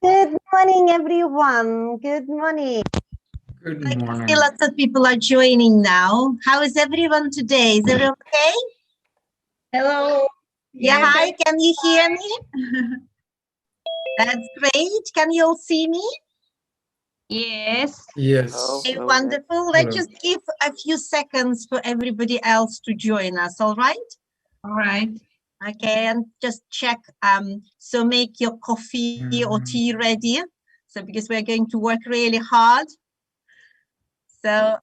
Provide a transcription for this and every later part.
Good morning, everyone. Good morning. Good I can morning. see lots of people are joining now. How is everyone today? Is everyone okay? Hello. Yeah, Yes. hi. Can you hear me? That's great. Can you all see me? Yes. Yes. Okay, wonderful. Let's just give a few seconds for everybody else to join us, all right? All right. Okay, and just check. So make your coffee or tea ready. So because we're going to work really hard. So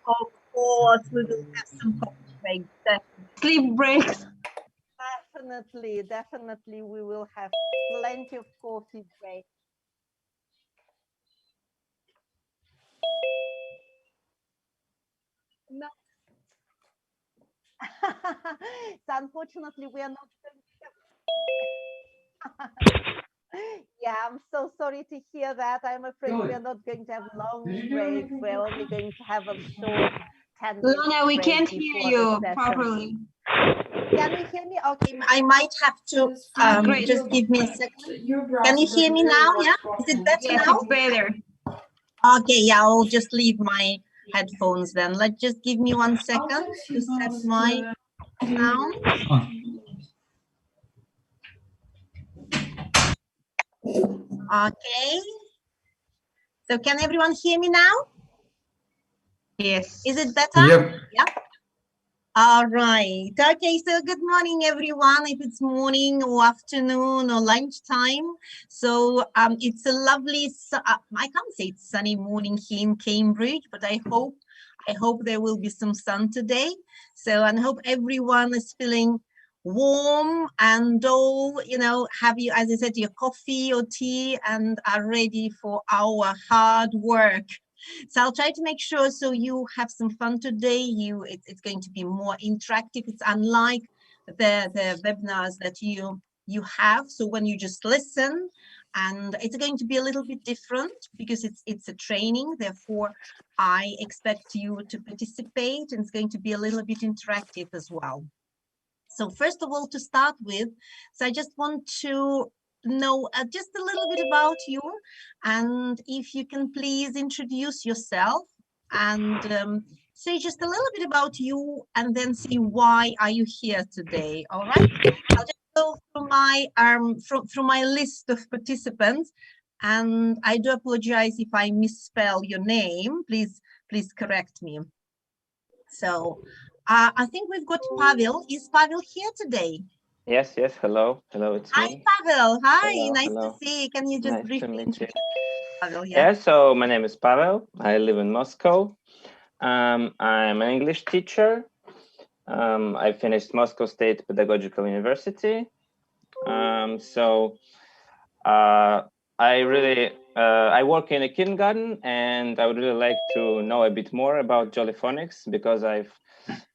of course we will have some coffee breaks. Sleep breaks. Definitely we will have plenty of coffee breaks. No. So unfortunately we are not going to yeah, I'm so sorry to hear that. I'm afraid we are not going to have long breaks. We're only going to have a short 10-minute Luna, we break can't hear before you the session. properly. Can you hear me? Okay, I might have to Great. just give me a second. Can you hear me now? Yeah, is it better Yes, now? it's better. Okay, yeah, I'll just leave my headphones then. Let's just give me 1 second to set my sound. Okay. So can everyone hear me now? Yes. Is it better? Yep. Yeah. All right. Okay, so good morning, everyone, if it's morning or afternoon or lunchtime. So it's a lovely, I can't say it's sunny morning here in Cambridge, but I hope there will be some sun today. So, and I hope everyone is feeling warm and all, have you, as I said, your coffee or tea and are ready for our hard work. So I'll try to make sure so you have some fun today. It's going to be more interactive. It's unlike the webinars that you have. So when you just listen, and it's going to be a little bit different because it's a training. Therefore, I expect you to participate, and it's going to be a little bit interactive as well. So first of all, to start with, so I just want to know just a little bit about you, and if you can please introduce yourself and say just a little bit about you, and then see why are you here today. All right, I'll just go through my through my list of participants, and I do apologize if I misspell your name. Please correct me. So I think we've got Pavel. Is Pavel here today? Yes, hello, it's Hi, me. Pavel. Hi, Hello, nice hello. to see you. Can you just Nice to briefly meet you. introduce Pavel? Yeah, so my name is Pavel. I live in Moscow. I'm an English teacher. I finished Moscow State Pedagogical University. I work in a kindergarten, and I would really like to know a bit more about Jolly Phonics because I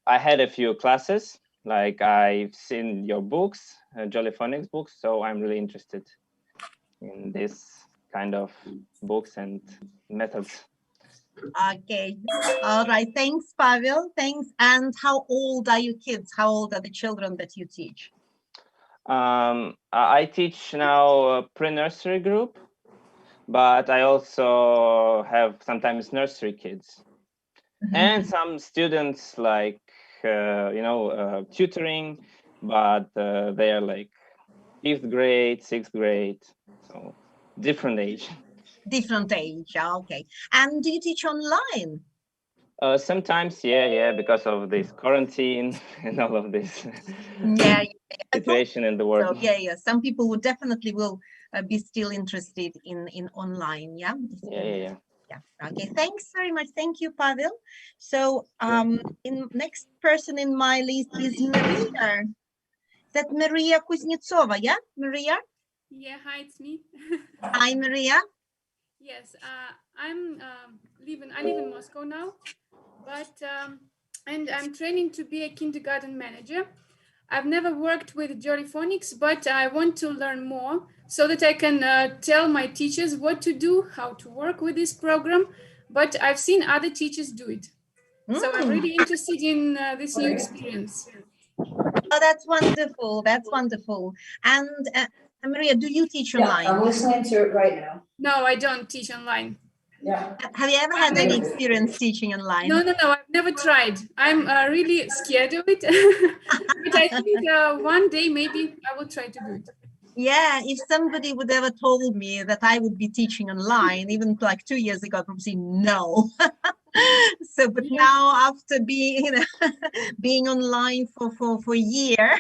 had a few classes. Like I've seen your books, Jolly Phonics books, so I'm really interested in this kind of books and methods. Okay. All right. Thanks, Pavel. Thanks. And how old are your kids? How old are the children that you teach? I teach now a pre-nursery group, but I also have sometimes nursery kids and some students like tutoring, but they are like 5th grade, 6th grade, so different age. Different age. Okay. And do you teach online? Sometimes, yeah, because of this quarantine and all of this situation in the world. So yeah. Some people would definitely will be still interested in online. Yeah. Yeah. Okay. Thanks very much. Thank you, Pavel. So in next person in my list is Maria. Is that Maria Kuznetsova? Yeah, Maria. Yeah, hi, it's me. Hi, Maria. Yes, I live in Moscow now, but and I'm training to be a kindergarten manager. I've never worked with Jolly Phonics, but I want to learn more so that I can tell my teachers what to do, how to work with this program. But I've seen other teachers do it. So I'm really interested in this new experience. that's wonderful. That's wonderful. And Maria, do you teach online? Yeah, I'm listening to it right now. No, I don't teach online. Yeah. Have you ever had any experience teaching online? No, I've never tried. I'm really scared of it. But I think one day maybe I will try to do it. Yeah, if somebody would ever told me that I would be teaching online, even like 2 years ago, I'd probably say no. So, but now after being being online for a year,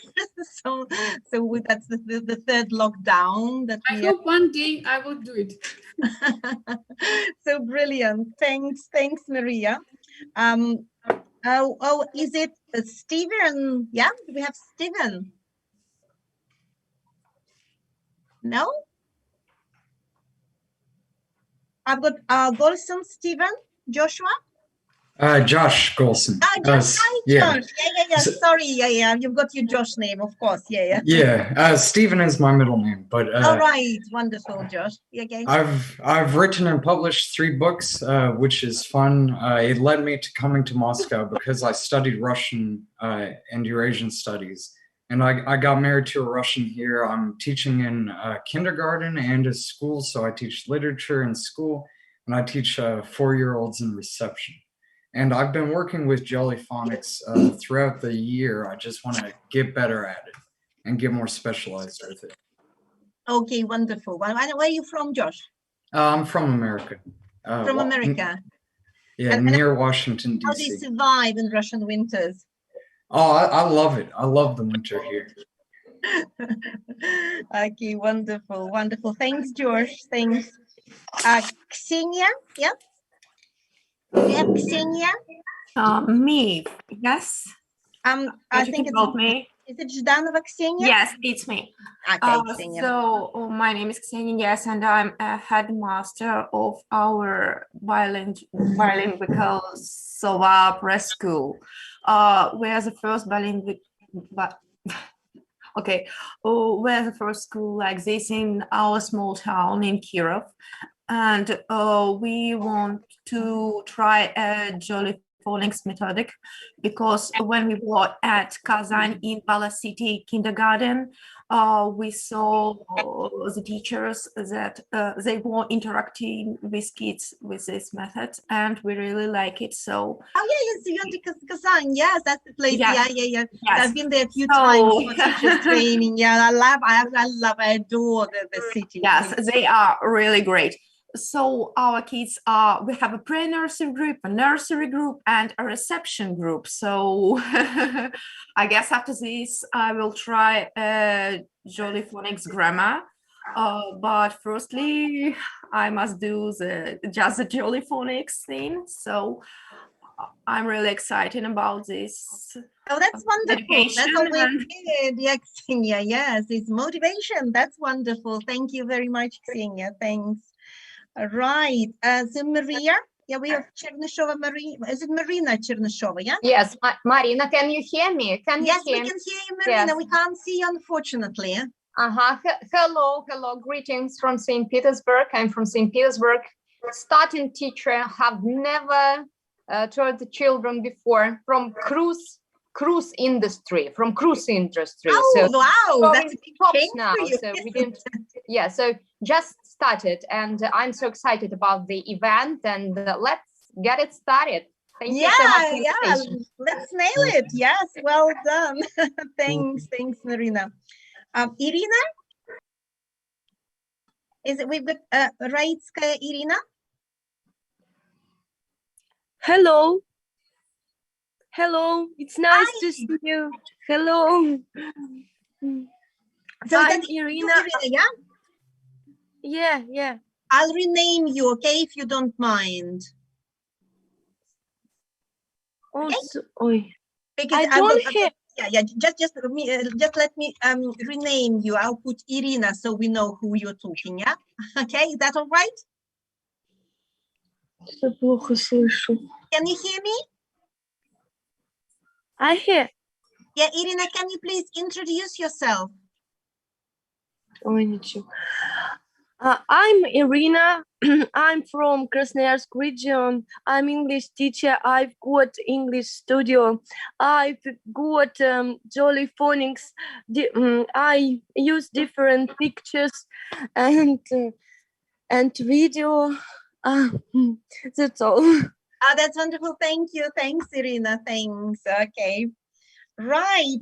so that's the third lockdown that I hope one day I will do it. So brilliant. Thanks, Maria. Is it Stephen? Yeah, do we have Stephen? No? I've got Golson, Stephen, Joshua. Josh Golson. Josh. Hi, yeah. Josh. Yeah. Sorry, yeah. You've got your Josh name, of course. Yeah. Yeah. Stephen is my middle name, but all right, wonderful, Josh. Yeah, okay. I've written and published 3 books, which is fun. It led me to coming to Moscow because I studied Russian and Eurasian studies, and I got married to a Russian here. I'm teaching in kindergarten and a school, so I teach literature in school, and I teach 4-year-olds in reception. And I've been working with Jolly Phonics throughout the year. I just want to get better at it and get more specialized with it. Okay, wonderful. Where are you from, Josh? I'm from America. From America? Yeah, near Washington, D.C. How do you survive in Russian winters? Oh, I love it. I love the winter here. Okay, wonderful. Thanks, Josh. Thanks. Ksenia, yeah? Yeah, Ksenia? Me, yes. I think it's about me. Is it Zhdanova Ksenia? Yes, it's me. Okay, Ksenia. So my name is Ksenia, yes, and I'm a headmaster of our bilingual Sova press school. We're the first bilingual, we're the first school like this in our small town in Kirov, and we want to try a Jolly Phonics methodic, because when we were at Kazan in Bala City kindergarten, we saw the teachers that they were interacting with kids with this method, and we really like it. So yes, you went to Kazan. Yes, that's the place. Yes. Yeah. Yes. I've been there a few times for teachers training. Yeah, I adore the city. Yes, they are really great. So our kids we have a pre-nursery group, a nursery group, and a reception group. So I guess after this I will try Jolly Phonics grammar. But firstly I must do just the Jolly Phonics thing. So I'm really excited about this. Oh, that's wonderful. That's always good. Yeah, Ksenia. Yes, it's motivation. That's wonderful. Thank you very much, Ksenia. Thanks. Right. So Maria, we have Chernysova Maria. Is it Marina Chernysova? Yeah. Yes, Marina, can you hear me? Yes, we can hear you, Marina. Yes. We can't see you, unfortunately. Hello, greetings from St. Petersburg. I'm from St. Petersburg. Starting teacher, have never taught the children before from cruise industry. Oh, so wow, that's a big change now. for you. So we didn't. Yeah, so just started, and I'm so excited about the event. And let's get it started. Thank you so much for the invitation. Let's nail it. Yes, well done. Thanks, Marina. Irina, we've got Raitskaya Irina? Hello, it's nice to see you. Hello. So I'm Irina. Yeah? Yeah. I'll rename you, okay, if you don't mind. Also, because I don't have. Just let me rename you. I'll put Irina so we know who you're talking. Yeah. Okay, is that all right? Can you hear me? I hear. Yeah, Irina, can you please introduce yourself? I'm Irina. I'm from Krasnoyarsk region. I'm English teacher. I've got English studio. I've got Jolly Phonics. I use different pictures and video. Uh, that's all. Oh, that's wonderful. Thank you. Thanks, Irina. Thanks. Okay. Right.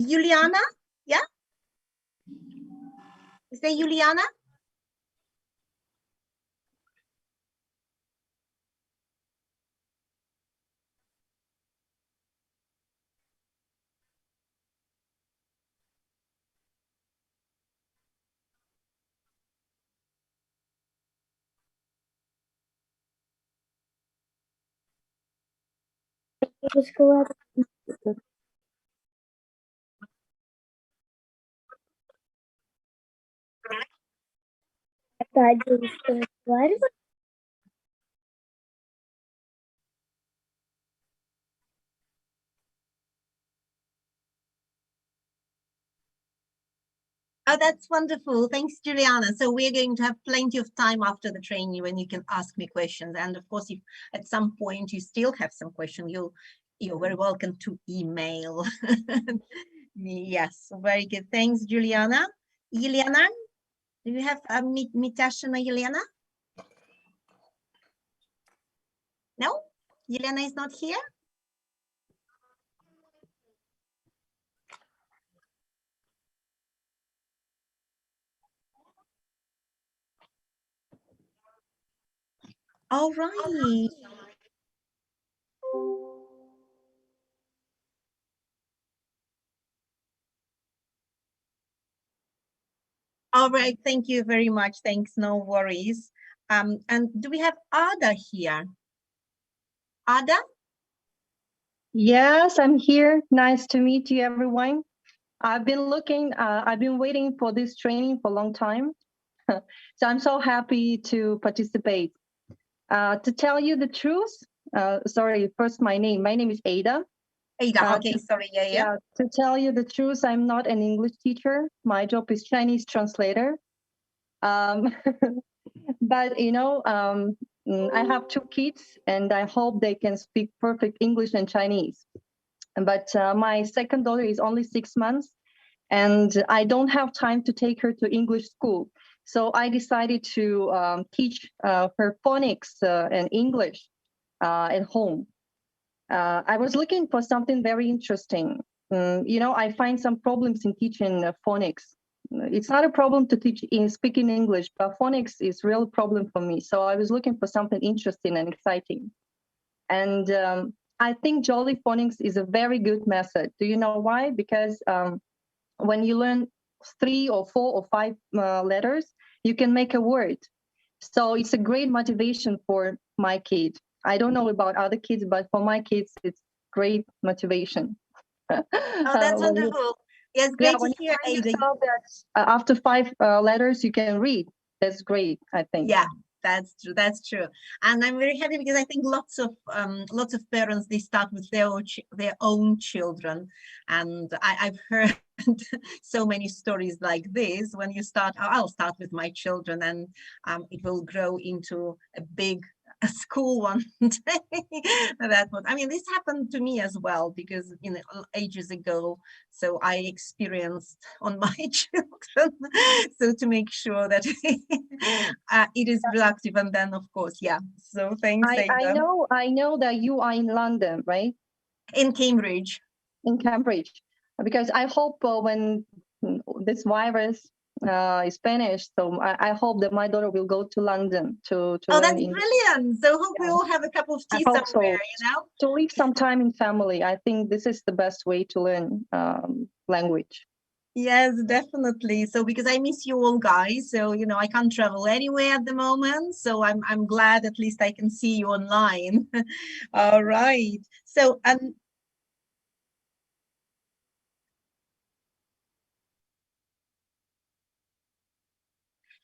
Juliana? Yeah? Is that Juliana? Oh, that's wonderful. Thanks, Juliana. So we're going to have plenty of time after the training when you can ask me questions. And of course, if at some point you still have some question, you're very welcome to email me. Yes, very good. Thanks, Juliana. Yelena, do you have Mitashina Yelena? No, Yelena is not here. All right. All right. Thank you very much. Thanks. No worries. And do we have Ada here? Ada? Yes, I'm here. Nice to meet you, everyone. I've been waiting for this training for a long time. So I'm so happy to participate. To tell you the truth, sorry, first my name. My name is Ada. Ada, okay, sorry, yeah. To tell you the truth, I'm not an English teacher. My job is Chinese translator. But I have 2 kids and I hope they can speak perfect English and Chinese. But my second daughter is only 6 months and I don't have time to take her to English school. So I decided to teach her phonics and English at home. I was looking for something very interesting. I find some problems in teaching phonics. It's not a problem to teach in speaking English, but phonics is a real problem for me. So I was looking for something interesting and exciting. And I think Jolly Phonics is a very good method. Do you know why? Because when you learn 3 or 4 or 5 letters, you can make a word. So it's a great motivation for my kid. I don't know about other kids, but for my kids, it's great motivation. Oh, that's wonderful. Yes, great to hear, Ada. That after 5 letters, you can read. That's great, I think. Yeah, that's true. That's true. And I'm very happy because I think lots of parents, they start with their own children. And I've heard so many stories like this. When you start, I'll start with my children and it will grow into a big school one day. This happened to me as well because ages ago, so I experienced on my children, so to make sure that it is productive. And then of course, yeah, so thanks. I know that you are in London, right? In Cambridge. In Cambridge, because I hope when this virus is finished, so I hope that my daughter will go to London to Oh, learn that's English. brilliant. So hope we all have a cup of tea somewhere, To live some time in family. I think this is the best way to learn language. Yes, definitely. So because I miss you all guys, so I can't travel anywhere at the moment. So I'm glad at least I can see you online. All right. So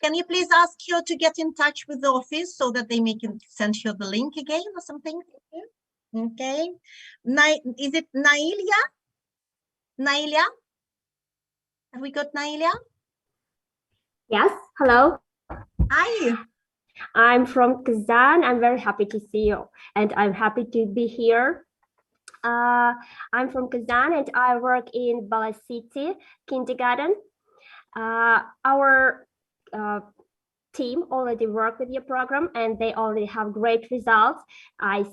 can you please ask her to get in touch with the office so that they can send you the link again or something? Okay. Is it Nailia? Nailia? Have we got Nailia? Yes, hello. Hi. I'm from Kazan. I'm very happy to see you, and I'm happy to be here. I'm from Kazan, and I work in Bala City Kindergarten. Our team already worked with your program, and they already have great results. I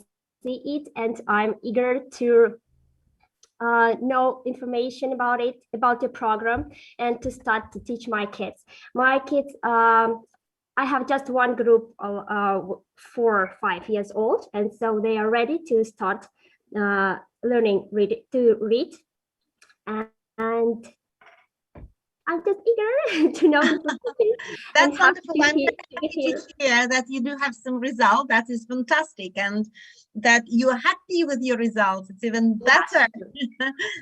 see it, and I'm eager to know information about it, about the program, and to start to teach my kids. My kids, I have just one group of 4 or 5 years old, and so they are ready to start learning to read. And I'm just eager to know information. That's wonderful. I'm be happy here. to hear that you do have some result. That is fantastic, and that you're happy with your results. It's even better.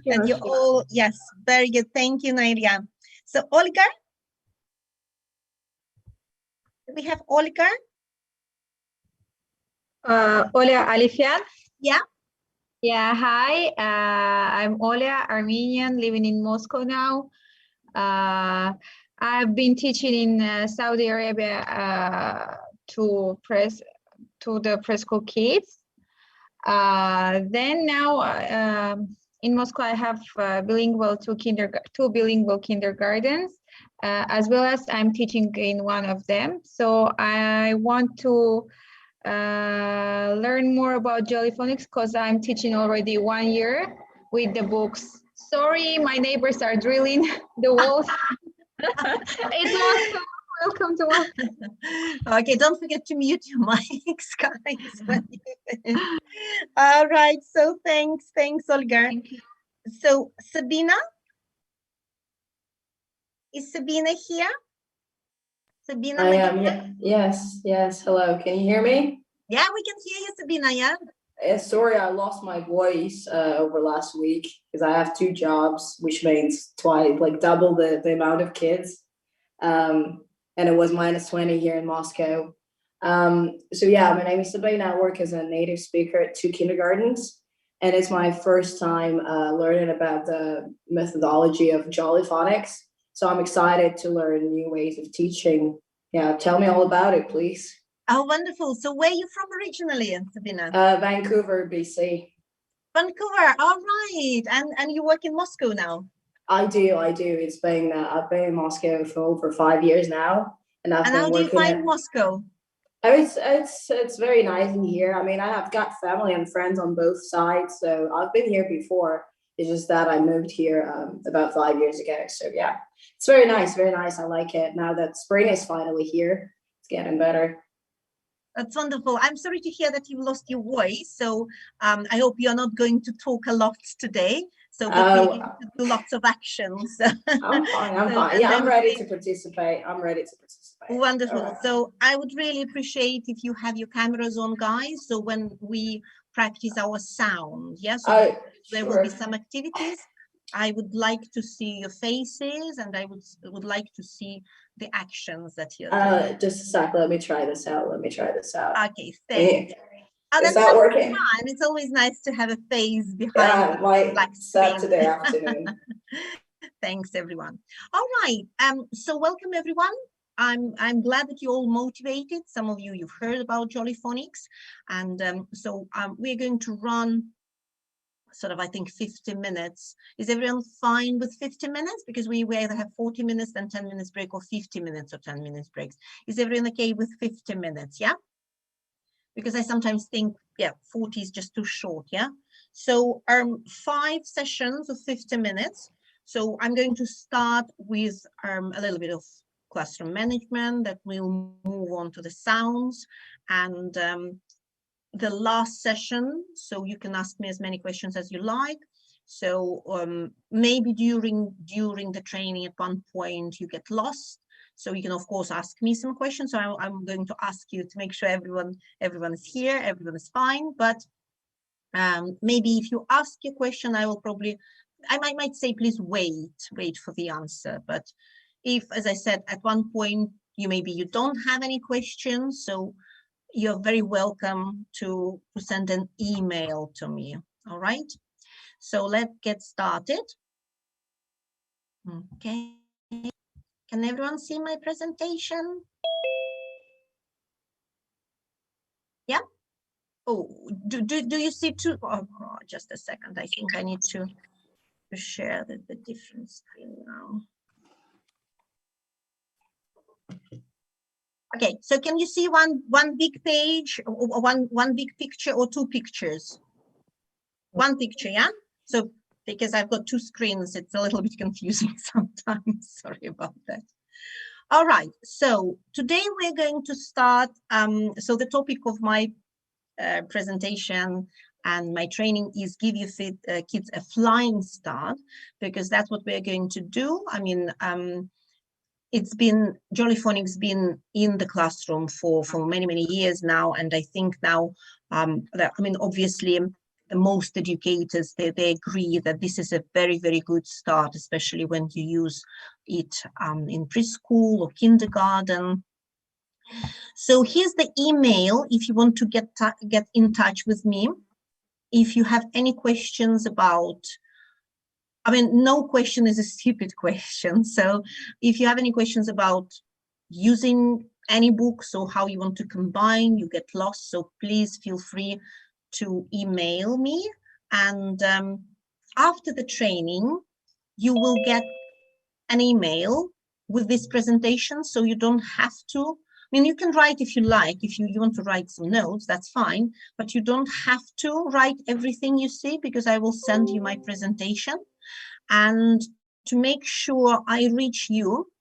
And you're all, yes, very good. Thank you, Nadia. So Olga, do we have Olga? Oля Alifian. Yeah. Yeah, hi. I'm Oля, Armenian, living in Moscow now. I've been teaching in Saudi Arabia to the preschool kids. Then now in Moscow, I have two bilingual kindergartens, as well as I'm teaching in one of them. So I want to learn more about Jolly Phonics because I'm teaching already 1 year with the books. Sorry, my neighbors are drilling the walls. It's Moscow. Welcome to Moscow. Okay, don't forget to mute your mics, guys. When you finish. All right, so thanks, Olga. Thank you. So Sabina, is Sabina here? Sabina, I am. Yes. Hello. Can you hear me? Yeah, we can hear you, Sabina. Yeah. Sorry, I lost my voice over last week because I have 2 jobs, which means double the amount of kids. And it was -20 here in Moscow. So yeah, my name is Sabina. I work as a native speaker at 2 kindergartens, and it's my first time learning about the methodology of Jolly Phonics. So I'm excited to learn new ways of teaching. Yeah, tell me all about it, please. Oh, wonderful. So where are you from originally, Sabina? Vancouver, BC. Vancouver, all right. And you work in Moscow now? I do. It's been I've been in Moscow for over 5 years now, and I've been how do you find Moscow? Oh, it's very nice in here. I mean, I have got family and friends on both sides, so I've been here before. It's just that I moved here about 5 years ago. So yeah, it's very nice, very nice. I like it. Now that spring is finally here, it's getting better. That's wonderful. I'm sorry to hear that you lost your voice. So I hope you're not going to talk a lot today. So we're going to do lots of actions. I'm fine. Yeah, I'm ready to participate. Wonderful. So I would really appreciate if you have your cameras on, guys. So when we practice our sound, so there will be some activities. I would like to see your faces, and I would like to see the actions that you're doing. Just a sec. Let me try this out. Okay, thanks. Is that working? Fun. It's always nice to have a face behind. Yeah, my Saturday afternoon. Thanks, everyone. All right. So welcome, everyone. I'm glad that you're all motivated. Some of you've heard about Jolly Phonics, and so we're going to run sort of, I think, 50 minutes. Is everyone fine with 50 minutes? Because we either have 40 minutes and 10 minutes break, or 50 minutes or 10 minutes breaks. Is everyone okay with 50 minutes? Yeah. Because I sometimes think, 40 is just too short. Yeah. So 5 sessions of 50 minutes. So I'm going to start with a little bit of classroom management, that will move on to the sounds, and the last session, so you can ask me as many questions as you like. So maybe during the training at one point you get lost, so you can of course ask me some questions. So I'm going to ask you to make sure everyone is here, everyone is fine. But maybe if you ask your question, I might say please wait for the answer. But if, as I said, at one point you don't have any questions, so you're very welcome to send an email to me. All right, so let's get started. Okay, Can everyone see my presentation? Yeah. Oh, do you see two? Oh, just a second. I think I need to share the different screen now. Okay, so can you see one big page, or one big picture, or two pictures? One picture, yeah? So because I've got two screens, it's a little bit confusing sometimes. Sorry about that. All right, so today we're going to start. So the topic of my presentation and my training is give your kids a flying start, because that's what we're going to do. I mean, it's been, Jolly Phonics been in the classroom for many years now, and I think now that, I mean, obviously most educators, they agree that this is a very good start, especially when you use it in preschool or kindergarten. So here's the email if you want to get in touch with me. If you have any questions about, I mean, no question is a stupid question. So if you have any questions about using any books or how you want to combine, you get lost, so please feel free to email me. And after the training, you will get an email with this presentation, so you don't have to. I mean, you can write if you like, if you want to write some notes, that's fine, but you don't have to write everything you see, because I will send you my presentation. And to make sure I reach you,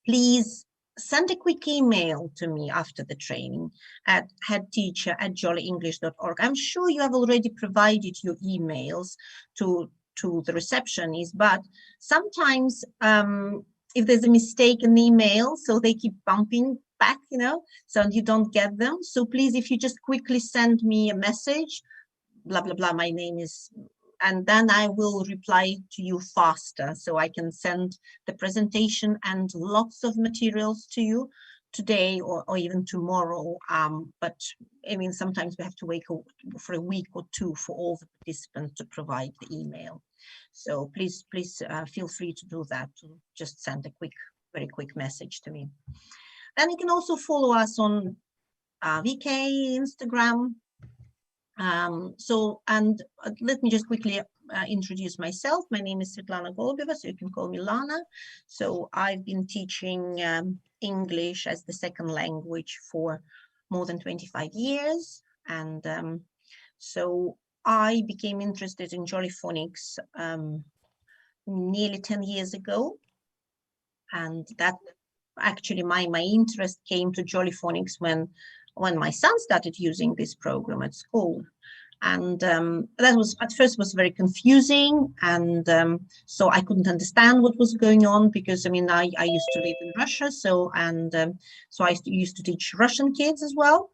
please send a quick email to me after the training at headteacher@jollyenglish.org. I'm sure you have already provided your emails to the receptionist, but sometimes if there's a mistake in the email, so they keep bumping back, you know, so you don't get them. So please, if you just quickly send me a message, blah, blah, blah, my name is, and then I will reply to you faster, so I can send the presentation and lots of materials to you today or even tomorrow. But I mean, sometimes we have to wait for a week or two for all the participants to provide the email. So please feel free to do that, to just send a very quick message to me. Then you can also follow us on VK, Instagram. And let me just quickly introduce myself. My name is Svetlana Golubeva, so you can call me Lana. So I've been teaching English as the second language for more than 25 years. And so I became interested in Jolly Phonics nearly 10 years ago. And that actually my interest came to Jolly Phonics when my son started using this program at school. And that was, at first, was very confusing. And so I couldn't understand what was going on, because I mean, I used to live in Russia. So I used to teach Russian kids as well.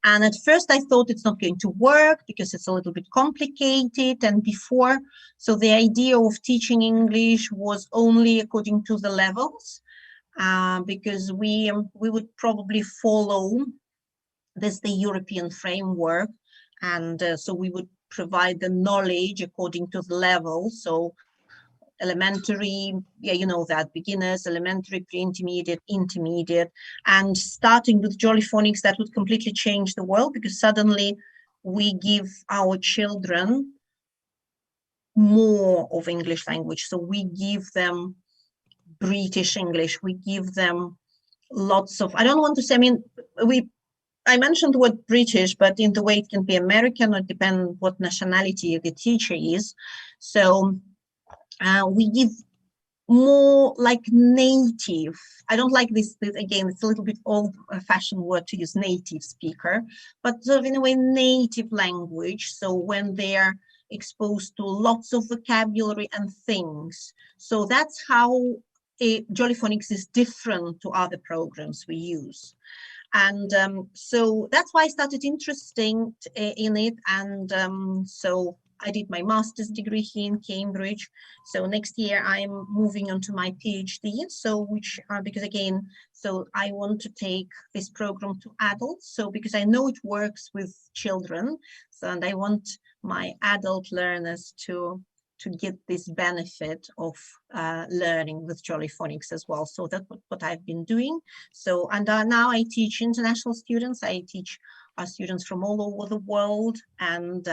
And at first I thought it's not going to work because it's a little bit complicated. And before, so the idea of teaching English was only according to the levels. Because we would probably follow the European framework, and so we would provide the knowledge according to the level. So elementary, yeah, you know that, beginners, elementary, pre-intermediate, intermediate, and starting with Jolly Phonics, that would completely change the world, because suddenly we give our children more of English language. So we give them British English, we give them lots of, I don't want to say, I mean, I mentioned the word British, but in the way it can be American, or depend what nationality the teacher is. So we give more like native. I don't like this again, it's a little bit old-fashioned word to use, native speaker, but sort of in a way native language. So when they're exposed to lots of vocabulary and things. So that's how Jolly Phonics is different to other programs we use. And so that's why I started interesting in it. And so I did my master's degree here in Cambridge. So next year I'm moving on to my PhD. So because again, so I want to take this program to adults. So because I know it works with children, so, and I want my adult learners to to get this benefit of learning with Jolly Phonics as well. So that's what I've been doing. So, and now I teach international students. I teach students from all over the world. And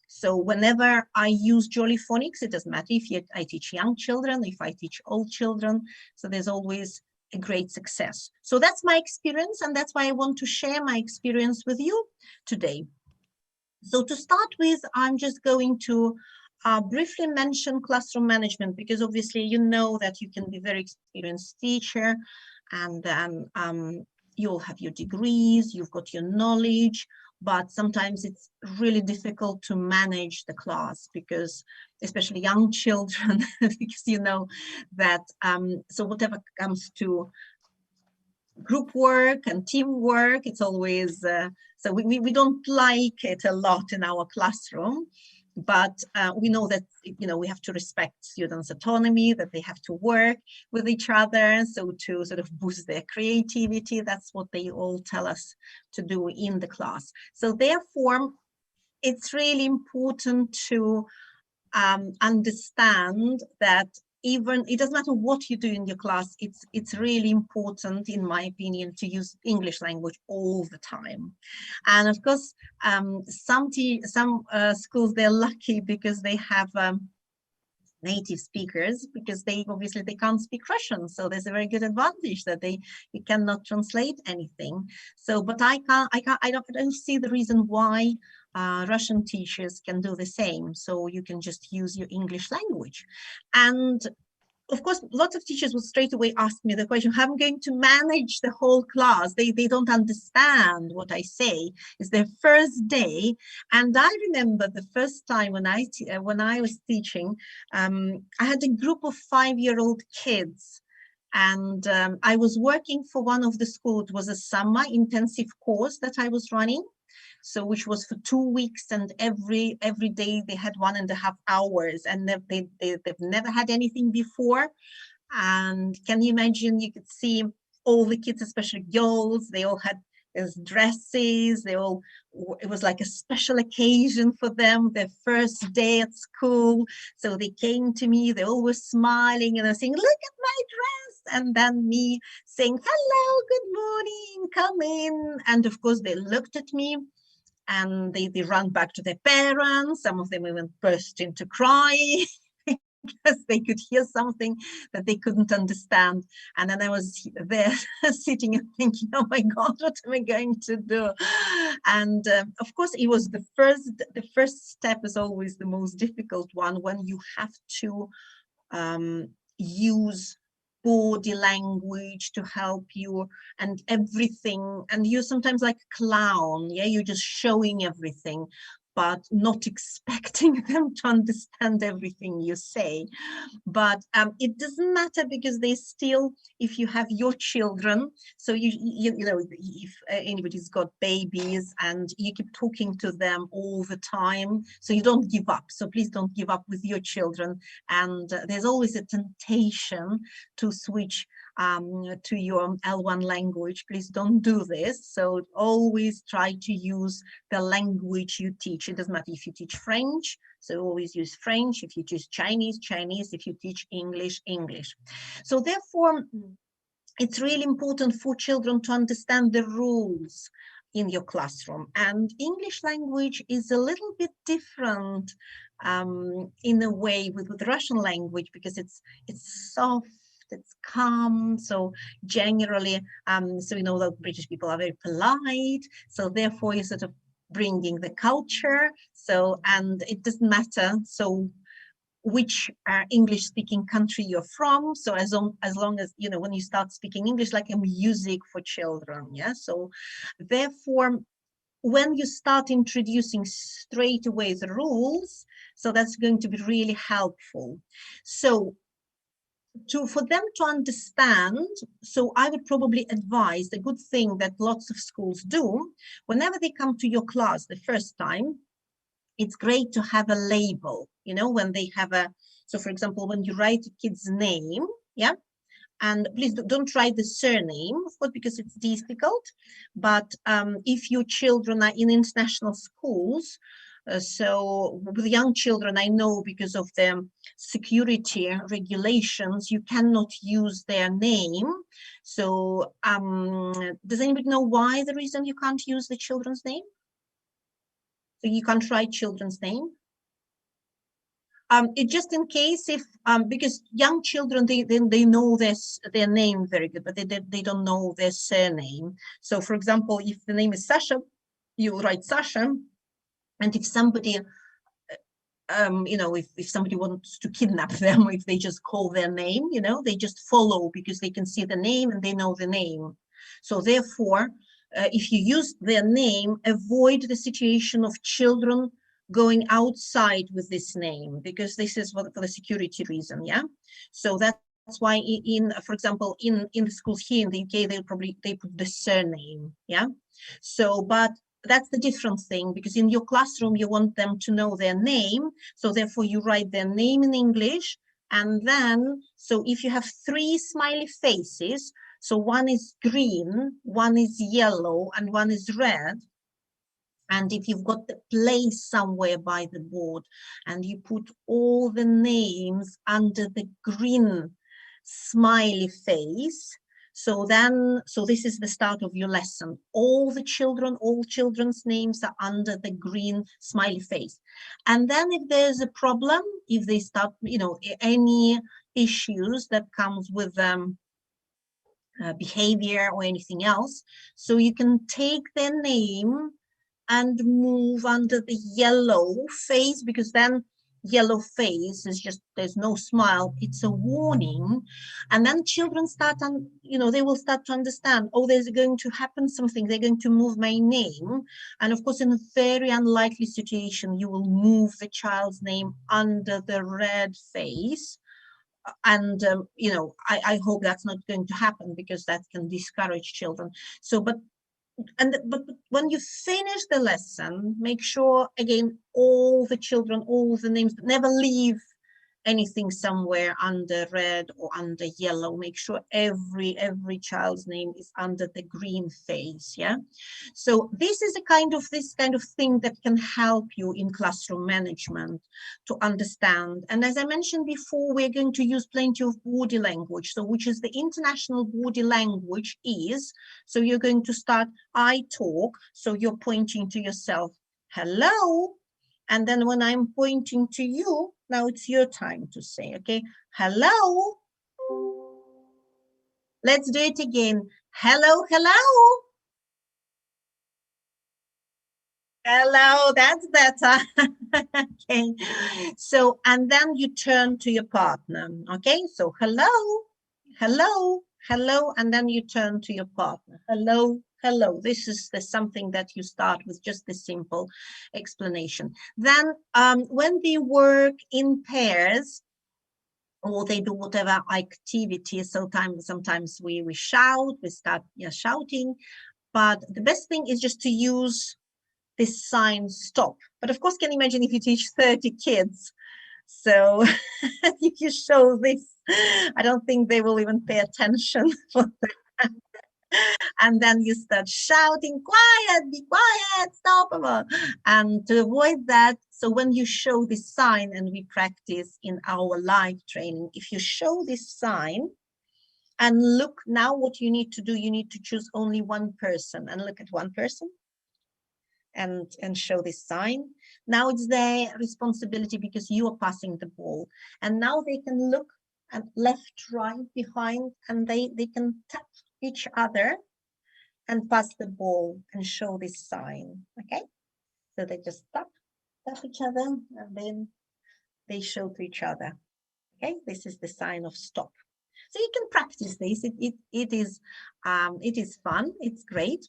so whenever I use Jolly Phonics, it doesn't matter if I teach young children, if I teach old children. So there's always a great success. So that's my experience, and that's why I want to share my experience with you today. So to start with, I'm just going to briefly mention classroom management, because obviously you know that you can be very experienced teacher, and then you'll have your degrees, you've got your knowledge, but sometimes it's really difficult to manage the class, because especially young children, because you know that, so whatever comes to group work and teamwork, it's always, so we don't like it a lot in our classroom, but we know that, you know, we have to respect students' autonomy, that they have to work with each other, so to sort of boost their creativity. That's what they all tell us to do in the class. So therefore, it's really important to understand that even it doesn't matter what you do in your class, it's really important, in my opinion, to use English language all the time. And of course, some schools, they're lucky because they have native speakers, because they obviously they can't speak Russian, so there's a very good advantage that you cannot translate anything. So, but I don't see the reason why Russian teachers can do the same. So you can just use your English language. And of course, lots of teachers will straight away ask me the question, how am I going to manage the whole class? They don't understand what I say. It's their first day. And I remember the first time when I was teaching, I had a group of 5-year-old kids. And I was working for one of the schools. It was a summer intensive course that I was running. So which was for 2 weeks, and every day they had 1.5 hours, and they've never had anything before. And can you imagine, you could see all the kids, especially girls, they all had these dresses, it was like a special occasion for them, their first day at school. So they came to me, they all were smiling, and they're saying, look at my dress, and then me saying, hello, good morning, come in. And of course they looked at me, and they ran back to their parents. Some of them even burst into crying because they could hear something that they couldn't understand. And then I was there sitting and thinking, oh my God, what am I going to do? And of course, it was the first step is always the most difficult one, when you have to use body language to help you and everything, and you're sometimes like a clown, yeah, you're just showing everything but not expecting them to understand everything you say. But it doesn't matter, because they still, if you have your children, so you know, if anybody's got babies and you keep talking to them all the time, so you don't give up. So please don't give up with your children. And there's always a temptation to switch to your L1 language. Please don't do this. So always try to use the language you teach. It doesn't matter if you teach French, so always use French. If you teach Chinese, Chinese. If you teach English, English. So therefore, it's really important for children to understand the rules in your classroom. And English language is a little bit different in a way with Russian language, because it's soft, it's calm. So generally, so you know that British people are very polite. So therefore, you're sort of bringing the culture. So, and it doesn't matter so which English speaking country you're from. So as long as, you know, when you start speaking English, like a music for children. Yeah. So therefore, when you start introducing straight away the rules, so that's going to be really helpful. So for them to understand, so I would probably advise, the good thing that lots of schools do, whenever they come to your class the first time, it's great to have a label, you know, when they have so for example, when you write a kid's name, yeah, and please don't write the surname, of course, because it's difficult, but if your children are in international schools, So with young children, I know because of the security regulations, you cannot use their name. So does anybody know why the reason you can't use the children's name? So you can't write children's name? It just in case if because young children they know their name very good, but they don't know their surname. So for example, if the name is Sasha, you will write Sasha, and if somebody you know, if somebody wants to kidnap them, if they just call their name, you know, they just follow because they can see the name and they know the name. So therefore, if you use their name, avoid the situation of children going outside with this name, because this is for the security reason, yeah? So that's why in for example, in the schools here in the UK, they put the surname, yeah? So, but that's the different thing, because in your classroom, you want them to know their name. So therefore you write their name in English. And then, so if you have 3 smiley faces, so one is green, one is yellow, and one is red. And if you've got the place somewhere by the board and you put all the names under the green smiley face, so this is the start of your lesson. All children's names are under the green smiley face. And then if there's a problem, if they start, you know, any issues that comes with behavior or anything else, so you can take their name and move under the yellow face, because then yellow face is just, there's no smile, it's a warning. And then children start you know, they will start to understand, oh, there's going to happen something, they're going to move my name. And of course, in a very unlikely situation, you will move the child's name under the red face. And you know, I hope that's not going to happen, because that can discourage children. So but when you finish the lesson, make sure again, all the children, all the names, never leave anything somewhere under red or under yellow. Make sure every child's name is under the green face, yeah? So this is this kind of thing that can help you in classroom management to understand. And as I mentioned before, we're going to use plenty of body language, so which is the international body language is, so you're going to start I talk, so you're pointing to yourself, hello. And then when I'm pointing to you, now it's your time to say, okay, hello. Let's do it again. Hello, hello. Hello, that's better. Okay, so, and then you turn to your partner, okay? So hello, hello, hello, and then you turn to your partner. Hello, hello. This is something that you start with, just a simple explanation. Then when they work in pairs, or they do whatever activity, sometimes we shout, we start shouting, but the best thing is just to use this sign stop. But of course, can you imagine if you teach 30 kids? So if you show this, I don't think they will even pay attention for that. And then you start shouting, quiet, be quiet, stop. And to avoid that, so when you show this sign, and we practice in our live training, if you show this sign, and look, now what you need to do, you need to choose only one person, and look at one person and show this sign. Now it's their responsibility, because you are passing the ball. And now they can look at left, right, behind, and they can tap each other and pass the ball and show this sign, okay? So they just tap each other, and then they show to each other, okay? This is the sign of stop. So you can practice this. It is fun. It's great.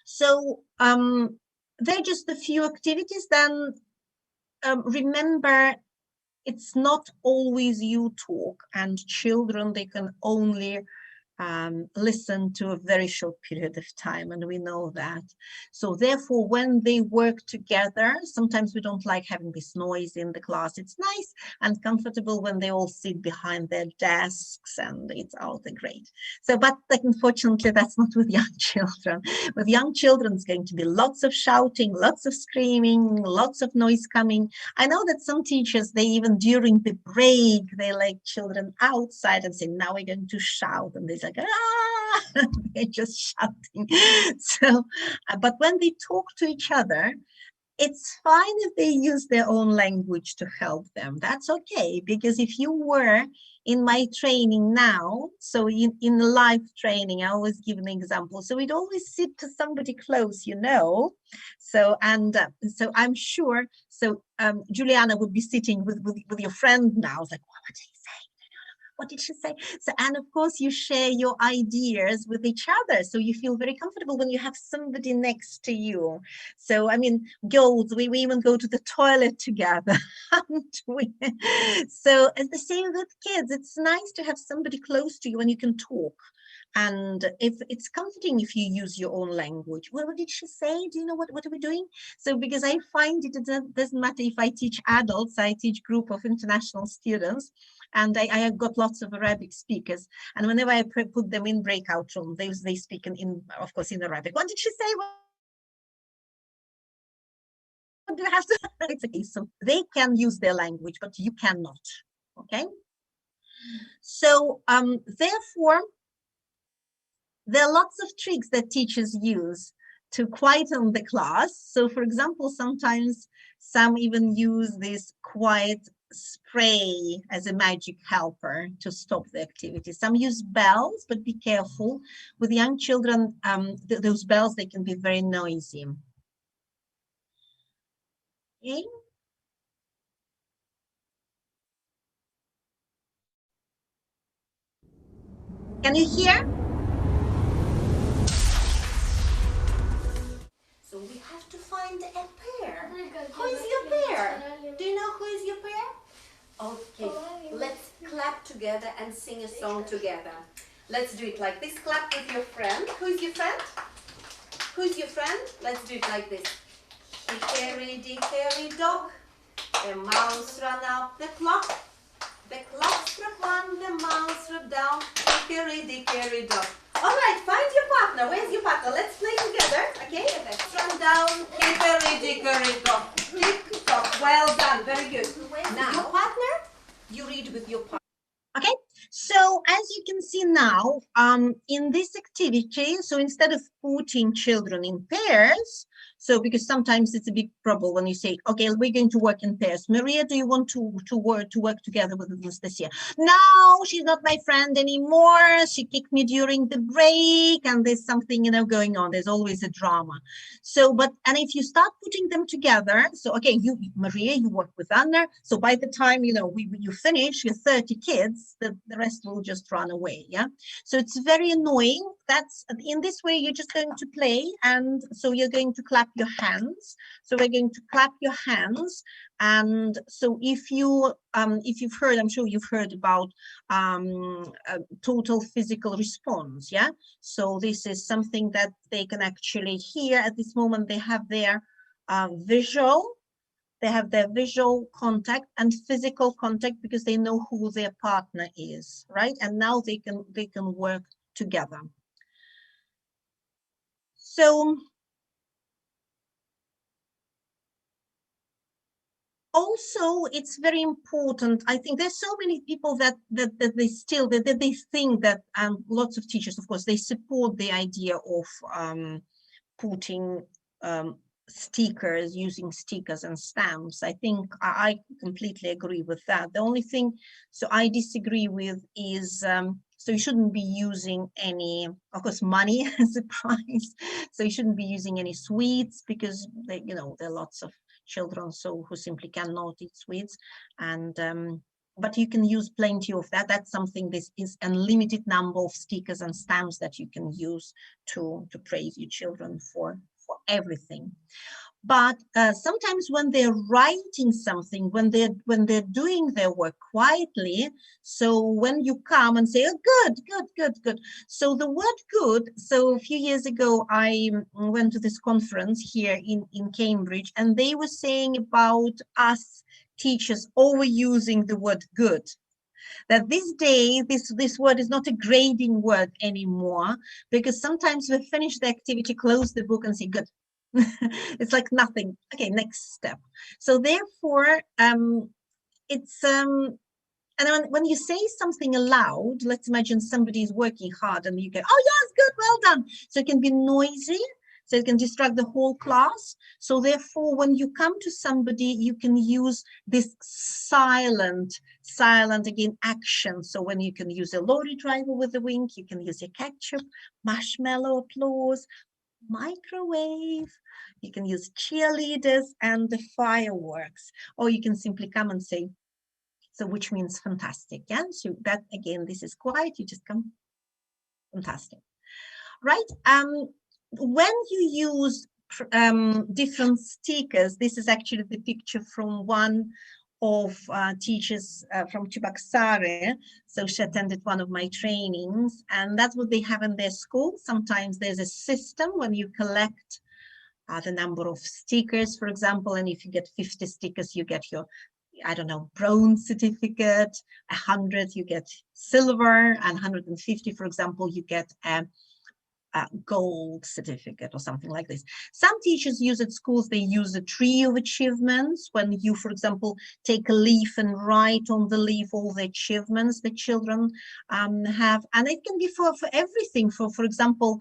So they're just a few activities. Then remember, it's not always you talk, and children, they can only listen to a very short period of time, and we know that. So therefore, when they work together, sometimes we don't like having this noise in the class. It's nice and comfortable when they all sit behind their desks and it's all great. So, but unfortunately, that's not with young children. With young children, it's going to be lots of shouting, lots of screaming, lots of noise coming. I know that some teachers, they even during the break, they let children outside and say, now we're going to shout, and they're like, ah, they're just shouting. So, but when they talk to each other, it's fine if they use their own language to help them. That's okay, because if you were in my training now, so in live training, I always give an example. So we'd always sit to somebody close, you know. So, and so I'm sure, so Juliana would be sitting with your friend now. It's like, what did he say? What did she say? So, and of course you share your ideas with each other. So you feel very comfortable when you have somebody next to you. So, I mean, girls, we even go to the toilet together. So it's the same with kids. It's nice to have somebody close to you and you can talk. And if it's comforting if you use your own language. Well, what did she say? Do you know what are we doing? So because I find it doesn't matter if I teach adults, I teach group of international students, and I have got lots of Arabic speakers. And whenever I put them in breakout room, they speak in of course in Arabic. What did she say? What do you have to? It's okay. So they can use their language, but you cannot. Okay. So therefore, there are lots of tricks that teachers use to quieten the class. So for example, sometimes some even use this quiet spray as a magic helper to stop the activity. Some use bells, but be careful. With young children, those bells, they can be very noisy. Okay. Can you hear? So we have to find a pair. Who is your pair? Do you know who is your pair? Okay, let's clap together and sing a song together. Let's do it like this. Clap with your friend. Who is your friend? Who is your friend? Let's do it like this. Hickory-dickory dock, the mouse ran up the clock. The clock struck one, the mouse struck down. Hickory-dickory dock. All right, find your partner. Where's your partner? Let's play together. Okay, let's run down. Hickory-dickory dock. Tick-tock. Well done. Very good. Now, your partner, you read with your partner. Okay, so as you can see now, in this activity, so instead of putting children in pairs, so because sometimes it's a big trouble when you say, okay, we're going to work in pairs. Maria, do you want to work together with Anastasia? No, she's not my friend anymore. She kicked me during the break, and there's something, you know, going on. There's always a drama. So, and if you start putting them together, so okay, you, Maria, you work with Anna. So by the time, you know, you finish your 30 kids, the rest will just run away. Yeah. So it's very annoying. That's in this way, you're just going to play, and so you're going to clap your hands. So we're going to clap your hands. And so if you've heard, I'm sure you've heard about total physical response. Yeah. So this is something that they can actually hear at this moment. They have their visual contact and physical contact because they know who their partner is, right? And now they can work together. So also, it's very important. I think there's so many people that they think that lots of teachers, of course, they support the idea of putting stickers, using stickers and stamps. I think I completely agree with that. The only thing, so I disagree with is, so you shouldn't be using any, of course, money as a prize. So you shouldn't be using any sweets because there are lots of children who simply cannot eat sweets, and but you can use plenty of that. That's something, this is a limited number of stickers and stamps that you can use to praise your children for everything. But sometimes when they're writing something, when they're doing their work quietly, so when you come and say, oh, good. So the word good, so a few years ago, I went to this conference here in Cambridge, and they were saying about us teachers overusing the word good. That this day, this word is not a grading word anymore, because sometimes we finish the activity, close the book and say, good. It's like nothing. Okay, next step. So therefore, it's and when you say something aloud, let's imagine somebody is working hard and you go, oh yes, good, well done. So it can be noisy, so it can distract the whole class. So therefore, when you come to somebody, you can use this silent again action. So when you can use a lorry driver with a wink, you can use a ketchup, marshmallow, applause, microwave, you can use cheerleaders and the fireworks, or you can simply come and say, so which means fantastic. Yeah, so that again, this is quiet, you just come, fantastic, right? When you use different stickers, this is actually the picture from one of teachers from Cheboksary. So she attended one of my trainings, and that's what they have in their school. Sometimes there's a system when you collect the number of stickers, for example, and if you get 50 stickers, you get your, I don't know, bronze certificate. 100, you get silver, and 150, for example, you get a gold certificate or something like this. Some teachers use at schools, they use a tree of achievements. When you, for example, take a leaf and write on the leaf all the achievements the children have. And it can be for everything, for example,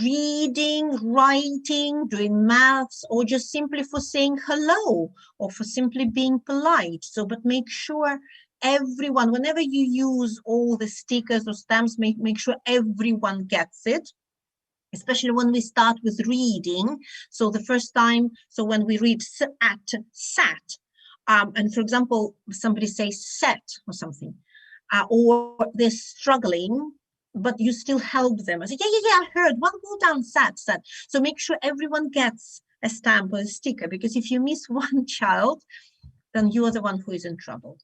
reading, writing, doing maths, or just simply for saying hello, or for simply being polite. So, but make sure everyone, whenever you use all the stickers or stamps, make sure everyone gets it, especially when we start with reading. So the first time, so when we read sat, and for example, somebody says set or something, or they're struggling, but you still help them. I say, yeah, I heard, one go down, sat. So make sure everyone gets a stamp or a sticker, because if you miss one child, then you are the one who is in trouble.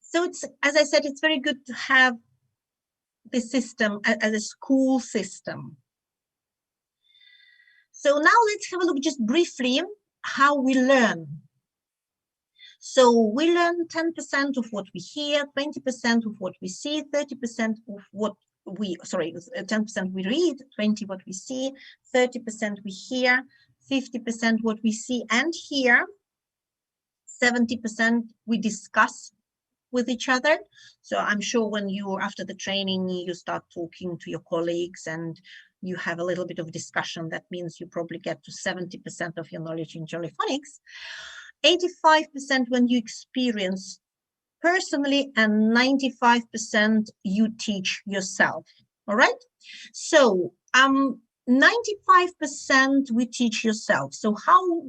So it's, as I said, it's very good to have this system as a school system. So now let's have a look just briefly how we learn. So we learn 10% of what we hear, 20% of what we see, 30% of what we, 10% we read, 20% what we see, 30% we hear, 50% what we see and hear, 70% we discuss with each other. So I'm sure when you, after the training, you start talking to your colleagues and you have a little bit of discussion, that means you probably get to 70% of your knowledge in Jolly Phonics. 85% when you experience personally, and 95% you teach yourself. All right. So 95% we teach yourself. So how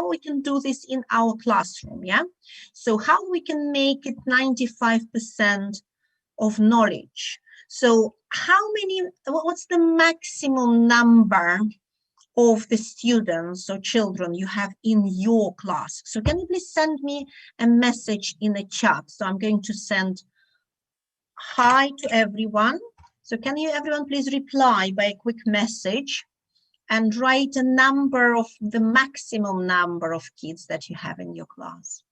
we can do this in our classroom? Yeah. So how we can make it 95% of knowledge? So how many? What's the maximum number of the students or children you have in your class? So can you please send me a message in the chat? So I'm going to send hi to everyone. So can you, everyone, please reply by a quick message and write a number of the maximum number of kids that you have in your class.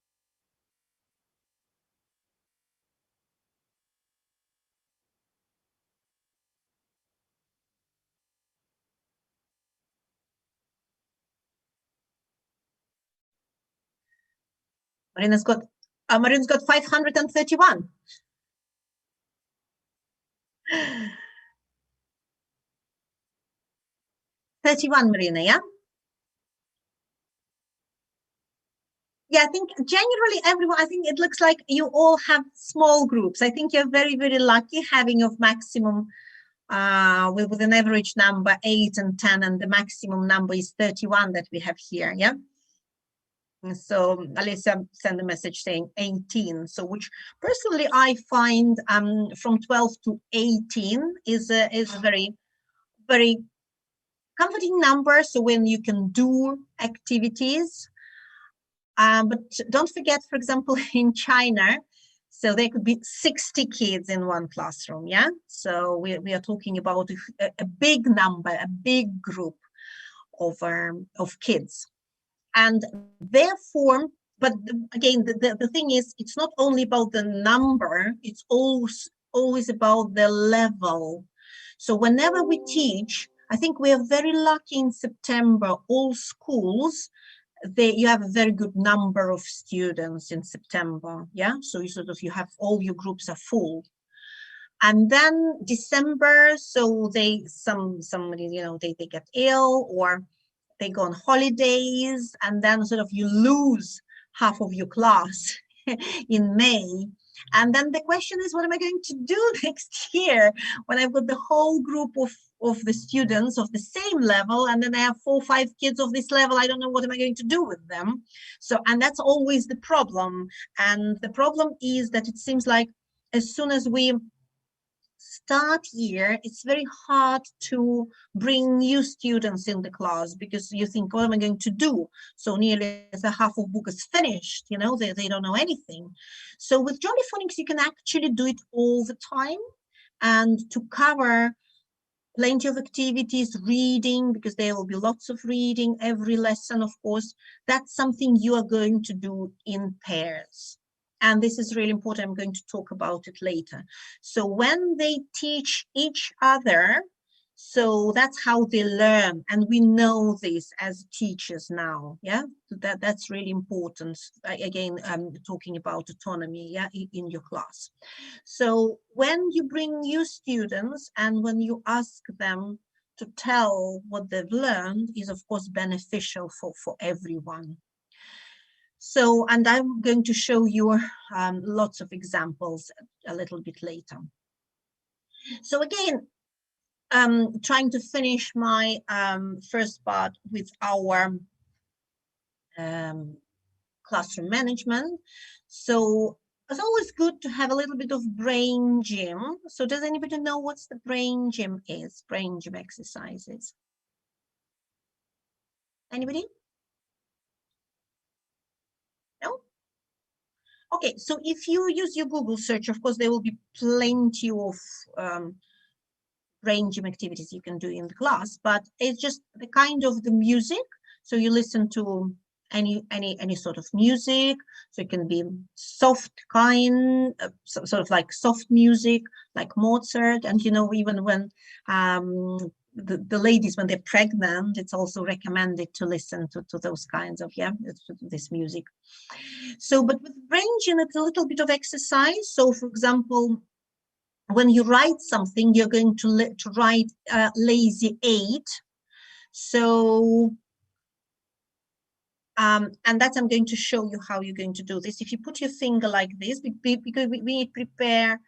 Marina's got 531. Marina, yeah? Yeah, I think generally everyone, I think it looks like you all have small groups. I think you're very, very lucky having of maximum with an average number 8 and 10, and the maximum number is 31 that we have here, yeah? So Alisa sent a message saying 18. So which personally I find from 12 to 18 is a very, very comforting number. So when you can do activities, but don't forget, for example, in China, so there could be 60 kids in one classroom, yeah? So we are talking about a big number, a big group of kids. And therefore, but again, the thing is, it's not only about the number, it's always about the level. So whenever we teach, I think we are very lucky in September, all schools, you have a very good number of students in September, yeah? So you have all your groups are full. And then December, so somebody, they get ill or they go on holidays, and then you lose half of your class in May. And then the question is, what am I going to do next year when I've got the whole group of the students of the same level, and then I have 4 or 5 kids of this level? I don't know what am I going to do with them. So, and that's always the problem. And the problem is that it seems like as soon as we start here, it's very hard to bring new students in the class, because you think, what am I going to do? So nearly the half of book is finished, they don't know anything. So with Jolly Phonics, you can actually do it all the time, and to cover plenty of activities, reading, because there will be lots of reading every lesson, of course. That's something you are going to do in pairs. And this is really important. I'm going to talk about it later. So when they teach each other, so that's how they learn. And we know this as teachers now, yeah? That's really important. Again, talking about autonomy, yeah, in your class. So when you bring new students and when you ask them to tell what they've learned, is of course beneficial for everyone. So, and I'm going to show you lots of examples a little bit later. So again, trying to finish my first part with our classroom management. So it's always good to have a little bit of brain gym. So does anybody know what's the brain gym is? Brain gym exercises. Anybody? No? Okay, so if you use your Google search, of course, there will be plenty of brain gym activities you can do in the class, but it's just the kind of the music. So you listen to any sort of music. So it can be soft kind, sort of like soft music, like Mozart. And even when the ladies, when they're pregnant, it's also recommended to listen to those kinds of, this music. So, but with brain gym, it's a little bit of exercise. So for example, when you write something, you're going to write lazy 8. So, and that's, I'm going to show you how you're going to do this. If you put your finger like this, because we prepare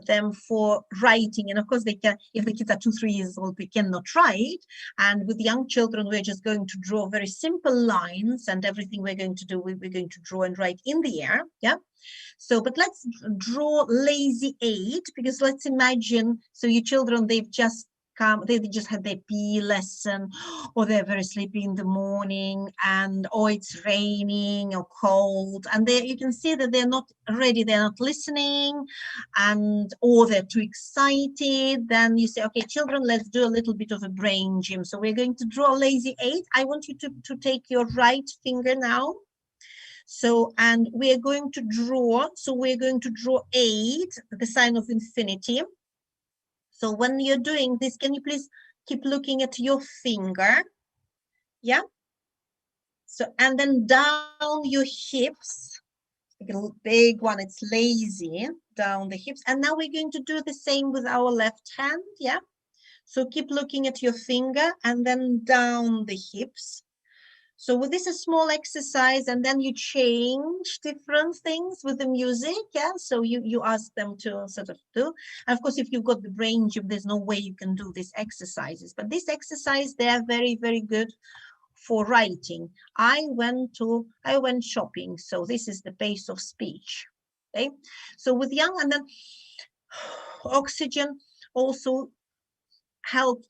them for writing, and of course they can, if the kids are 2-3 years old, they cannot write. And with young children, we're just going to draw very simple lines, and everything we're going to do, we're going to draw and write in the air, yeah. So, but let's draw lazy 8, because let's imagine, so your children, they've just come, they just had their PE lesson, or they're very sleepy in the morning, and or it's raining or cold, and you can see that they're not ready, they're not listening, and or they're too excited. Then you say, okay, children, let's do a little bit of a brain gym. So we're going to draw lazy 8. I want you to take your right finger now. So, and we're going to draw, so we're going to draw 8, the sign of infinity. So when you're doing this, can you please keep looking at your finger? Yeah. So, and then down your hips, a big one, it's lazy, down the hips. And now we're going to do the same with our left hand, yeah. So keep looking at your finger and then down the hips. So with this, a small exercise, and then you change different things with the music, yeah? So you ask them to sort of do. And of course, if you've got the brain gym, there's no way you can do these exercises. But this exercise, they are very, very good for writing. I went shopping. So this is the pace of speech. Okay. So with young, and then oxygen also help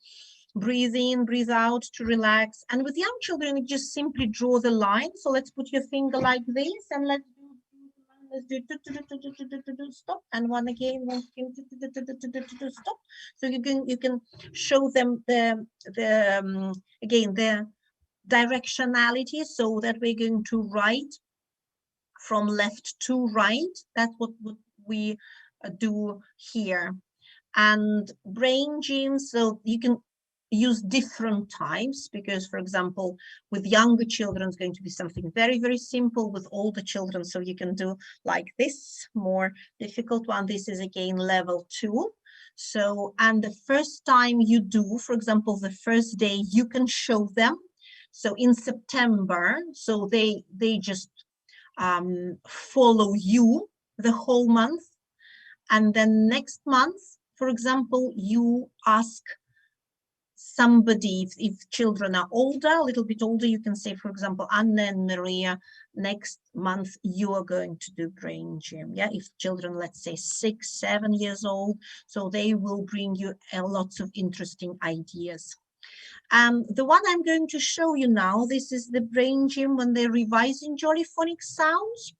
breathe in, breathe out to relax. And with young children, you just simply draw the line. So let's put your finger like this, and let's do stop, and one again, stop. So you can show them the again the directionality, so that we're going to write from left to right. That's what we do here. And brain gyms, so you can use different types, because for example with younger children it's going to be something very, very simple. With older children, so you can do like this more difficult one. This is again level 2. So, and the first time you do, for example, the first day, you can show them. So in September, so they just follow you the whole month. And then next month, for example, you ask somebody, if children are older, a little bit older, you can say, for example, Anna and Maria, next month you are going to do brain gym. Yeah, if children, let's say 6, 7 years old, so they will bring you lots of interesting ideas. The one I'm going to show you now, this is the brain gym when they're revising Jolly Phonics sounds.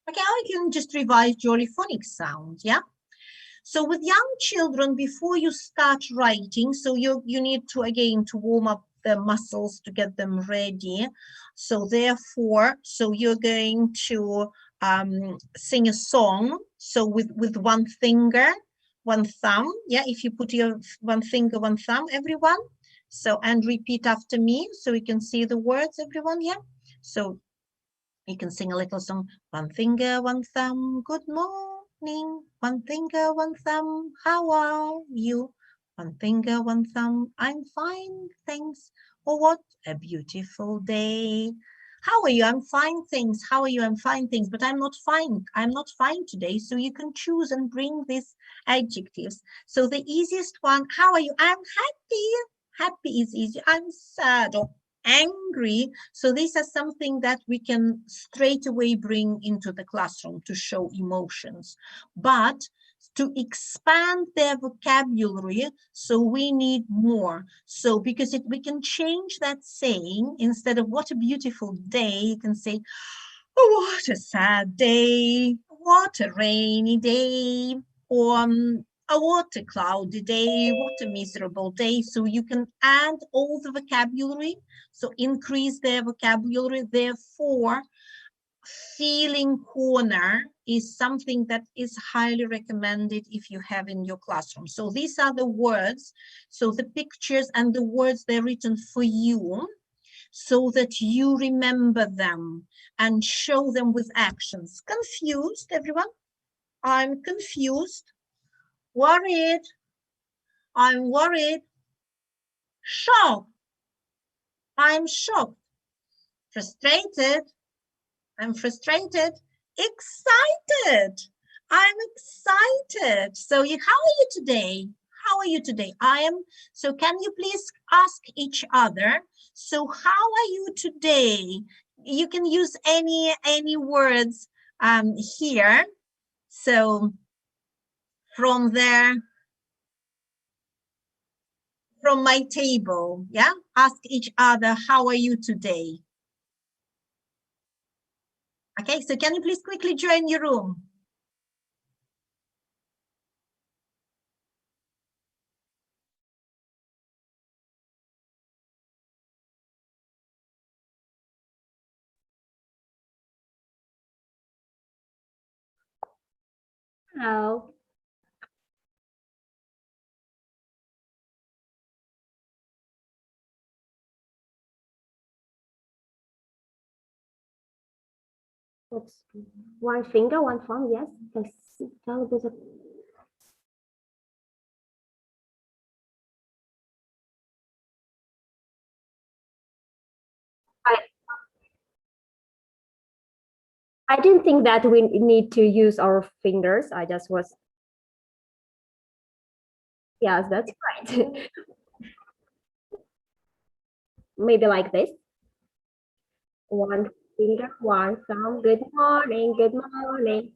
Okay, I can just revise Jolly Phonics sounds, yeah? So with young children, before you start writing, so you need to, again, to warm up the muscles to get them ready. So therefore, so you're going to sing a song. So with one finger, one thumb, yeah, if you put your one finger, one thumb, everyone. So, and repeat after me, so we can see the words, everyone, yeah? So you can sing a little song. One finger, one thumb, good morning. One finger, one thumb, how are you? One finger, one thumb, I'm fine, thanks. Oh, what a beautiful day. How are you? I'm fine, thanks. How are you? I'm fine, thanks. But I'm not fine. I'm not fine today. So you can choose and bring these adjectives. So the easiest one, how are you? I'm happy. Happy is easy. I'm sad or angry. So these are something that we can straight away bring into the classroom to show emotions. But to expand their vocabulary, so we need more. So because we can change that saying, instead of what a beautiful day, you can say, oh, what a sad day, what a rainy day, or what a cloudy day, what a miserable day. So you can add all the vocabulary, so increase their vocabulary. Therefore, feeling corner is something that is highly recommended if you have in your classroom. So these are the words, so the pictures and the words, they're written for you, so that you remember them and show them with actions. Confused, everyone? I'm confused. Worried. I'm worried. Shocked. I'm shocked. Frustrated. I'm frustrated. Excited. I'm excited. So how are you today? How are you today? I am. So can you please ask each other, so how are you today? You can use any words here. So from there, from my table, yeah? Ask each other, how are you today? Okay, so can you please quickly join your room? Hello. What's one finger, one thumb? Yes. Tell us I didn't think that we need to use our fingers. I just was. Yes, that's right. Maybe like this. One finger, one thumb. Good morning. Good morning.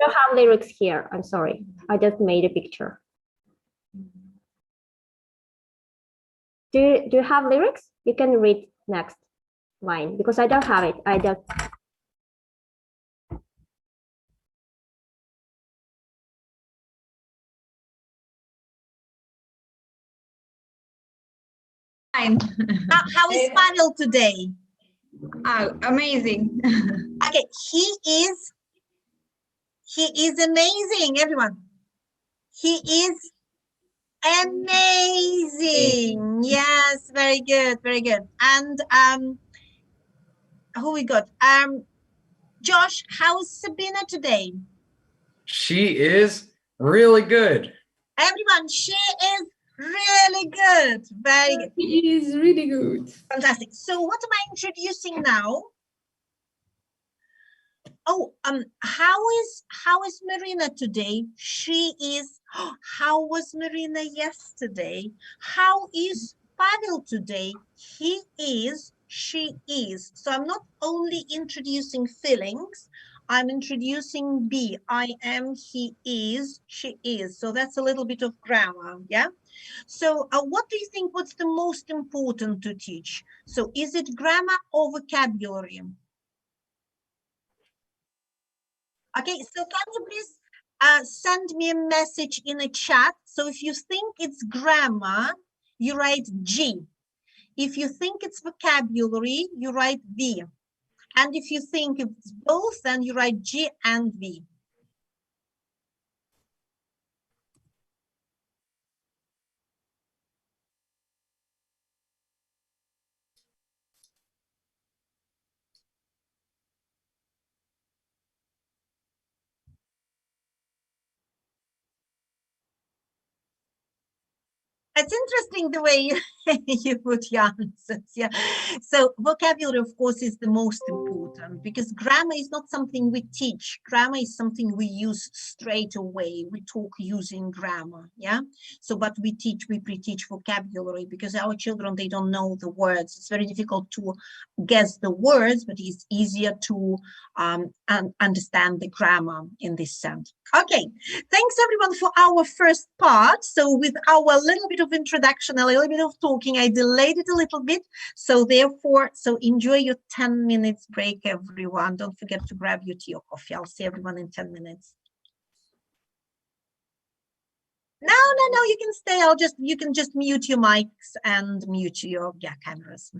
I don't have lyrics here. I'm sorry. I just made a picture. Do you have lyrics? You can read next line because I don't have it. I just Fine. How is Pavel today? Amazing. Okay, he is amazing, everyone. He is amazing. Yes, very good, very good. And who we got? Josh, how is Sabina today? She is really good. Everyone, she is really good. Very good. He is really good. Fantastic. So what am I introducing now? Oh, how is Marina today? She is. How was Marina yesterday? How is Pavel today? He is. She is. So I'm not only introducing feelings. I'm introducing be. I am. He is. She is. So that's a little bit of grammar. Yeah. So what do you think? What's the most important to teach? So is it grammar or vocabulary? Okay, so can you please send me a message in a chat? So if you think it's grammar, you write G. If you think it's vocabulary, you write V. And if you think it's both, then you write G and V. It's interesting the way you put your answers. Yeah. So vocabulary, of course, is the most important because grammar is not something we teach. Grammar is something we use straight away. We talk using grammar. Yeah. So, but we pre-teach vocabulary because our children, they don't know the words. It's very difficult to guess the words, but it's easier to understand the grammar in this sense. Okay. Thanks everyone for our first part. So with our little bit of introduction, a little bit of talking, I delayed it a little bit. So therefore, so enjoy your 10 minutes break, everyone. Don't forget to grab your tea or coffee. I'll see everyone in 10 minutes. No, you can stay. You can just mute your mics and mute your cameras.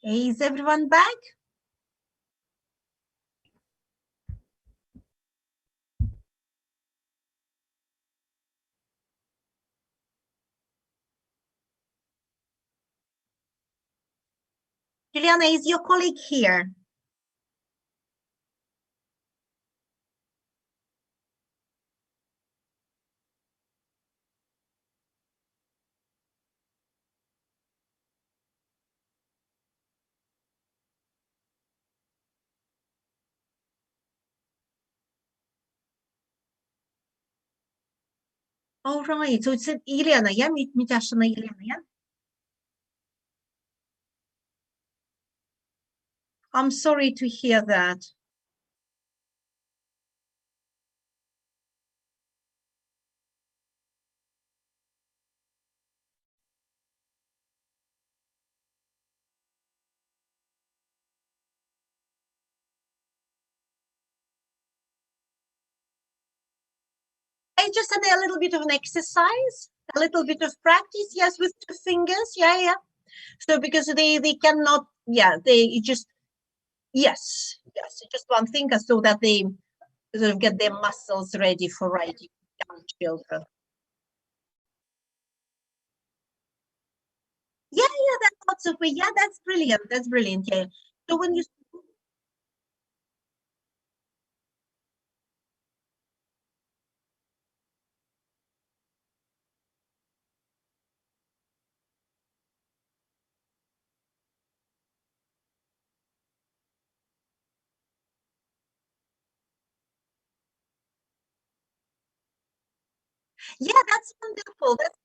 Is everyone back? Juliana, is your colleague here? All right, so it's Elena, yeah? Mitasha na Elena, yeah? I'm sorry to hear that. I just did a little bit of an exercise, a little bit of practice, yes, with 2 fingers, yeah. So because they cannot, yeah, they just, yes, just 1 finger so that they sort of get their muscles ready for writing, young children. Yeah, that's lots of, yeah, that's brilliant, yeah. So when you, yeah, that's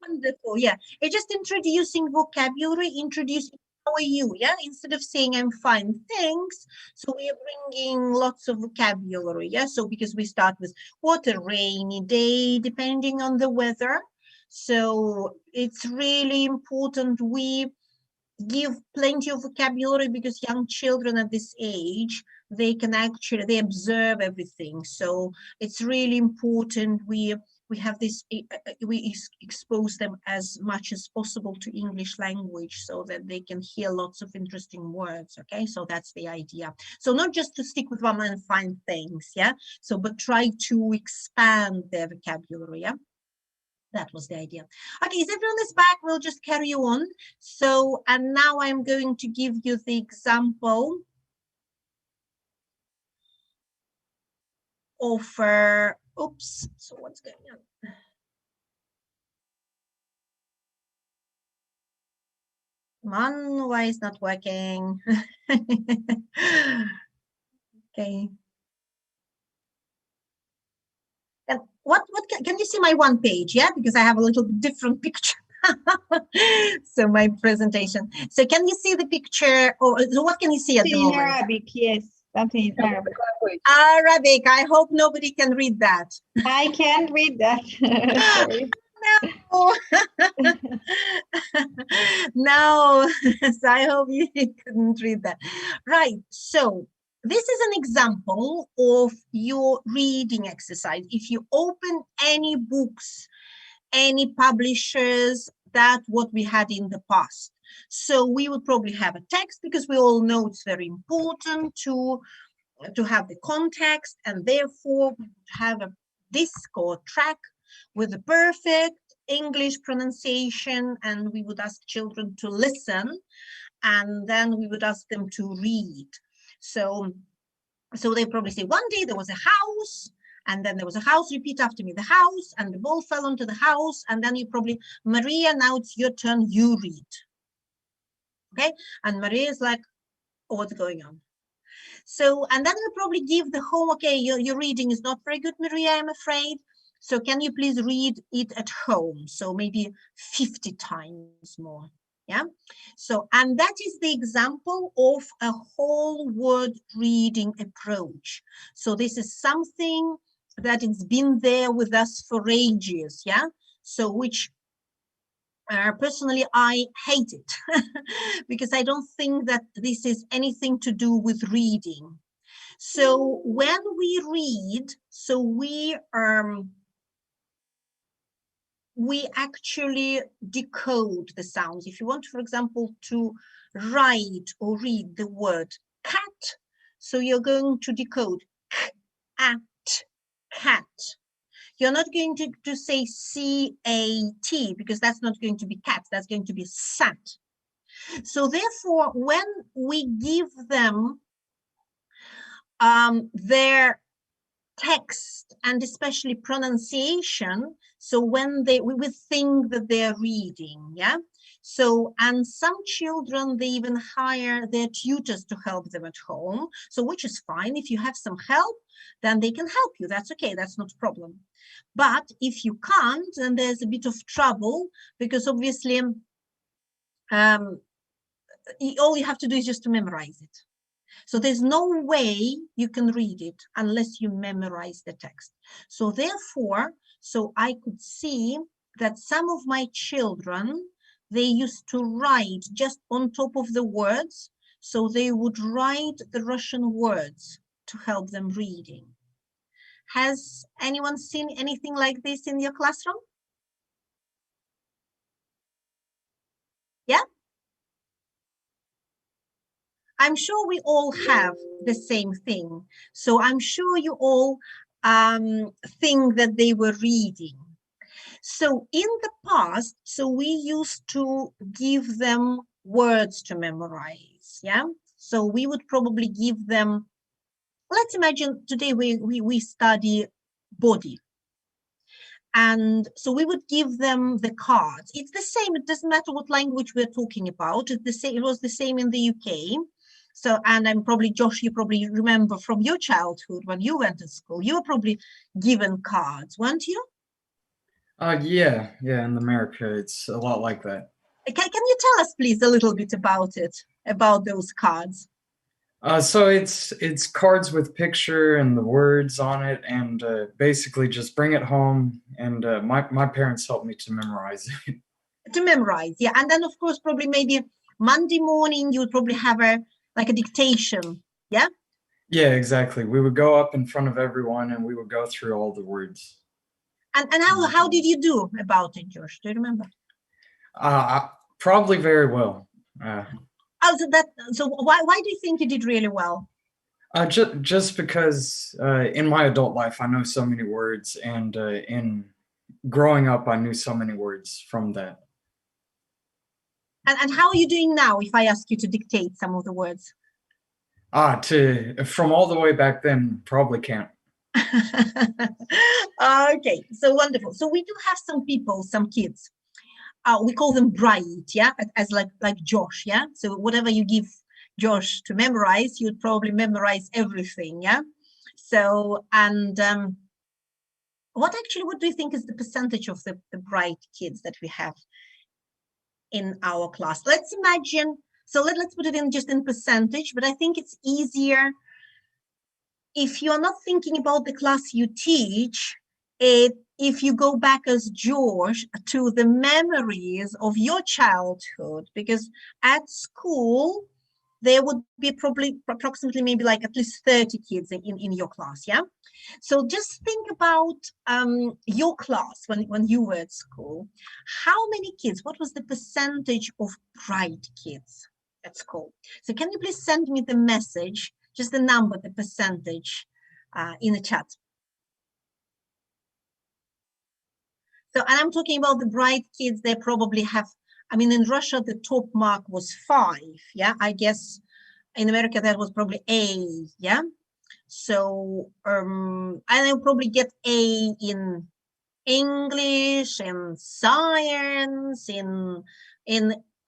wonderful, yeah. It's just introducing vocabulary, introducing how are you, yeah, instead of saying I'm fine, thanks. So we are bringing lots of vocabulary, yeah. So because we start with what a rainy day, depending on the weather. So it's really important we give plenty of vocabulary because young children at this age, they can actually, they observe everything. So it's really important we have this, we expose them as much as possible to English language so that they can hear lots of interesting words. Okay, so that's the idea. So not just to stick with one and find things, yeah. So but try to expand their vocabulary, yeah. That was the idea. Okay, is everyone is back? We'll just carry on. So, and now I'm going to give you the example of, oops, so what's going on? Come on, why is not working? Okay. And what can you see my 1 page? Yeah, because I have a little bit different picture. So my presentation. So can you see the picture, or so what can you see at the moment? Arabic, yes, something in Arabic. Arabic. I hope nobody can read that. I can't read that. Sorry. No. No. So I hope you couldn't read that. Right. So this is an example of your reading exercise. If you open any books, any publishers, that's what we had in the past. So we would probably have a text because we all know it's very important to have the context, and therefore we would have a disc or track with the perfect English pronunciation, and we would ask children to listen, and then we would ask them to read. So they probably say, one day there was a house, and then there was a house, repeat after me, the house, and the ball fell onto the house, and then you probably, Maria, now it's your turn, you read. Okay, and Maria is like, oh, what's going on? So, and then we'll probably give the home, okay, your reading is not very good, Maria, I'm afraid. So can you please read it at home? So maybe 50 times more, yeah? So, and that is the example of a whole word reading approach. So this is something that it's been there with us for ages, yeah? So which personally, I hate it because I don't think that this is anything to do with reading. So when we read, so we we actually decode the sounds. If you want, for example, to write or read the word cat, so you're going to decode at, cat. You're not going to say C-A-T, because that's not going to be cat, that's going to be sat. So therefore, when we give them their text and especially pronunciation, so when we think that they're reading, yeah. So, and some children, they even hire their tutors to help them at home, so which is fine. If you have some help, then they can help you, that's okay, that's not a problem. But if you can't, then there's a bit of trouble, because obviously all you have to do is just to memorize it. So there's no way you can read it unless you memorize the text. So therefore, so I could see that some of my children, they used to write just on top of the words. So they would write the Russian words to help them reading. Has anyone seen anything like this in your classroom? Yeah? I'm sure we all have the same thing. So I'm sure you all think that they were reading. So in the past, so we used to give them words to memorize, yeah? So we would probably give them, let's imagine today we study body. And so we would give them the cards. It's the same, it doesn't matter what language we're talking about. It's the same, it was the same in the UK. So, and I'm probably, Josh, you probably remember from your childhood when you went to school, you were probably given cards, weren't you? Yeah, in America, it's a lot like that. Can you tell us, please, a little bit about it, about those cards? So it's cards with picture and the words on it, and basically just bring it home. And my parents helped me to memorize it. To memorize, yeah. And then, of course, probably maybe Monday morning, you would probably have a dictation, yeah? Yeah, exactly. We would go up in front of everyone and we would go through all the words. And how did you do about it, Josh? Do you remember? Probably very well. So why do you think you did really well? Just because in my adult life I know so many words, and in growing up I knew so many words from that. And how are you doing now if I ask you to dictate some of the words? From all the way back then, probably can't. Okay, so wonderful. So we do have some people, some kids. We call them bright, yeah, as like Josh, yeah. So whatever you give Josh to memorize, he would probably memorize everything, yeah. So and what do you think is the percentage of the bright kids that we have in our class? Let's imagine. So let's put it in just in percentage, but I think it's easier if you're not thinking about the class you teach, if you go back as George to the memories of your childhood, because at school, there would be probably approximately maybe like at least 30 kids in your class, yeah? So just think about your class when you were at school. How many kids, what was the percentage of bright kids at school? So can you please send me the message, just the number, the percentage in the chat. So, and I'm talking about the bright kids, they probably have, I mean, in Russia, the top mark was 5, yeah? I guess in America, that was probably A, yeah? So, and I'll probably get A in English, in science, in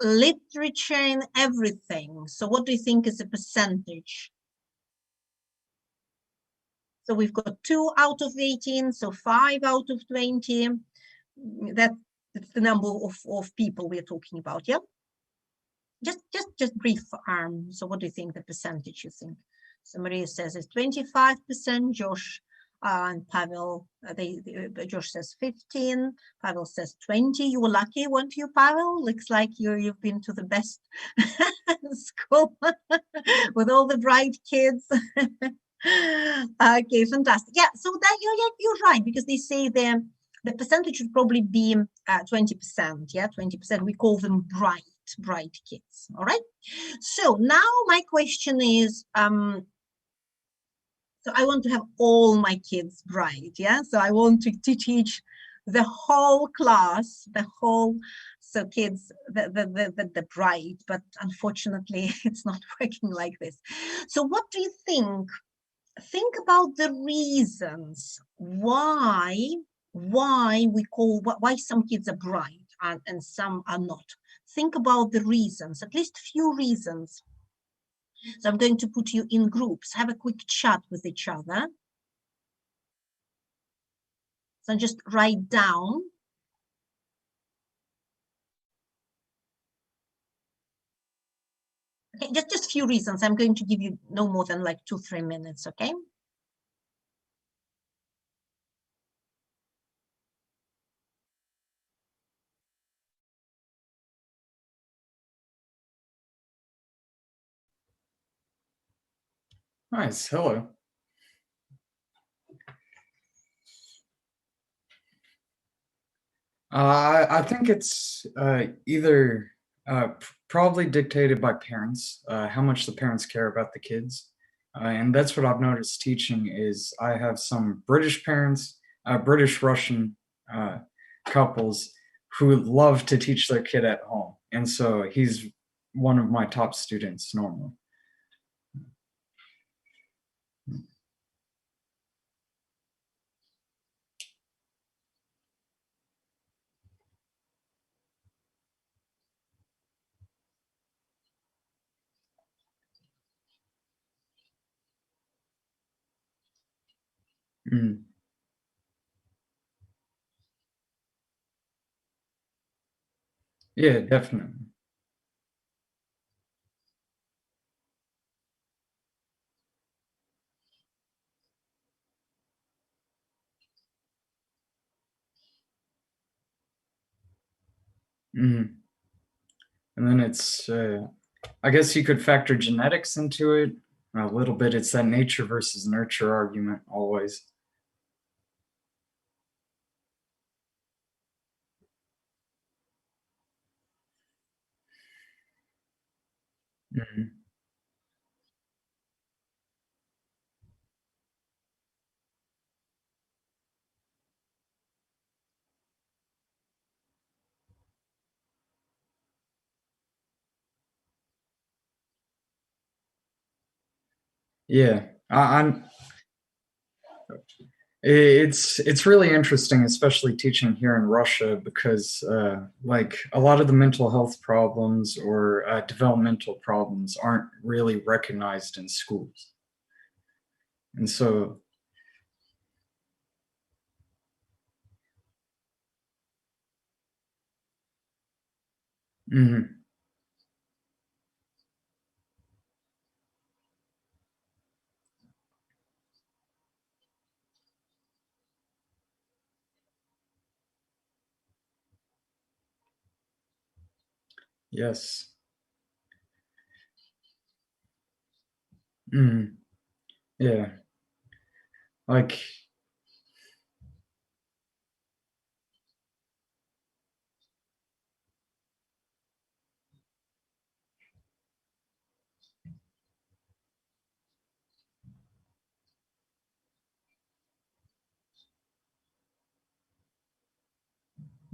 literature, in everything. So what do you think is the percentage? So we've got 2 out of 18, so 5 out of 20. That's the number of people we're talking about, yeah? Just brief. So what do you think the percentage you think? So Maria says it's 25%, Josh and Pavel, Josh says 15, Pavel says 20. You were lucky, weren't you, Pavel? Looks like you've been to the best school with all the bright kids. Okay, fantastic. Yeah, so that you're right, because they say the percentage would probably be 20%. Yeah, 20%. We call them bright kids. All right. So now my question is, so I want to have all my kids bright. Yeah. So I want to teach the whole class, so kids, the bright, but unfortunately it's not working like this. So what do you think? Think about the reasons why some kids are bright and some are not. Think about the reasons, at least few reasons. So I'm going to put you in groups, have a quick chat with each other. So just write down. Okay, just few reasons. I'm going to give you no more than like 2-3 minutes, okay? Nice. Hello. I think it's either probably dictated by parents, how much the parents care about the kids. And that's what I've noticed teaching is I have some British parents, British Russian couples who love to teach their kid at home. And so he's one of my top students normally. Mm. Yeah, definitely. Mm. And then it's, I guess you could factor genetics into it a little bit. It's that nature versus nurture argument always. Mhm. Yeah, I'm. It's really interesting, especially teaching here in Russia, because like a lot of the mental health problems or developmental problems aren't really recognized in schools, and so. Mhm. Yes. Mhm. Yeah. Like.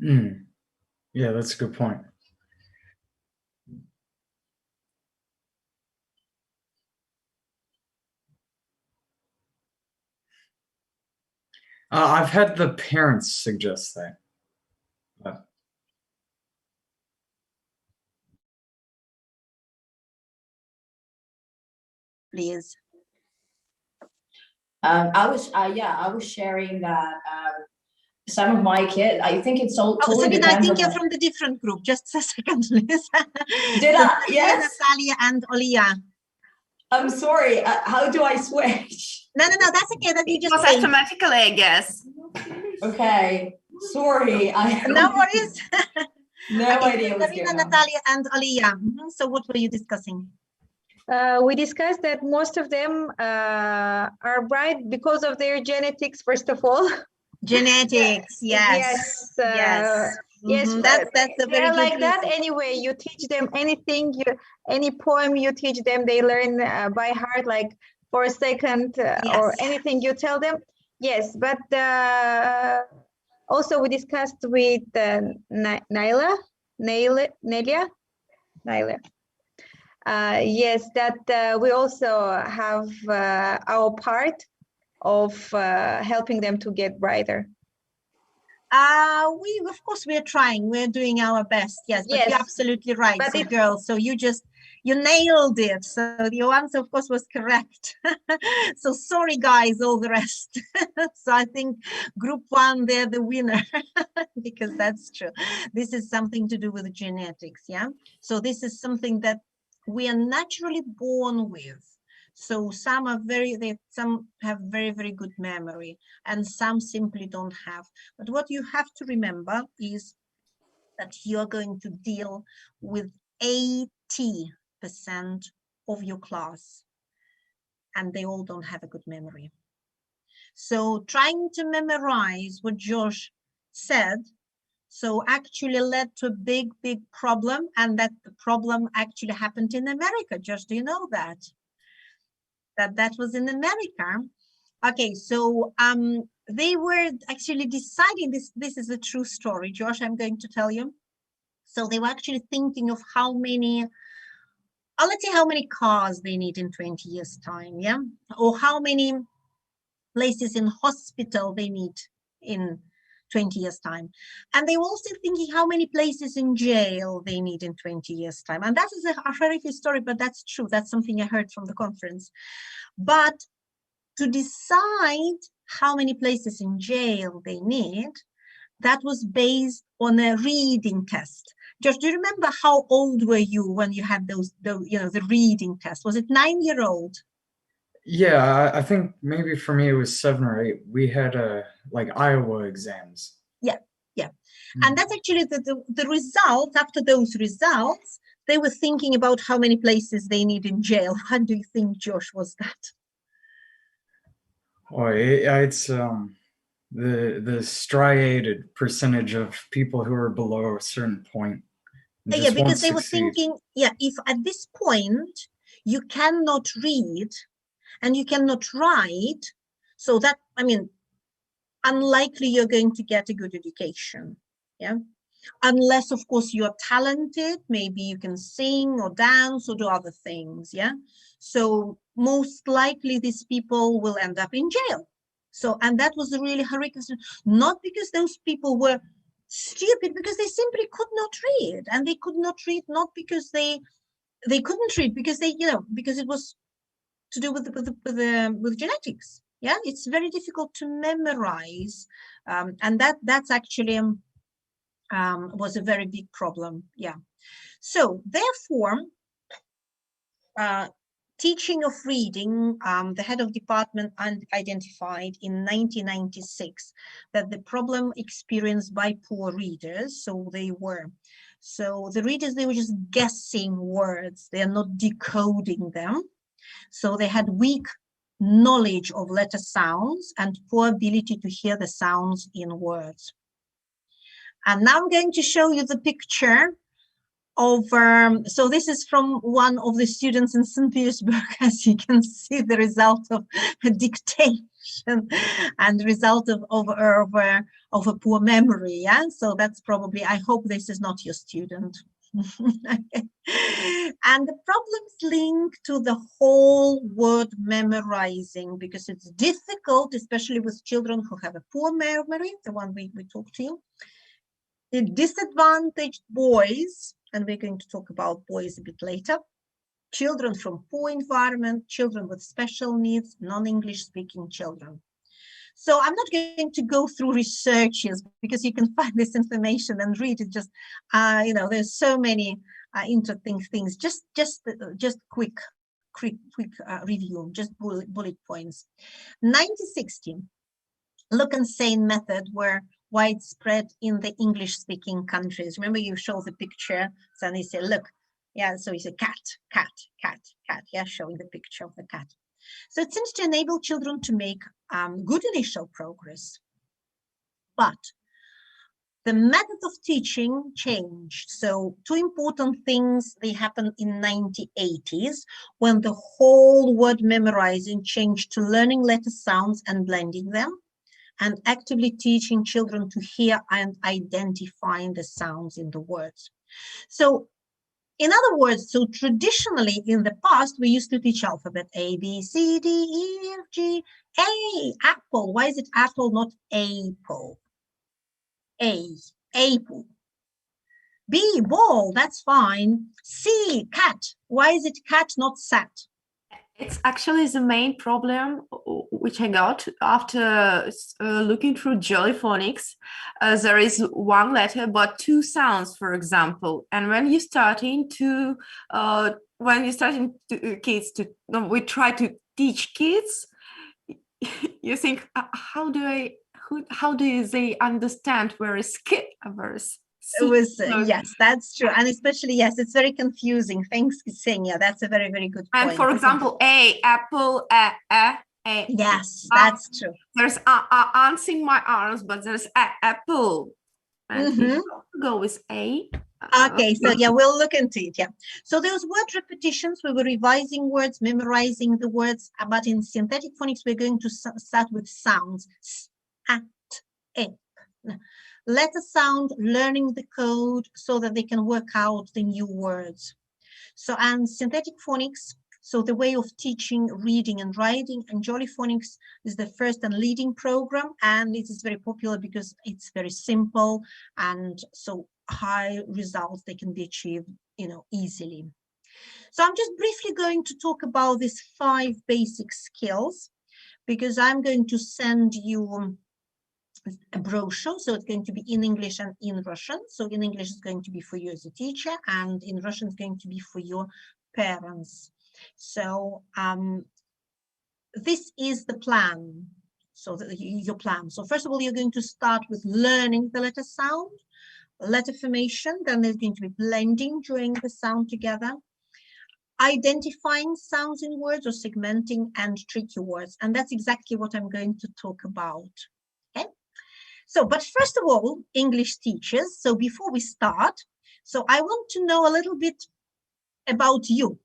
Mm. Yeah, that's a good point. I've had the parents suggest that. Please. I was sharing that some of my kids, I think it's all totally Sabina, I depends think on you're from the different group. Just a second, please. Did So I? Yes. Natalia and Olia. I'm sorry. How do I switch? No, that's okay. That you It just was say. automatically, I guess. Okay. Sorry. No worries. No idea what's Sabina, going on. Natalia, and Olia. So what were you discussing? We discussed that most of them are bright because of their genetics, first of all. Genetics, yes. Yes. Yes, That's a very they're good like that reason. anyway. You teach them anything, any poem you teach them, they learn by heart, like for a second, or Yes. anything you tell them. Yes, but also we discussed with Nelia. Yes, that we also have our part of helping them to get brighter. We of course we're trying, we're doing our best, yes, but you're Yes, absolutely right. but So it's- girls, so you nailed it. So your answer of course was correct. So sorry guys, all the rest. So I think group one, they're the winner because that's true. This is something to do with genetics, yeah. So this is something that we are naturally born with. So some are some have very, very good memory and some simply don't have. But what you have to remember is that you're going to deal with 80% of your class and they all don't have a good memory. So trying to memorize what Josh said, so actually led to a big, big problem, and that the problem actually happened in America. Josh, do you know that? That was in America. Okay, so they were actually deciding this is a true story, Josh, I'm going to tell you. So they were actually thinking of how many, let's say how many cars they need in 20 years time, yeah? Or how many places in hospital they need in 20 years time. And they were also thinking how many places in jail they need in 20 years time. And that is a horrific story, but that's true. That's something I heard from the conference. But to decide how many places in jail they need, that was based on a reading test. Josh, do you remember how old were you when you had the reading test? Was it 9-year-old? Yeah, I think maybe for me it was 7 or 8. We had like Iowa exams. Yeah. And that's actually the result. After those results, they were thinking about how many places they need in jail. How do you think, Josh, was that? Oh, it's the striated percentage of people who are below a certain point Yeah, just won't because they were succeed. thinking, yeah, if at this point you cannot read and you cannot write, so that, I mean, unlikely you're going to get a good education, yeah? Unless, of course, you're talented, maybe you can sing or dance or do other things, yeah? So most likely these people will end up in jail. So, and that was a really horrific, not because those people were stupid, because they simply could not read, and they could not read not because they couldn't read, because they, because it was to do with genetics. Yeah, it's very difficult to memorize, and that's actually was a very big problem. Yeah. So therefore, teaching of reading, the head of department identified in 1996 that the problem experienced by poor readers, so the readers, they were just guessing words, they are not decoding them. So they had weak knowledge of letter sounds and poor ability to hear the sounds in words. And now I'm going to show you the picture of, so this is from one of the students in St. Petersburg, as you can see, the result of dictation and result of a poor memory, yeah? So that's probably, I hope this is not your student. And the problems link to the whole word memorizing, because it's difficult, especially with children who have a poor memory, the one we talked to you. The disadvantaged boys, and we're going to talk about boys a bit later, children from poor environment, children with special needs, non-English speaking children. So I'm not going to go through researches, because you can find this information and read it. Just, there's so many interesting things. Just quick review, just bullet points. 1960, look and say method were widespread in the English-speaking countries. Remember, you show the picture, so they say, look, yeah, so you say cat, cat, cat, cat, yeah, showing the picture of the cat. So it seems to enable children to make good initial progress. but the method of teaching changed. So two important things, they happened in 1980s when the whole word memorizing changed to learning letter sounds and blending them, and actively teaching children to hear and identifying the sounds in the words. So in other words, so traditionally in the past, we used to teach alphabet A, B, C, D, E, F, G, A, apple. Why is it apple, not apple? A, apple. B, ball, that's fine. C, cat. Why is it cat, not sat? It's actually the main problem which I got after looking through Phonics. There is one letter but two sounds, for example. And when you're starting to kids to we try to teach kids, you think how do they understand where is K, where is C? It was yes, that's true, and especially yes, it's very confusing. Thanks, Ksenia. That's a very, very good point. And for example, A, apple, A. Yes, that's true. There's ants in my arms, but there's apple. And if you go with A. Okay, so yeah, we'll look into it. Yeah. So those word repetitions, we were revising words, memorizing the words, but in synthetic phonics, we're going to start with sounds. S, at, ep. Letter sound, learning the code so that they can work out the new words. So, and synthetic phonics, so the way of teaching reading and writing, and Jolly Phonics is the first and leading program, and it is very popular because it's very simple, and so high results they can be achieved, easily. So I'm just briefly going to talk about these 5 basic skills, because I'm going to send you a brochure, so it's going to be in English and in Russian. So in English is going to be for you as a teacher, and in Russian is going to be for your parents. So this is the plan. So your plan. So first of all, you're going to start with learning the letter sound, letter formation. Then there's going to be blending during the sound together, identifying sounds in words or segmenting, and tricky words. And that's exactly what I'm going to talk about. Okay. So, but first of all, English teachers. So before we start, so I want to know a little bit about you,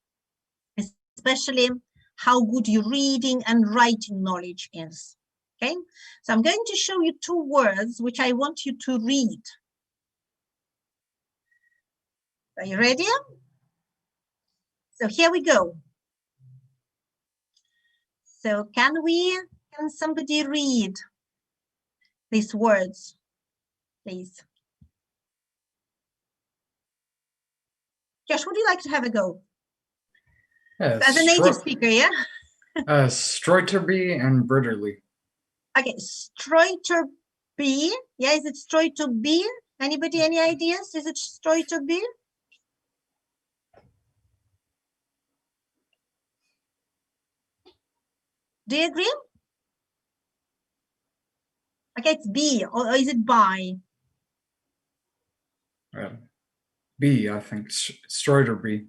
especially how good your reading and writing knowledge is. Okay, so I'm going to show you 2 words which I want you to read. Are you ready? So here we go. So can somebody read these words, please? Josh, would you like to have a go? As a native speaker, yeah? Streuterby and Britterly. Okay, Streuterby. Yeah, is it Streuterby? Anybody, any ideas? Is it Streuterby? Do you agree? Okay, it's B, or is it by? B, I think. Streuterby.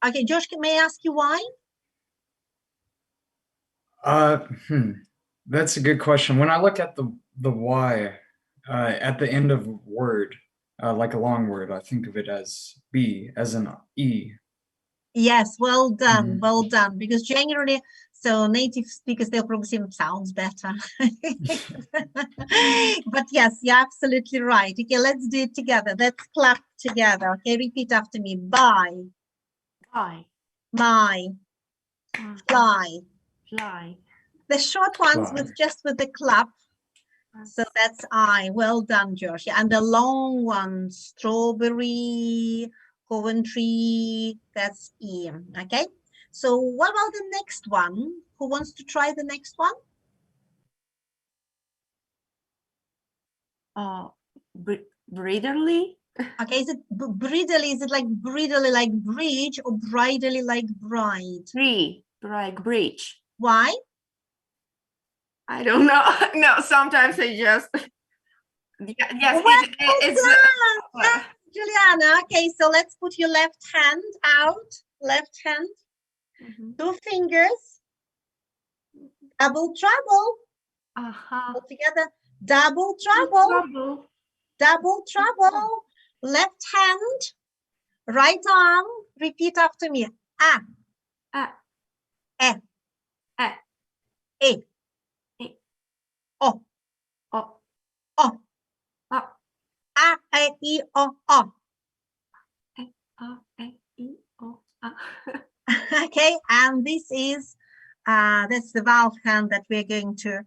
Okay, Josh, may I ask you why? That's a good question. When I look at the Y at the end of a word, like a long word, I think of it as B, as an E. Yes, well done, well done. Because generally, so native speakers, they'll probably say sounds better. But yes, you're absolutely right. Okay, let's do it together. Let's clap together. Okay, repeat after me. Bye. Bye. My. Fly. Fly. The short ones with the clap. So that's I. Well done, Josh. And the long ones, strawberry, Coventry, that's E. Okay. So what about the next one? Who wants to try the next one? Bridderly. Okay, is it bridally? Is it like bridally like bridge or bridally like bride? Like bridge. Why? I don't know. No, sometimes I just yes, Juliana. Okay, so let's put your left hand out. Left hand. 2 fingers. Double trouble. All together. Double trouble. Trouble. Double trouble. Left hand, right arm. Repeat after me. A. A. E. E. E. E. O. O. O. O. A, E, I, O, O. E, O, E, I, O, A. Okay, and this is that's the valve hand that we're going to,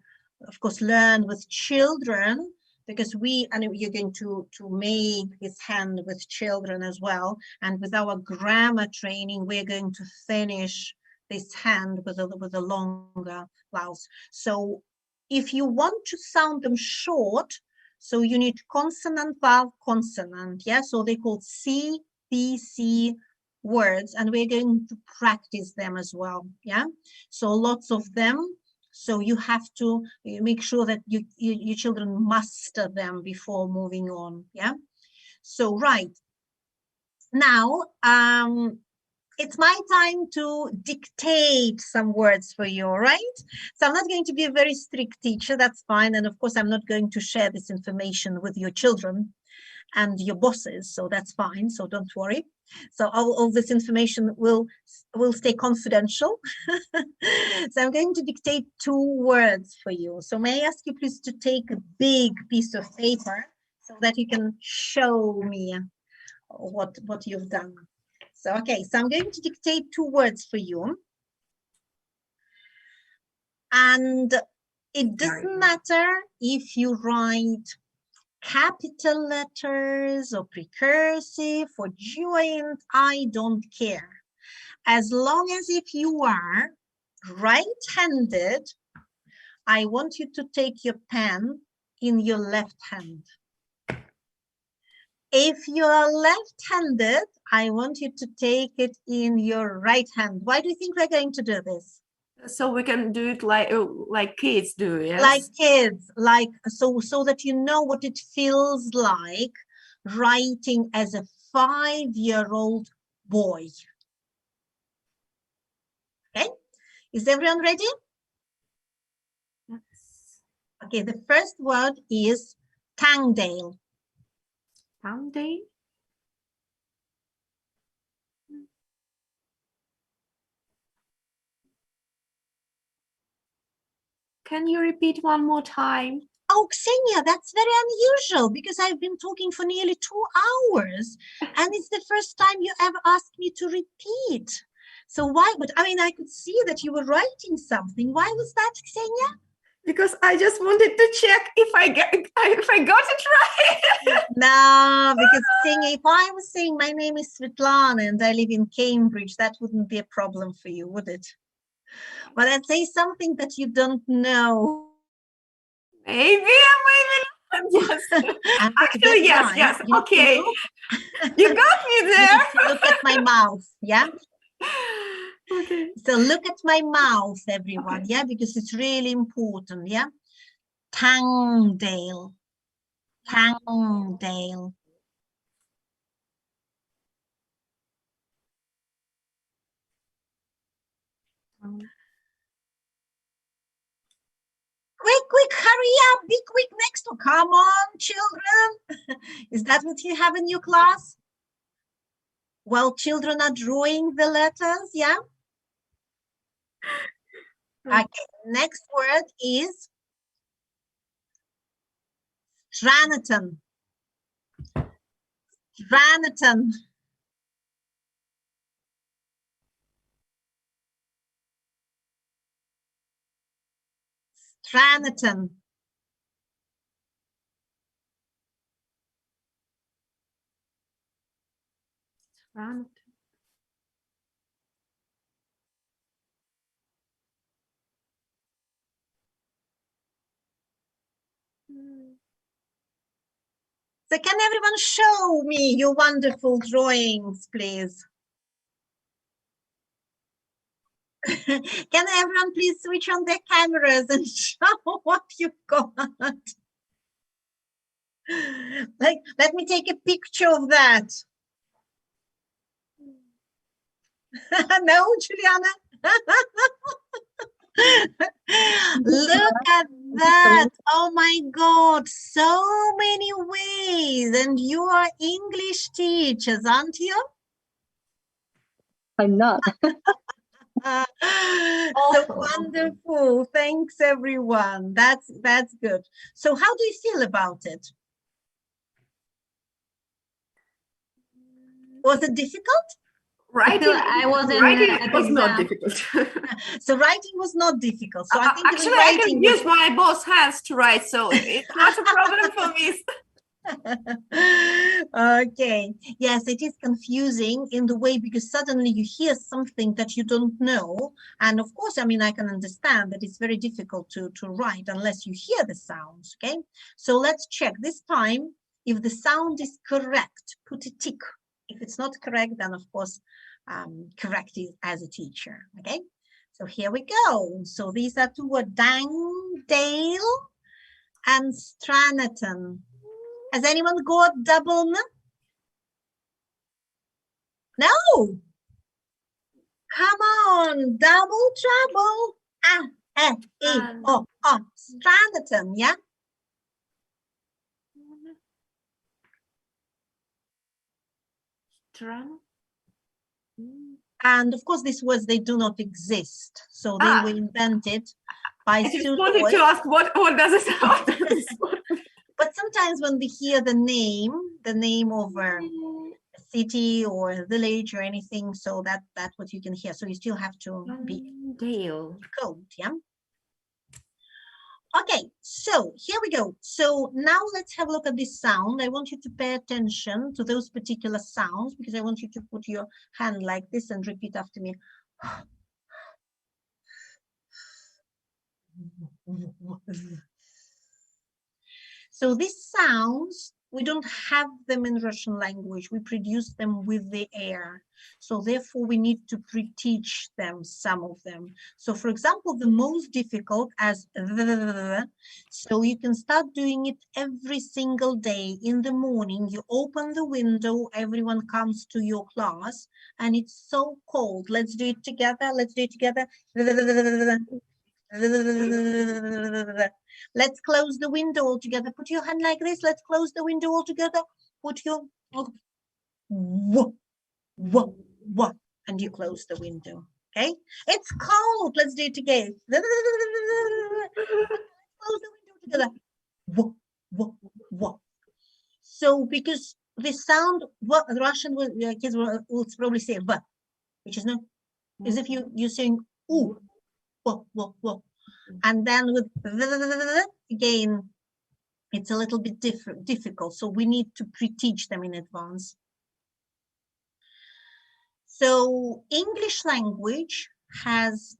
of course, learn with children, because you're going to make this hand with children as well. And with our grammar training, we're going to finish this hand with a longer vowels. So if you want to sound them short, so you need consonant, vowel, consonant. Yeah, so they call C, B, C words, and we're going to practice them as well. Yeah, so lots of them. So you have to make sure that your children master them before moving on. Yeah, so right now it's my time to dictate some words for you, all right? So I'm not going to be a very strict teacher, that's fine. And of course, I'm not going to share this information with your children and your bosses, so that's fine, so don't worry. So all this information will stay confidential. So I'm going to dictate 2 words for you. So may I ask you please to take a big piece of paper so that you can show me what you've done. So, okay, so I'm going to dictate 2 words for you. And it doesn't matter if you write capital letters or precursive or joint, I don't care. As long as if you are right-handed, I want you to take your pen in your left hand. If you are left-handed, I want you to take it in your right hand. Why do you think we're going to do this? So we can do it like kids do, yes? Like kids, so that you know what it feels like writing as a 5-year-old boy. Okay, is everyone ready? Yes. Okay, the first word is Tangdale. Tangdale? Can you repeat one more time? Oh, Ksenia, that's very unusual because I've been talking for nearly 2 hours and it's the first time you ever asked me to repeat. So why would, I mean, I could see that you were writing something. Why was that, Ksenia? Because I just wanted to check if I got it right. No, because Ksenia, if I was saying my name is Svetlana and I live in Cambridge, that wouldn't be a problem for you, would it? But I'd say something that you don't know. Maybe yes. Actually, yes, yes. Okay. You got me there. Look at my mouth, yeah? Okay. So look at my mouth, everyone, yeah? Because it's really important, yeah? Tangdale. Tangdale. Quick, hurry up, be quick next to, come on, children. Is that what you have in your class? Well, children are drawing the letters, yeah? Okay, next word is Stranaton. Stranaton. Stranaton. Stranaton. So can everyone show me your wonderful drawings, please? Can everyone please switch on their cameras and show what you've got? Like, let me take a picture of that. No, Juliana? Look at that. Oh my God, so many ways. And you are English teachers, aren't you? I'm not. So wonderful. Thanks, everyone. That's good. So how do you feel about it? Was it difficult? Writing, I wasn't writing at was not exam. difficult. So writing was not difficult. So I think even Actually, I writing can was use my both hands to write, so it's not a problem for me. Okay, yes, it is confusing in the way because suddenly you hear something that you don't know, and of course, I mean, I can understand that it's very difficult to write unless you hear the sounds. Okay, so let's check this time. If the sound is correct, put a tick. If it's not correct, then of course correct it as a teacher. Okay, so here we go. So these are two words: Dale and Stranaton. Has anyone got double N? No. Come on, double trouble. Stranaton, yeah? And of course, these words, they do not exist. So they were invented by I just wanted pseudo. to ask what does it sound? But sometimes when we hear the name of a city or a village or anything, so that's what you can hear. So you still have to be code, yeah? Okay, so here we go. So now let's have a look at this sound. I want you to pay attention to those particular sounds because I want you to put your hand like this and repeat after me. So these sounds, we don't have them in Russian language. We produce them with the air. So therefore, we need to pre-teach them, some of them. So for example, the most difficult as the, so you can start doing it every single day. In the morning, you open the window, everyone comes to your class, and it's so cold. Let's do it together. Let's do it together. Let's close the window altogether. Put your hand like this. Let's close the window altogether. Put your and you close the window. Okay, it's cold. Let's do it again. Close the window together. So because the sound, what Russian kids will probably say, but, which is not as if you're saying ooh. And then with again, it's a little bit difficult. So we need to pre-teach them in advance. So English language has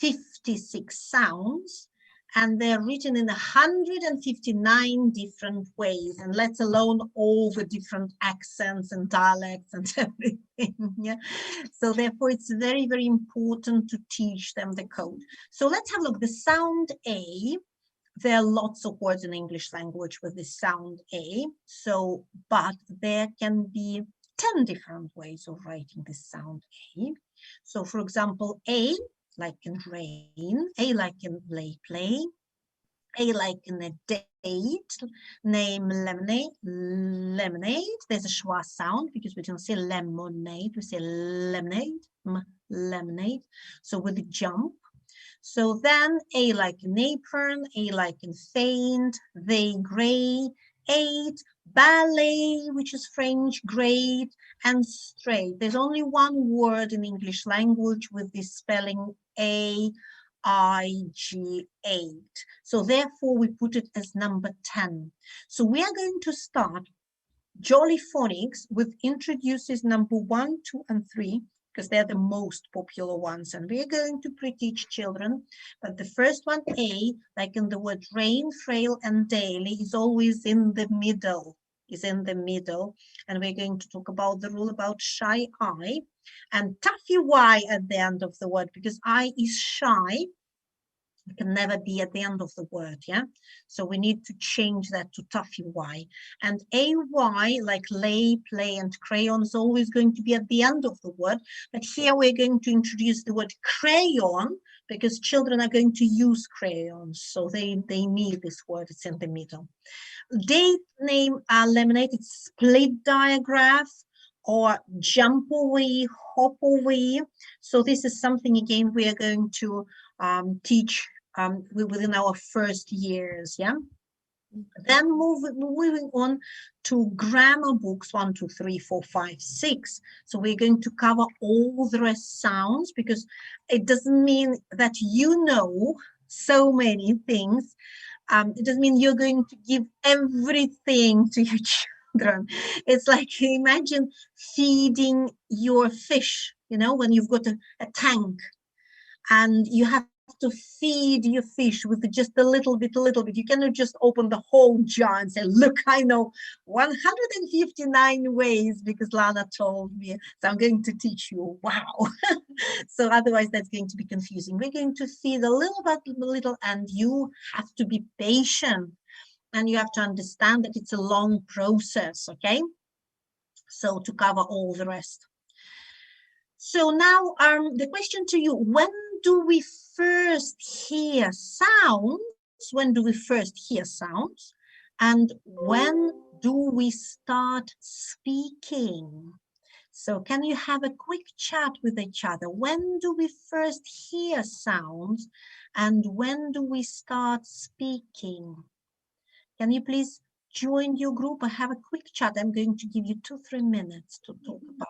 56 sounds and they're written in 159 different ways, and let alone all the different accents and dialects and everything. Yeah. So therefore, it's very, very important to teach them the code. So let's have a look. The sound A, there are lots of words in English language with the sound A. So, but there can be 10 different ways of writing the sound A. So for example, A, like in rain, A like in play, A like in a date, name lemonade, there's a schwa sound because we don't say lemonade, we say lemonade, lemonade, so with a jump. So then A like an apron, A like in faint, they gray, eight, ballet, which is French, great, and straight. There's only one word in English language with this spelling A-I-G-8. So therefore we put it as number 10. So we are going to start Jolly Phonics with introduces number 1, 2, and 3, because they're the most popular ones, and we're going to pre-teach children. But the first one, A, like in the word rain, frail, and daily, is always in the middle, and we're going to talk about the rule about shy I, and toughy Y at the end of the word, because I is shy, It can never be at the end of the word, yeah? So we need to change that to toughy Y. And AY, like lay, play, and crayon, is always going to be at the end of the word. But here we're going to introduce the word crayon, because children are going to use crayons. So they need this word, it's in the middle. Date name laminated split diagraph, or jump away, hop away. So this is something, again, we are going to teach within our first years, yeah? Then moving on to grammar books, 1, 2, 3, 4, 5, 6. So we're going to cover all the rest sounds, because it doesn't mean that you know so many things. It doesn't mean you're going to give everything to your children. It's like, imagine feeding your fish, you know, when you've got a tank and you have to feed your fish with just a little bit. You cannot just open the whole jar and say, look, I know 159 ways because Lana told me, so I'm going to teach you. Wow. So otherwise that's going to be confusing. We're going to feed a little by little, and you have to be patient, and you have to understand that it's a long process, okay? So to cover all the rest. So now the question to you, when do we first hear sounds? When do we first hear sounds? And when do we start speaking? So can you have a quick chat with each other? When do we first hear sounds? And when do we start speaking? Can you please join your group or have a quick chat? I'm going to give you 2-3 minutes to talk about.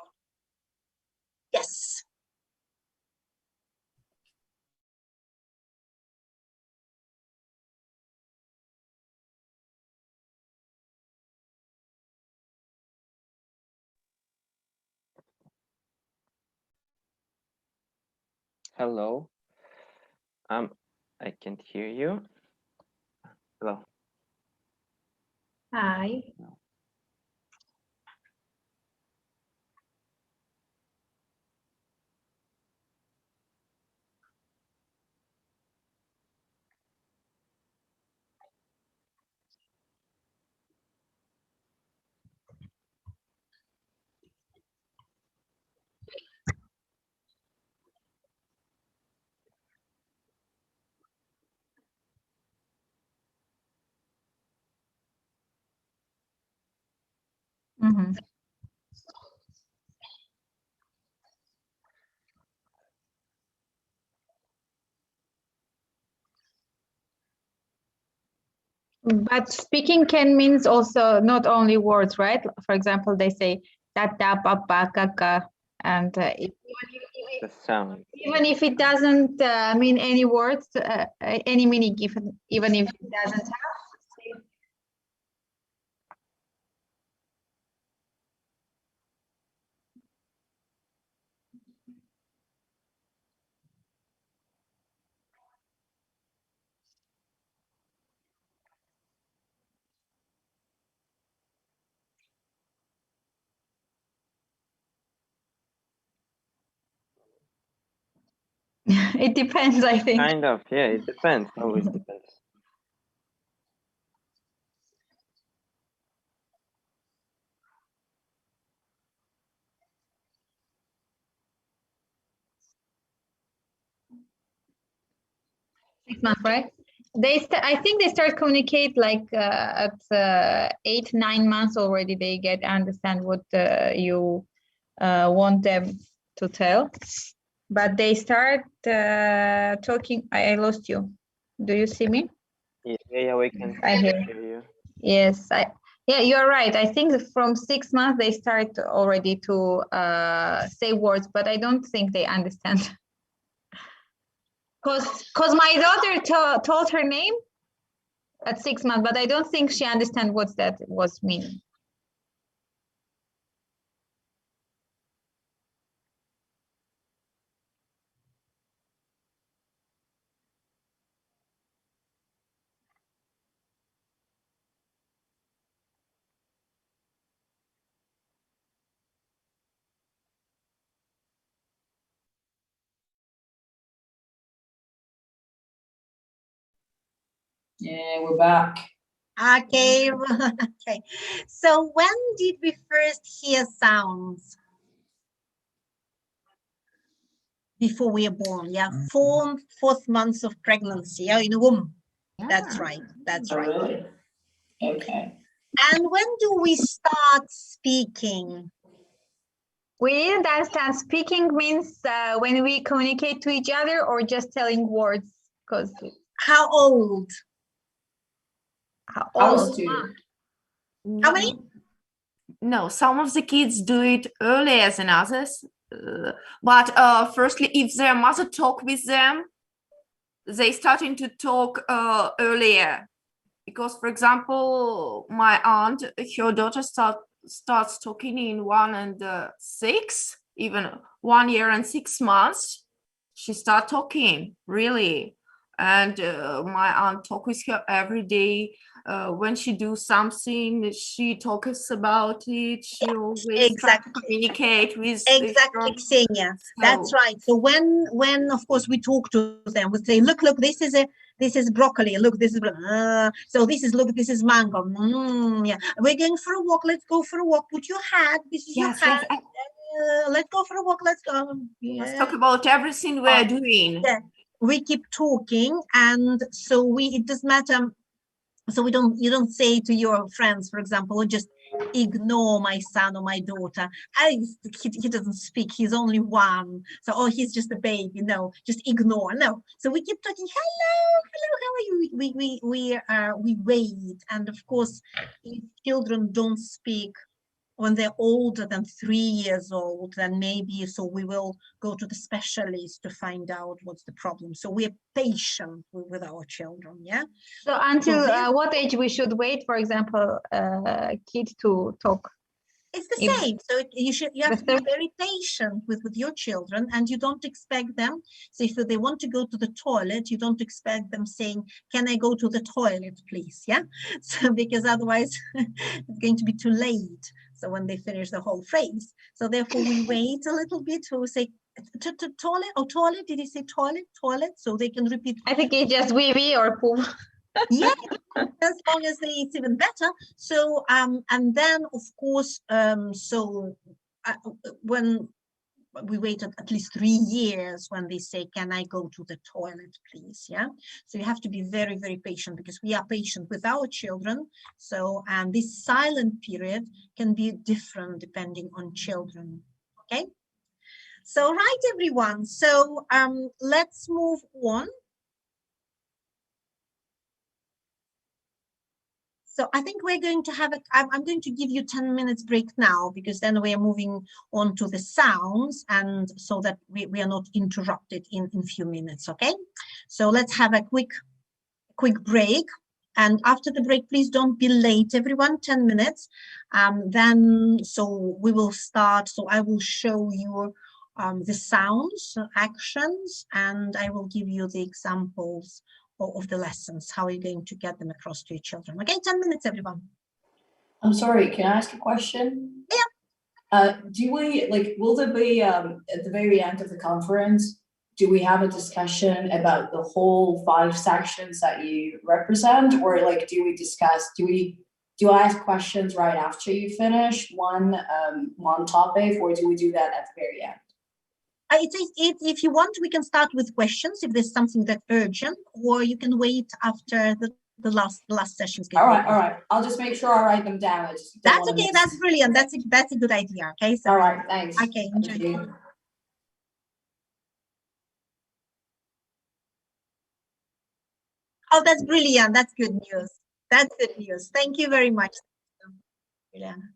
Yes. Hello. I can't hear you. Hello. Hi. Mm-hmm. But speaking can means also not only words, right? For example, they say tata, papa, kaka, and The sound. even if it doesn't mean any words, any meaning, even if it doesn't have. It depends, I think. Kind of, yeah, it depends. Always depends. Six months, right? I think they start communicate like at 8, 9 months already. They get understand what you want them to tell, but they start talking. I lost you. Do you see me? Yeah, we can I hear. you. Yes, yeah, you're right. I think from 6 months they start already to say words, but I don't think they understand. Because my daughter told her name at 6 months, but I don't think she understand what that was meaning. Yeah, we're back. Okay, okay. So when did we first hear sounds? Before we are born, yeah. Fourth months of pregnancy, yeah, in the womb. That's right, that's Oh, right. really? Okay. And when do we start speaking? We didn't understand. Speaking means when we communicate to each other or just telling words. Because How old? how I was old? 2. How many? No, some of the kids do it earlier than others. But firstly, if their mother talk with them, they starting to talk earlier. Because, for example, my aunt, her daughter starts talking in 1 and 6, even 1 year and 6 months. She start talking, really. And my aunt talk with her every day. When she do something, she talks about it. She always try to communicate with Exactly, her. Ksenia. That's right. So when of course we talk to them, we say, look, this is broccoli. Look, this is so this is mango. Yeah, we're going for a walk. Let's go for a walk. Put your hat. This is your hat. Let's go for a walk. Let's go. Let's talk about everything we're doing. Yeah, we keep talking, and so it doesn't matter. So you don't say to your friends, for example, or just ignore my son or my daughter. He doesn't speak. He's only 1. So, oh, he's just a baby. No, just ignore. No. So we keep talking. Hello, how are you? We wait, and of course, if children don't speak when they're older than 3 years old, then maybe so we will go to the specialist to find out what's the problem. So we're patient with our children, yeah. So until what age we should wait, for example, kids to talk? It's the same. So you have to be very patient with your children, and you don't expect them. So if they want to go to the toilet, you don't expect them saying, "Can I go to the toilet, please?" Yeah. So because otherwise it's going to be too late. So when they finish the whole phrase, so therefore we wait a little bit to say to toilet or toilet. Did he say toilet? So they can repeat. I think it's just wee or poo. Yeah, as long as it's even better. So and then of course when we waited at least 3 years when they say, "Can I go to the toilet, please?" Yeah. So you have to be very, very patient, because we are patient with our children. So and this silent period can be different depending on children. Okay. So right, everyone. So let's move on. So I think we're going to have I'm going to give you 10 minutes break now, because then we are moving on to the sounds, and so that we are not interrupted in few minutes, okay? So let's have a quick break. And after the break, please don't be late, everyone, 10 minutes. Then, so we will start. So I will show you the sounds, actions, and I will give you the examples of the lessons, how are you going to get them across to your children. Okay, 10 minutes, everyone. I'm sorry, can I ask a question? Yeah. Do we, will there be, at the very end of the conference, do we have a discussion about the whole 5 sections that you represent? Or do I ask questions right after you finish one topic, or do we do that at the very end? If you want, we can start with questions if there's something that's urgent, or you can wait after the last sessions. All right. I'll just make sure I write them down. That's okay. That's brilliant. That's a good idea. Okay. So all right. Thanks. Okay. Enjoy. Thank you. Oh, that's brilliant. That's good news. That's good news. Thank you very much. Juliana.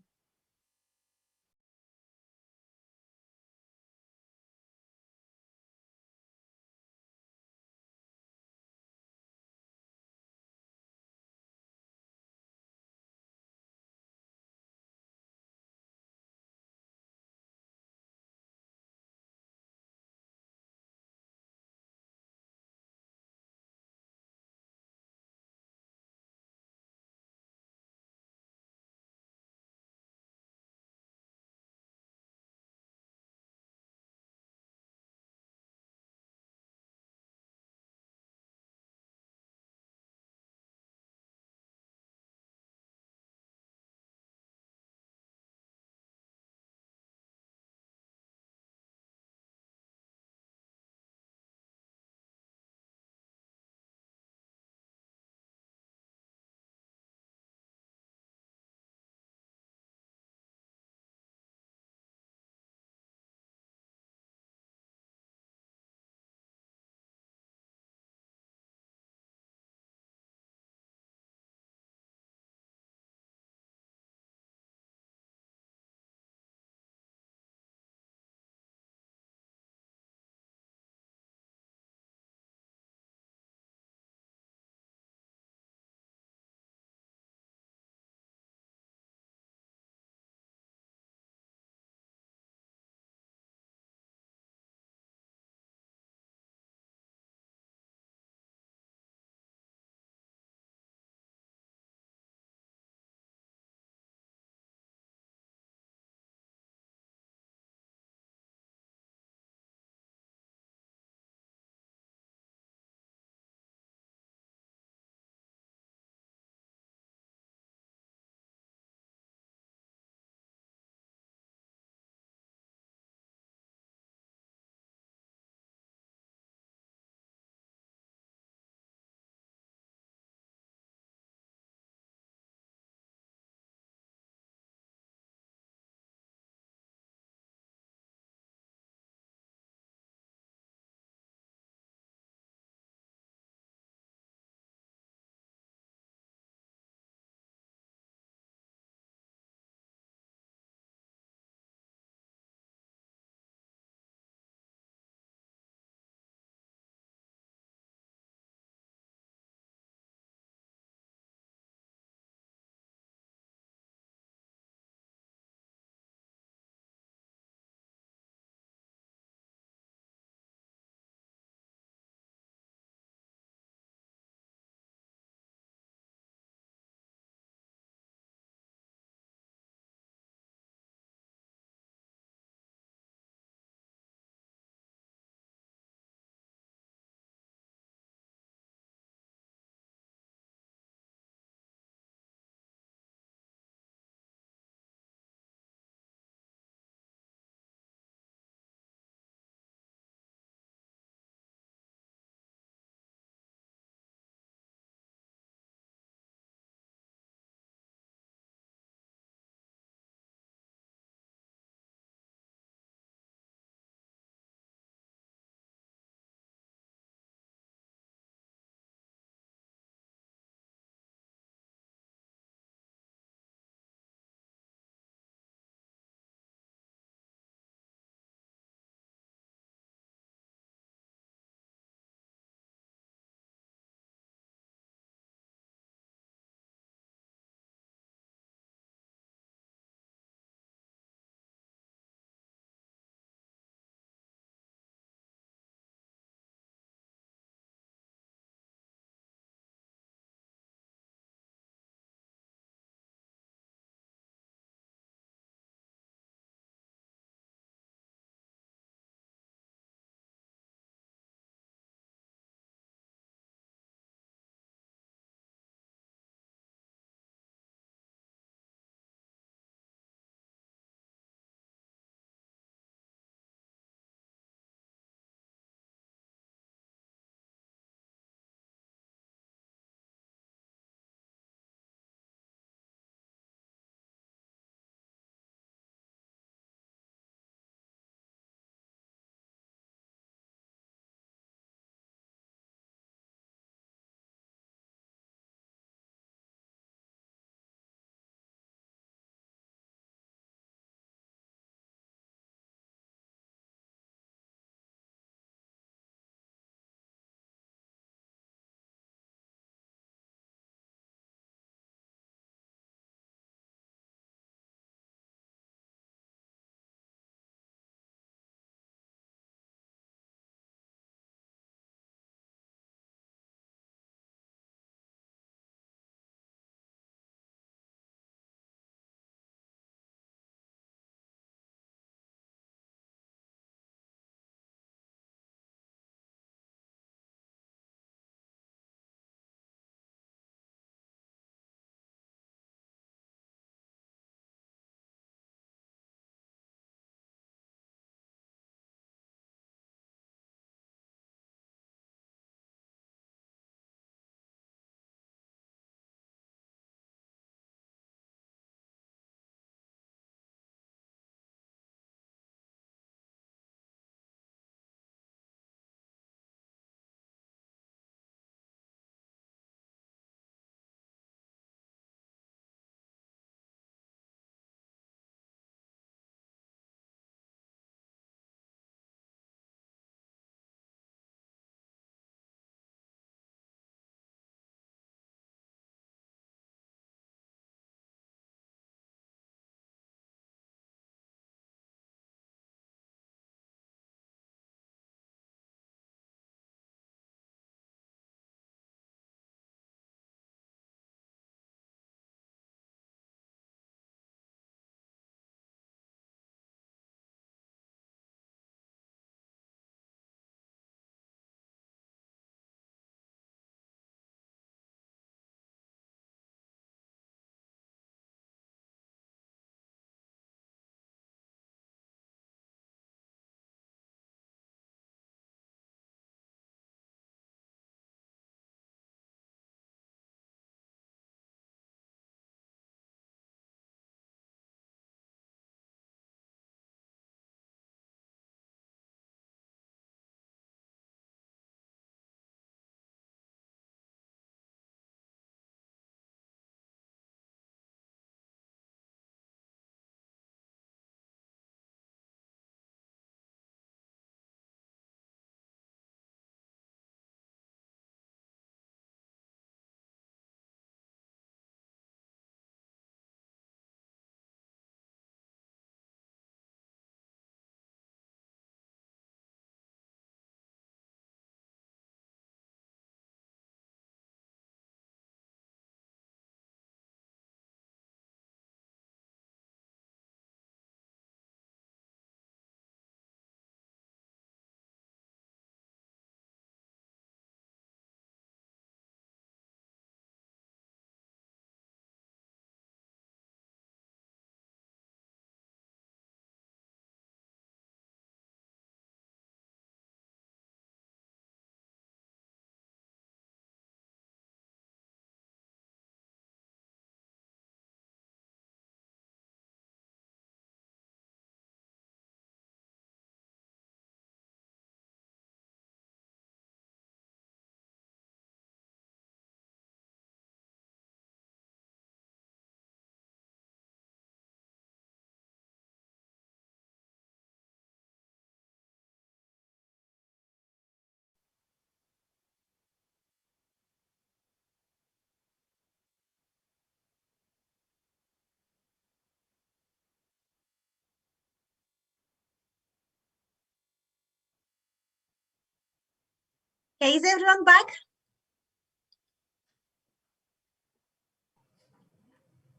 Okay, is everyone back?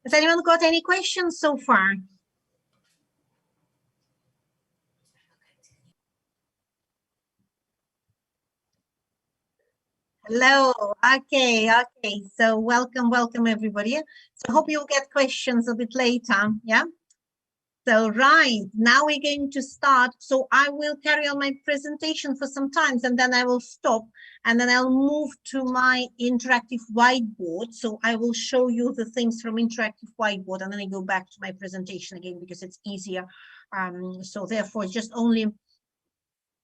Has anyone got any questions so far? Hello. Okay. So welcome everybody. So I hope you'll get questions a bit later. Yeah. So right now we're going to start. So I will carry on my presentation for some times and then I will stop and then I'll move to my interactive whiteboard. So I will show you the things from interactive whiteboard and then I go back to my presentation again because it's easier. So therefore just only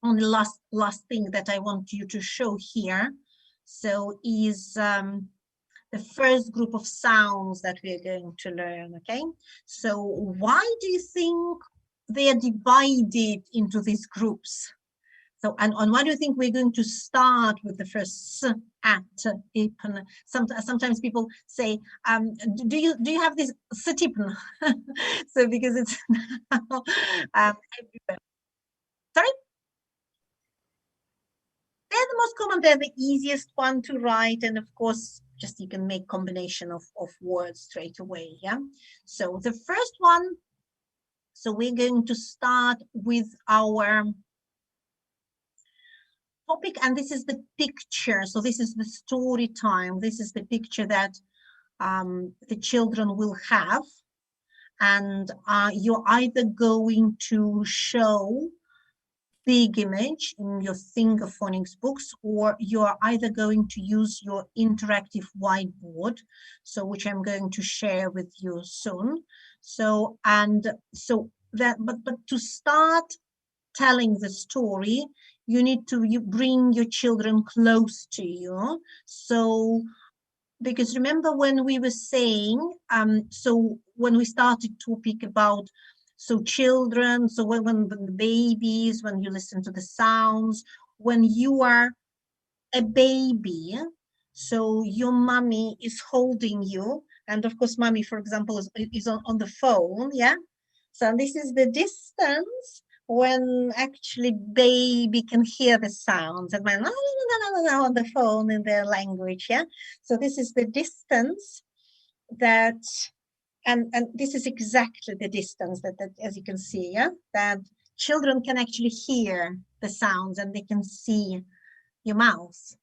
last thing that I want you to show here. So is the first group of sounds that we are going to learn, okay? So why do you think they are divided into these groups? So, and why do you think we're going to start with the first s, at, ipen? Sometimes people say, do you have this stipen? So because it's everywhere. Sorry? They're the most common, they're the easiest one to write, and of course just you can make combination of words straight away. Yeah, so the first one, so we're going to start with our topic, and this is the picture. So this is the story time. This is the picture that the children will have, and you're either going to show big image in your Think of Phonics books, or you're either going to use your interactive whiteboard, so which I'm going to share with you soon. So, and so that, but to start telling the story, you need to bring your children close to you. So, because remember when we were saying, so when we started topic about, so children, so when the babies, when you listen to the sounds, when you are a baby, so your mommy is holding you, and of course mommy, for example, is on the phone, yeah? So this is the distance when actually baby can hear the sounds and when on the phone in their language, yeah? So this is the distance that, and this is exactly the distance that as you can see, yeah, that children can actually hear the sounds and they can see your mouth.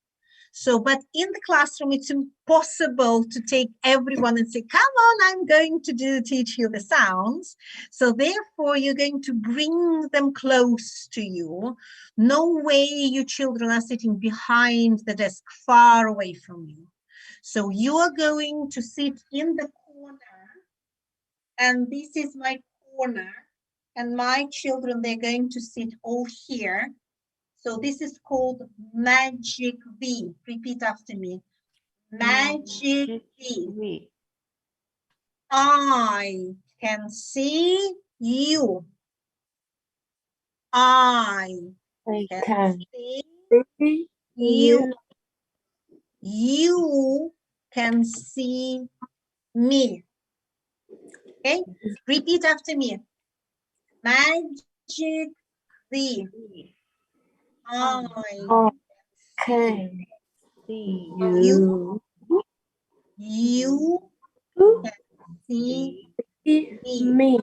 So, but in the classroom, it's impossible to take everyone and say, come on, I'm going to teach you the sounds. So therefore, you're going to bring them close to you. No way you children are sitting behind the desk, far away from you. So you are going to sit in the corner, and this is my corner, and my children, they're going to sit all here. So this is called magic V. Repeat after me. Magic V. I can see you. I can see you. You can see me. Okay, repeat after me. Magic V. I can see you. You can see me.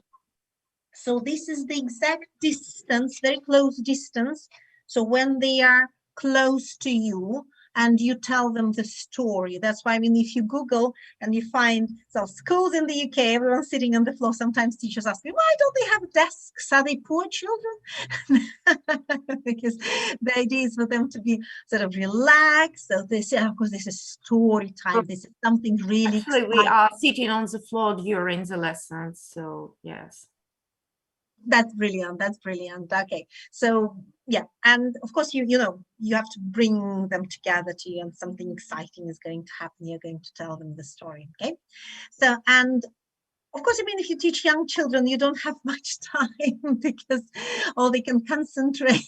So this is the exact distance, very close distance. So when they are close to you and you tell them the story, that's why, I mean, if you Google and you find, so schools in the UK, everyone's sitting on the floor. Sometimes teachers ask me, why don't they have desks? Are they poor children? Because the idea is for them to be sort of relaxed. So they say, of course, this is story time. This is something really Actually, we are sitting on the floor during the lessons. So yes. That's brilliant. That's brilliant. Okay. So yeah, and of course you know you have to bring them together to you, and something exciting is going to happen. You're going to tell them the story. Okay. So, and of course, I mean, if you teach young children, you don't have much time because all they can concentrate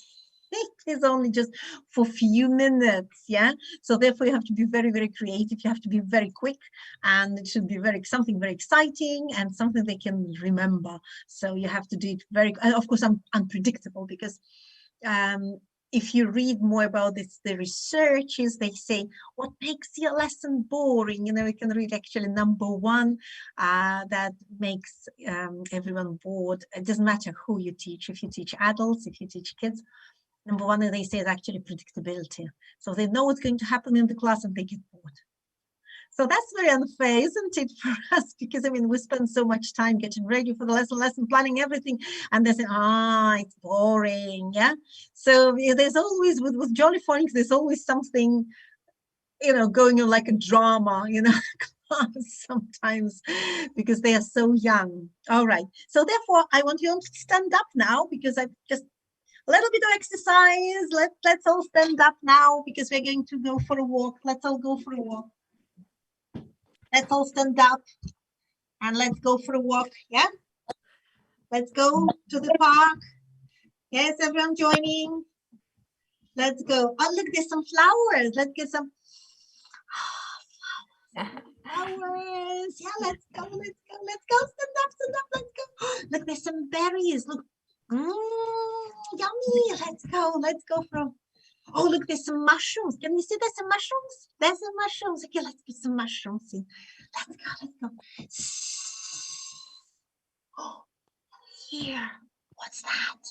is only just for a few minutes. Yeah. So therefore you have to be very, very creative. You have to be very quick, and it should be something very exciting and something they can remember. So you have to do it very, of course, unpredictable, because if you read more about this, the researchers, they say, what makes your lesson boring? You know, we can read actually number one that makes everyone bored. It doesn't matter who you teach. If you teach adults, if you teach kids, number one, they say is actually predictability. So they know what's going to happen in the class and they get bored. So that's very unfair, isn't it, for us? Because, I mean, we spend so much time getting ready for the lesson planning everything, and they say, it's boring, yeah? So there's always, with Jolly Phonics, there's always something, you know, going on like a drama, you know, class sometimes, because they are so young. All right, so therefore, I want you all to stand up now, because I've just a little bit of exercise. Let's all stand up now, because we're going to go for a walk. Let's all go for a walk. Let's all stand up and let's go for a walk, yeah? Let's go to the park. Yes, everyone joining? Let's go. Oh, look, there's some flowers. Let's get some flowers. Yeah, let's go, let's go, let's go. Stand up, let's go. Look, there's some berries. Look, yummy. Let's go from. Oh, look, there's some mushrooms. Can you see there's some mushrooms? There's some mushrooms. Okay, let's put some mushrooms in. Let's go. Oh, here. What's that?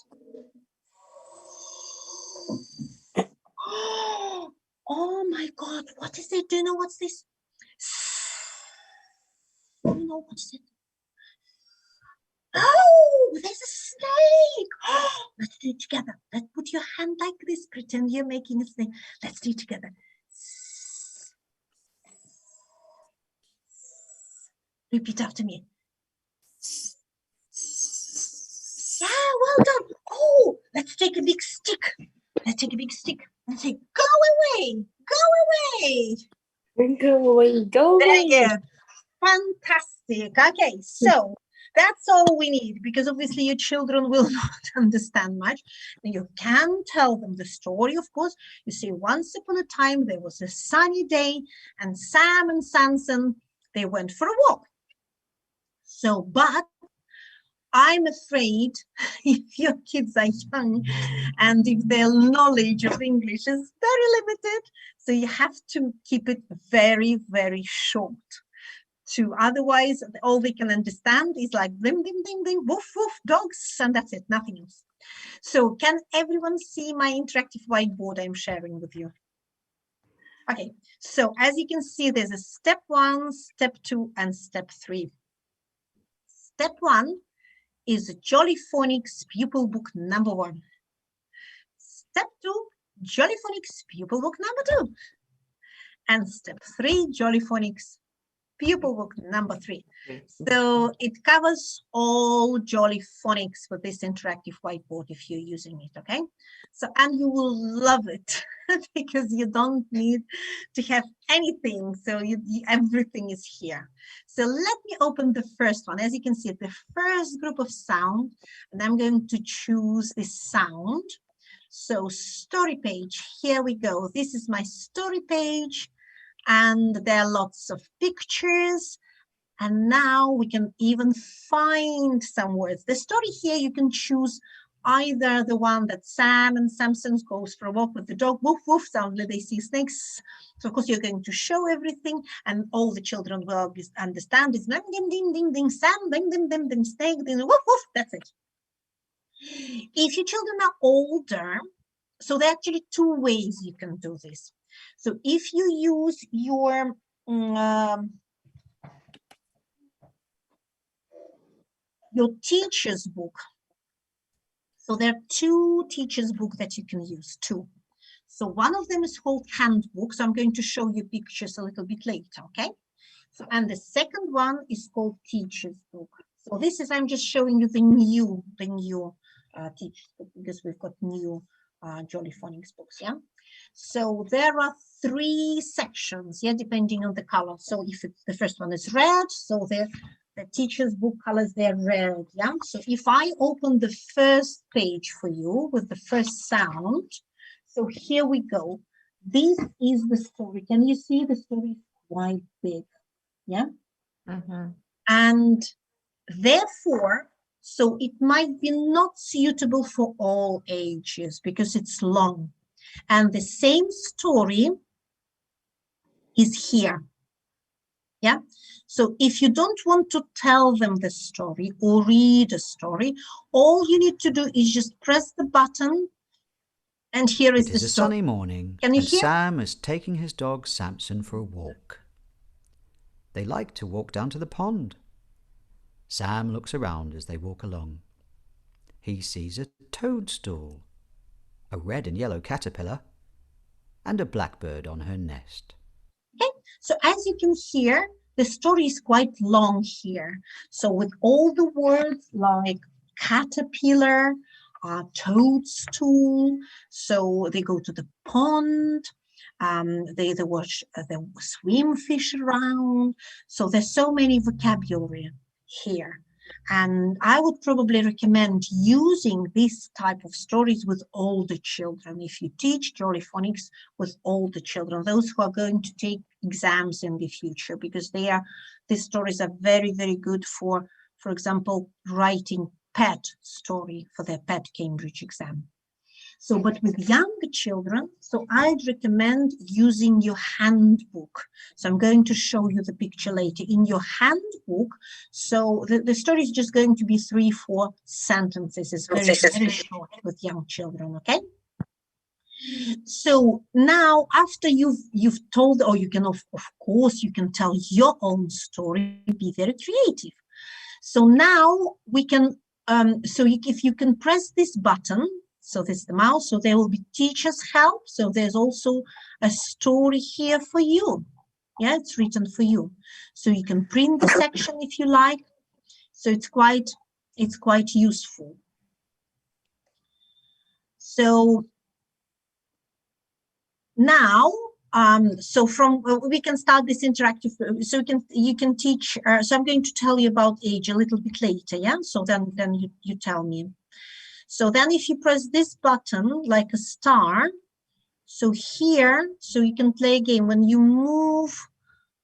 Oh my God, what is it? Do you know what's this? Do you know what's it? Oh, there's a snake. Let's do it together. Let's put your hand like this. Pretend you're making a snake. Let's do it together. Repeat after me. Yeah, well done. Oh, let's take a big stick. Let's take a big stick and say, go away, go away. Go away, go away. There you go. Fantastic. Okay, so that's all we need, because obviously your children will not understand much. You can tell them the story, of course. You say, once upon a time, there was a sunny day, and Sam and Samson, they went for a walk. So, but I'm afraid if your kids are young and if their knowledge of English is very limited, so you have to keep it very, very short. Otherwise, all they can understand is like blim, blim, blim, blim, woof, woof, dogs, and that's it, nothing else. So can everyone see my interactive whiteboard I'm sharing with you? Okay, so as you can see, there's a step 1, step 2, and step 3. Step 1 is Jolly Phonics pupil book number 1. Step 2, Jolly Phonics pupil book number 2. And step 3, Jolly Phonics pupil book number 3. So it covers all Jolly Phonics with this interactive whiteboard if you're using it, okay? So, and you will love it because you don't need to have anything. So everything is here. So let me open the first one. As you can see, the first group of sound, and I'm going to choose this sound. So story page, here we go. This is my story page. And there are lots of pictures. And now we can even find some words. The story here, you can choose either the one that Sam and Samson goes for a walk with the dog, woof, woof, suddenly they see snakes. So of course you're going to show everything and all the children will understand. It's ding, ding, ding, ding, Sam, ding, ding, ding, ding, snake, ding, woof, woof, that's it. If your children are older, so there are actually 2 ways you can do this. So if you use your teacher's book, so there are 2 teacher's books that you can use, 2. So one of them is called handbook. So I'm going to show you pictures a little bit later, okay? So, and the second one is called teacher's book. So this is, I'm just showing you the new teacher's book, because we've got new Jolly Phonics books, yeah? So there are 3 sections, yeah, depending on the color. So if the first one is red, so the teacher's book colors, they're red, yeah? So if I open the first page for you with the first sound, so here we go. This is the story. Can you see the story is quite big, yeah? And therefore, So it might be not suitable for all ages because it's long. And the same story is here. Yeah. So if you don't want to tell them the story or read a story, all you need to do is just press the button. And here is It the is a story. sunny morning, Can you and hear? Sam is taking his dog Samson for a walk. They like to walk down to the pond. Sam looks around as they walk along. He sees a toadstool, a red and yellow caterpillar, and a blackbird on her nest. Okay, so as you can hear, the story is quite long here. So with all the words like caterpillar, toadstool, so they go to the pond, they watch the swim fish around. So there's so many vocabulary here. And I would probably recommend using this type of stories with all the children. If you teach Jolly Phonics with all the children, those who are going to take exams in the future, because these stories are very, very good for example, writing pet story for their pet Cambridge exam. So, but with younger children, so I'd recommend using your handbook. So I'm going to show you the picture later. In your handbook, so the story is just going to be 3-4 sentences. It's very, very short with young children, okay? So now after you've told, or you can, of course, you can tell your own story, be very creative. So now we can, if you can press this button, so this is the mouse, so there will be teacher's help. So there's also a story here for you. Yeah, it's written for you. So you can print the section if you like. So it's quite useful. So now, we can start this interactive. So you can teach. So I'm going to tell you about age a little bit later. Yeah. So then you tell me. So then if you press this button like a star, so here, so you can play a game. When you move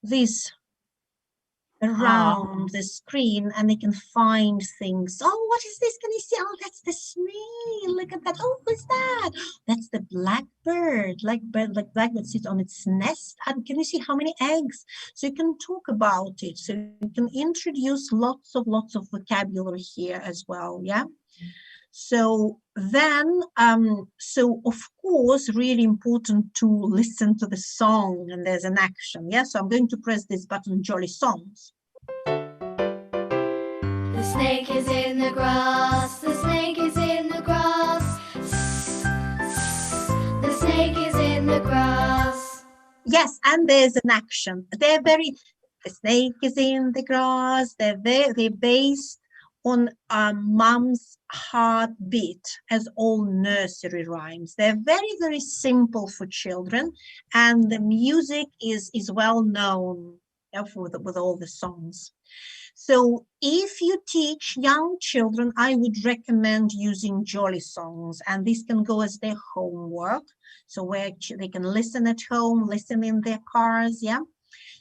this around the screen and they can find things. Oh, what is this? Can you see? Oh, that's the snail. Look at that. Oh, who's that? That's the blackbird. Like blackbird sits on its nest. And can you see how many eggs? So you can talk about it. So you can introduce lots of vocabulary here as well. Yeah. So then, so of course, really important to listen to the song, and there's an action. Yeah, so I'm going to press this button, Jolly Songs. The snake is in the grass, the snake is in the grass. The snake is in the grass. Yes, and there's an action. The snake is in the grass. They're based on Mum's Heartbeat, as all nursery rhymes. They're very, very simple for children, and the music is well known with all the songs. So if you teach young children, I would recommend using Jolly Songs, and this can go as their homework. So where they can listen at home, listen in their cars, yeah.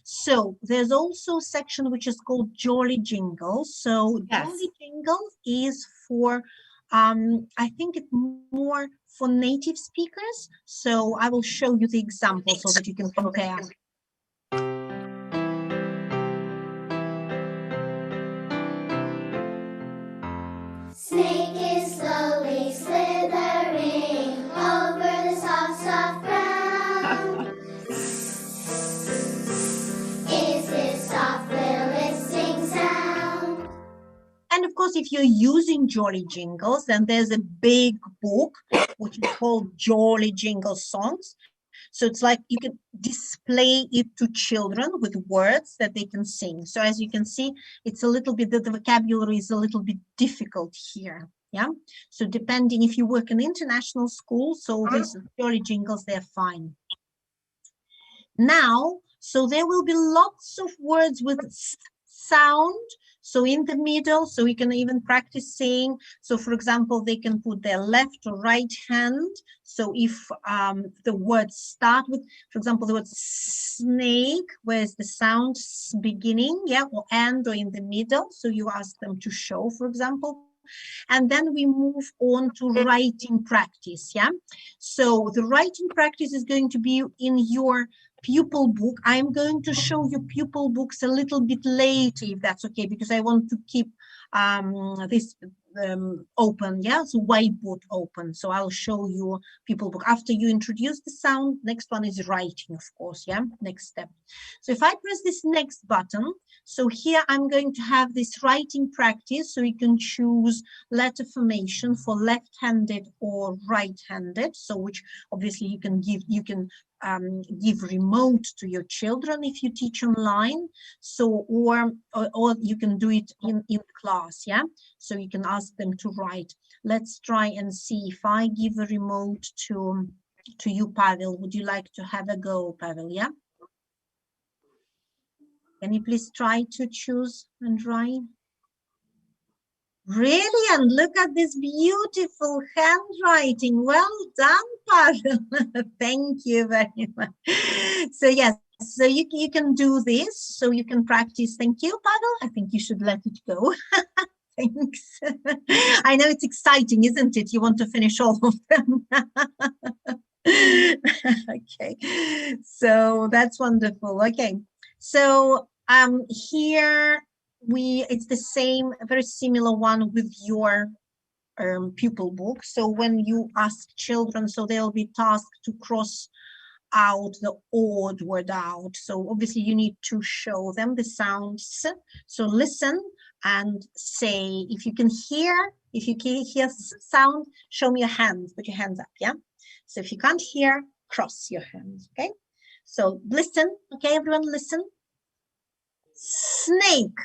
So there's also a section which is called Jolly Jingles. So yes. Jolly Jingles is for, I think it's more for native speakers. So I will show you the example so that you can compare. Snake is slowly slithering over the soft, soft ground. Is this soft little lisping sound? And of course, if you're using Jolly Jingles, then there's a big book which is called Jolly Jingles Songs. So it's like you can display it to children with words that they can sing. So as you can see, it's a little bit, the vocabulary is a little bit difficult here. Yeah. So depending if you work in international schools, so these Jolly Jingles, they're fine. Now, so there will be lots of words with sound. So in the middle, so we can even practice saying, so for example, they can put their left or right hand. So if the words start with, for example, the word snake, where's the sound beginning, yeah, or end, or in the middle. So you ask them to show, for example. And then we move on to writing practice, yeah? So the writing practice is going to be in your pupil book. I'm going to show you pupil books a little bit later, if that's okay, because I want to keep this open, yeah, so whiteboard open. So I'll show you pupil book after you introduce the sound. Next one is writing, of course, yeah, next step. So if I press this next button, so here I'm going to have this writing practice, so you can choose letter formation for left-handed or right-handed, so which obviously you can give give remote to your children if you teach online, so or you can do it in class, yeah, so you can ask them to write. Let's try and see if I give a remote to you, Pavel. Would you like to have a go, Pavel? Yeah, can you please try to choose and write? Brilliant. Look at this beautiful handwriting. Well done, Pavel. Thank you very much. So yes, so you can do this. So you can practice. Thank you, Pavel. I think you should let it go. Thanks. I know it's exciting, isn't it? You want to finish all of them. Okay. So that's wonderful. Okay. So here it's the same, a very similar one with your pupil book. So when you ask children, so they'll be tasked to cross out the odd word out. So obviously you need to show them the sounds. So listen and say, if you can hear sound, show me your hands, put your hands up, yeah? So if you can't hear, cross your hands, okay? So listen, okay, everyone listen. Snake.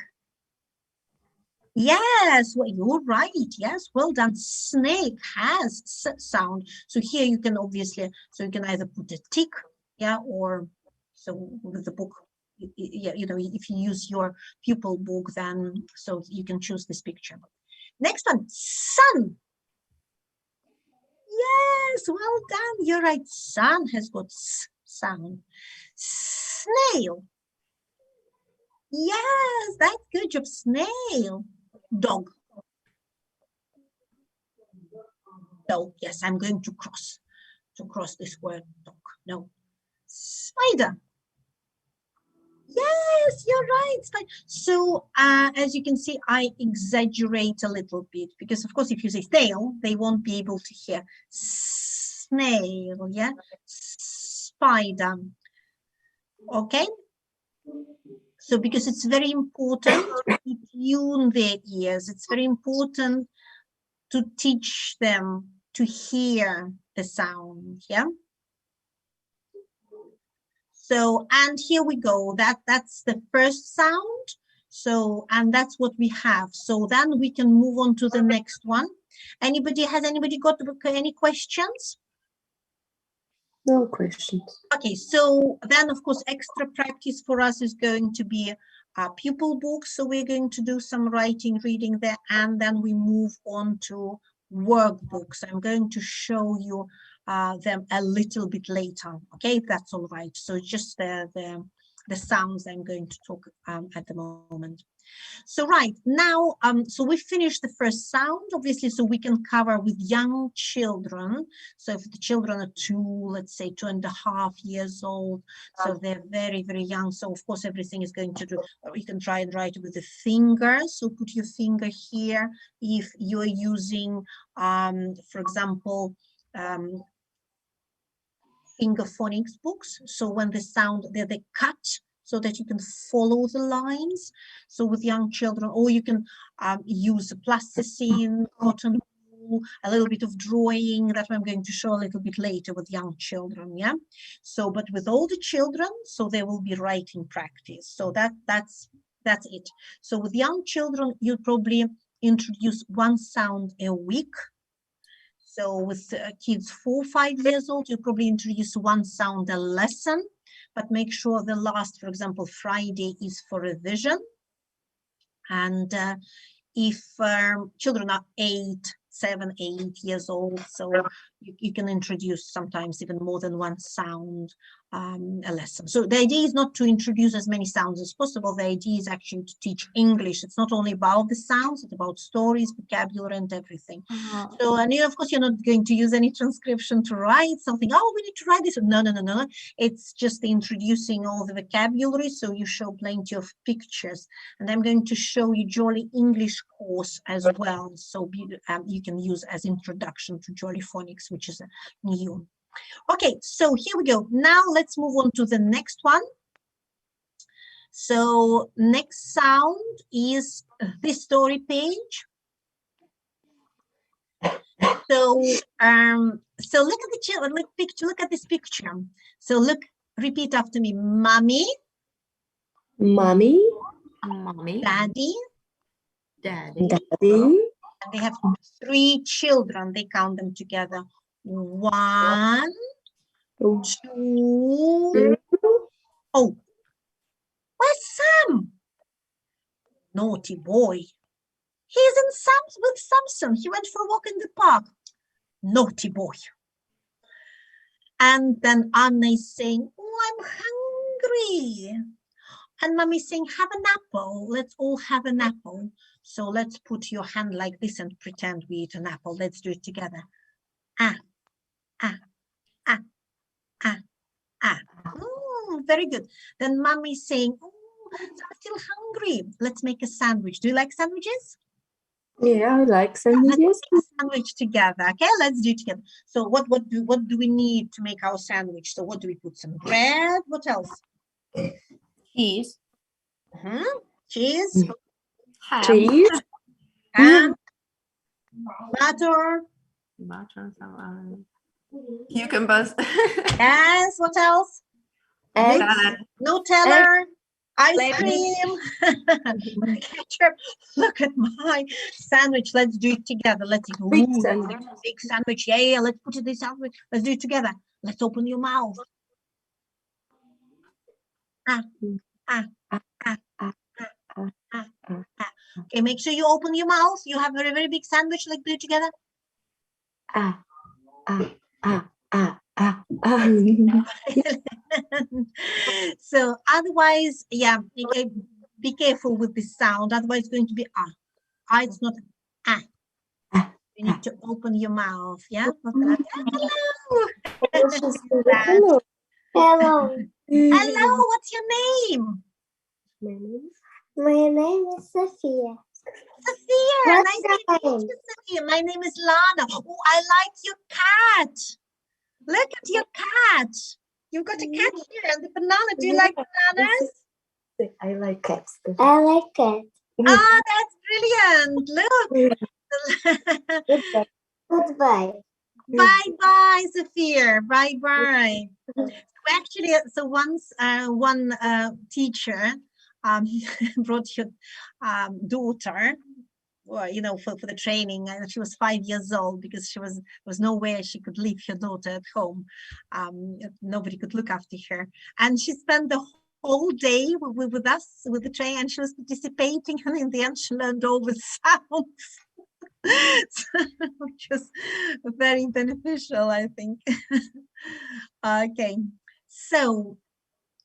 Yes, well, you're right. Yes, well done. Snake has sound. So here you can obviously, so you can either put a tick, yeah, or so with the book, yeah, you know, if you use your pupil book, then so you can choose this picture. Next one, sun. Yes, well done. You're right. Sun has got sound. Snail. Yes, that's good job. Snail. Dog. No, yes, I'm going to cross this word dog. No. Spider. Yes, you're right. So as you can see, I exaggerate a little bit because, of course, if you say snail, they won't be able to hear. Snail, yeah. Spider. Okay. So because it's very important to tune their ears, it's very important to teach them to hear the sound, yeah? So, and here we go, that's the first sound. So, and that's what we have. So then we can move on to the next one. Has anybody got any questions? No questions. Okay, so then of course, extra practice for us is going to be pupil books. So we're going to do some writing, reading there, and then we move on to workbooks. I'm going to show you them a little bit later, okay, if that's all right. So just the sounds I'm going to talk at the moment. So right now, so we finished the first sound, obviously, so we can cover with young children. So if the children are let's say 2.5 years old, so they're very, very young. So of course, everything is going to do, you can try and write with the finger. So put your finger here. If you're using, for example, finger phonics books. So when the sound, they cut, so that you can follow the lines. So with young children, or you can use plasticine, cotton wool, a little bit of drawing that I'm going to show a little bit later with young children, yeah? So, but with older children, so there will be writing practice. So that's it. So with young children, you'll probably introduce one sound a week. So with kids 4 or 5 years old, you probably introduce one sound a lesson, but make sure the last, for example, Friday is for revision. And if children are 7, 8 years old, so you can introduce sometimes even more than one sound a lesson. So the idea is not to introduce as many sounds as possible. The idea is actually to teach English. It's not only about the sounds, it's about stories, vocabulary, and everything. So, and of course, you're not going to use any transcription to write something. Oh, we need to write this. No, no, no, no. It's just introducing all the vocabulary. So you show plenty of pictures. And I'm going to show you Jolly English course as well. So you can use as introduction to Jolly Phonics, which is new. Okay, so here we go. Now let's move on to the next one. So next sound is this story page. So look at the children, look at this picture. So look, repeat after me. Mommy. Mommy. Mommy. Daddy. Daddy. Daddy. And they have 3 children. They count them together. 1, 2. Oh, where's Sam? Naughty boy. He's with Samson. He went for a walk in the park. Naughty boy. And then Anna is saying, oh, I'm hungry. And Mommy is saying, have an apple. Let's all have an apple. So let's put your hand like this and pretend we eat an apple. Let's do it together. Ah, ah, ah, ah, ah. Very good. Then Mommy is saying, oh, I'm still hungry. Let's make a sandwich. Do you like sandwiches? Yeah, I like sandwiches. Let's make a sandwich together. Okay, let's do it together. So what do we need to make our sandwich? So what do we put? Some bread. What else? Cheese. Cheese. Ham. Cheese. Ham. Butter. Butter. Cucumbers. Yes. What else? Nutella. Ice cream. Ketchup. Look at my sandwich. Let's do it together. Let's eat. Big sandwich. Big sandwich. Yeah. Let's put it in sandwich. Let's do it together. Let's open your mouth. Okay, make sure you open your mouth. You have a very, very big sandwich. Let's do it together. So otherwise, yeah, be careful with the sound. Otherwise, it's going to be it's not You need to open your mouth. Yeah. Hello. Hello. Hello. Hello. What's your name? My name is Sophia. Sophia. What's Nice your to meet name? you, Sophia. My name is Lana. Oh, I like your cat. Look at your cat. You've got a cat here and the banana. Do you like bananas? I like cats. I like cats. Ah, that's brilliant. Look. Goodbye. Bye-bye, Sophia. Bye-bye. Actually, so once one teacher brought your daughter, well, you know, for the training, and she was 5 years old because there was no way she could leave her daughter at home. Nobody could look after her, and she spent the whole day with us with the train, and she was participating, and in the end, she learned all the sounds. Which was very beneficial, I think. Okay, so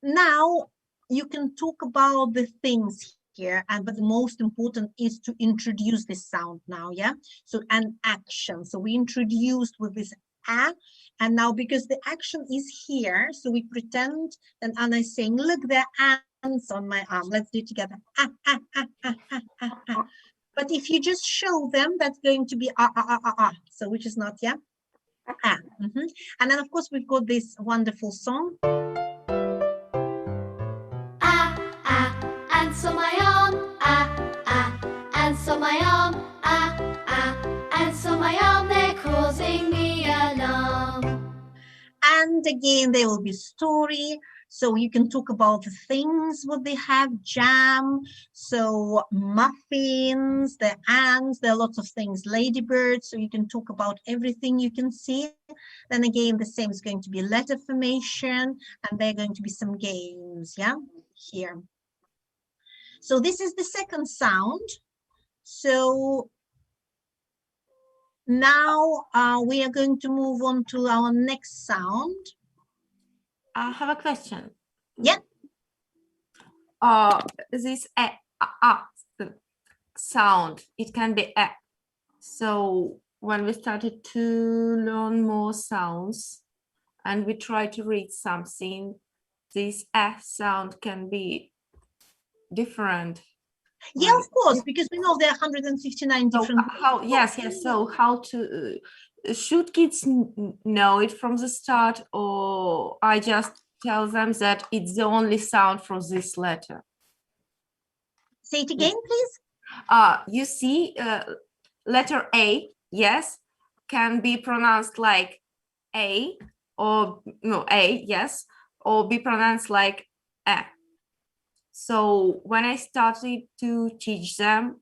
now you can talk about the things here, but the most important is to introduce this sound now, yeah? So an action. So we introduced with this and now because the action is here, so we pretend that Anna is saying, look, there are ants on my arm. Let's do it together. But if you just show them, that's going to be so which is not, yeah? And then of course we've got this wonderful song. Ants on my arm. Ants on my arm. Ants on my arm. They're causing me alarm. And again, there will be story. So you can talk about the things, what they have, jam, so muffins, the ants, there are lots of things, ladybirds, so you can talk about everything you can see. Then again, the same is going to be letter formation, and there are going to be some games, yeah, here. So this is the second sound. So now we are going to move on to our next sound. I have a question. Yeah. This sound, it can be a. So when we started to learn more sounds and we try to read something, this sound can be different. Yeah, of course, because we know there are 159 different. So how? Yes. So how to? Should kids know it from the start, or I just tell them that it's the only sound for this letter? Say it again, please. You see, letter A, yes, can be pronounced like A, or no, A, yes, or be pronounced like A. So when I started to teach them,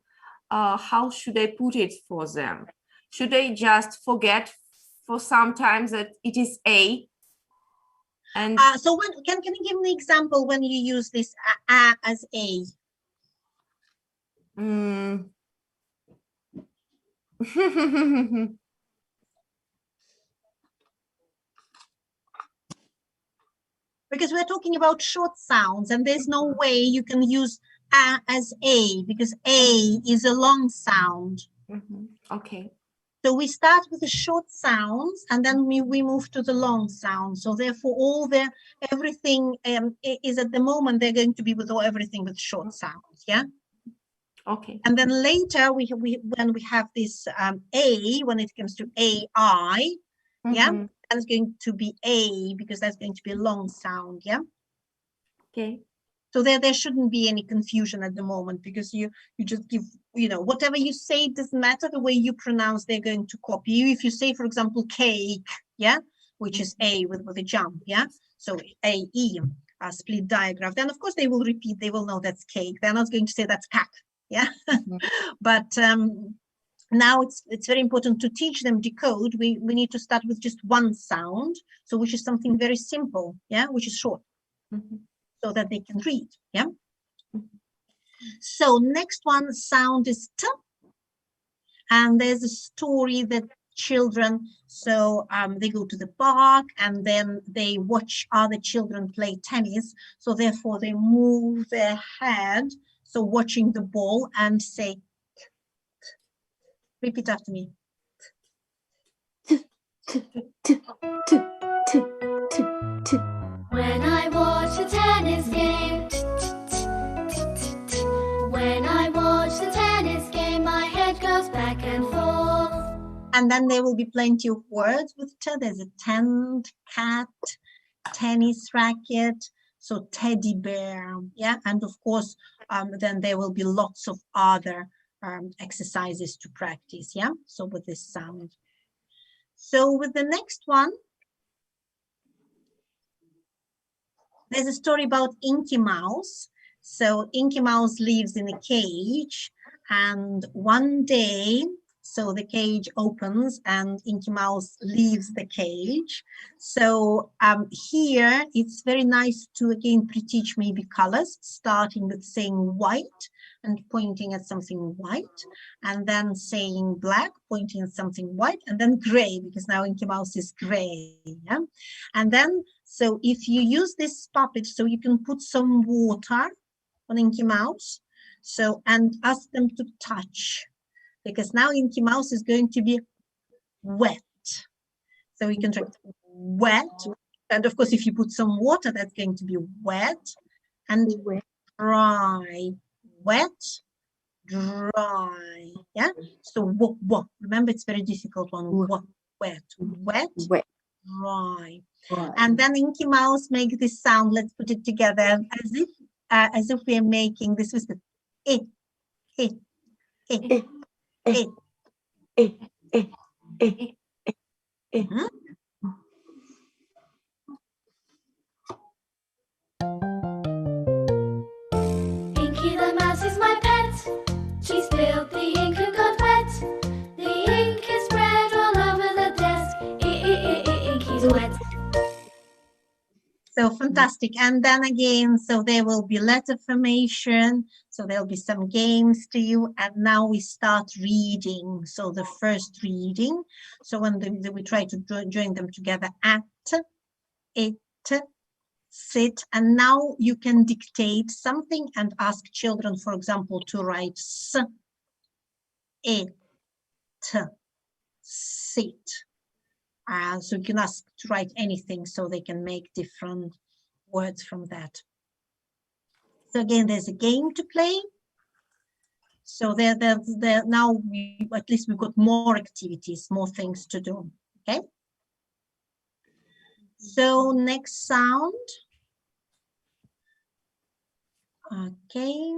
how should I put it for them? Should they just forget for some time that it is A? And so when can you give me an example when you use this as A? Because we're talking about short sounds and there's no way you can use A as A because A is a long sound. Okay. So we start with the short sounds and then we move to the long sounds. So therefore everything is at the moment they're going to be with everything with short sounds, yeah? Okay. And then later when we have this A, when it comes to AI, yeah, that's going to be A because that's going to be a long sound, yeah? Okay. So there shouldn't be any confusion at the moment because you just give, whatever you say, it doesn't matter the way you pronounce, they're going to copy you. If you say, for example, cake, yeah, which is A with a jump, yeah? So A-E, a split diagraph, then of course they will repeat, they will know that's cake. They're not going to say that's kak, yeah? But now it's very important to teach them decode. We need to start with just one sound, so which is something very simple, yeah, which is short. So that they can read, yeah? So next one sound is T. And there's a story that children, so they go to the park and then they watch other children play tennis. So therefore they move their head, so watching the ball and say, repeat after me. When I watch a tennis game, when I watch the tennis game, my head goes back and forth. And then there will be plenty of words with T. There's a tent, cat, tennis racket, so teddy bear, yeah? And of course, then there will be lots of other exercises to practice, yeah? So with this sound. So with the next one, there's a story about Inky Mouse. So Inky Mouse lives in a cage and one day, so the cage opens and Inky Mouse leaves the cage. So here it's very nice to again pre-teach maybe colors, starting with saying white and pointing at something white, and then saying black, pointing at something white, and then gray, because now Inky Mouse is gray, yeah? And then, so if you use this puppet, so you can put some water on Inky Mouse, so, and ask them to touch, because now Inky Mouse is going to be wet. So you can try wet, and of course, if you put some water, that's going to be wet, and dry. Wet, dry, yeah? So, remember, it's very difficult one. Wet, dry. And then Inky Mouse make this sound. Let's put it together as if we're making this with the Inky the mouse is my pet. She spilled the ink and got wet. The ink is spread all over the desk. Inky's wet. So So fantastic. And then again, so there will be letter formation. So there'll be some games to you. And now we start reading. So the first reading. So when we try to join them together, at, it, sit. And now you can dictate something and ask children, for example, to write s, it, sit. So you can ask to write anything so they can make different words from that. So again, there's a game to play. So there now at least we've got more activities, more things to do. Okay. So next sound. Okay.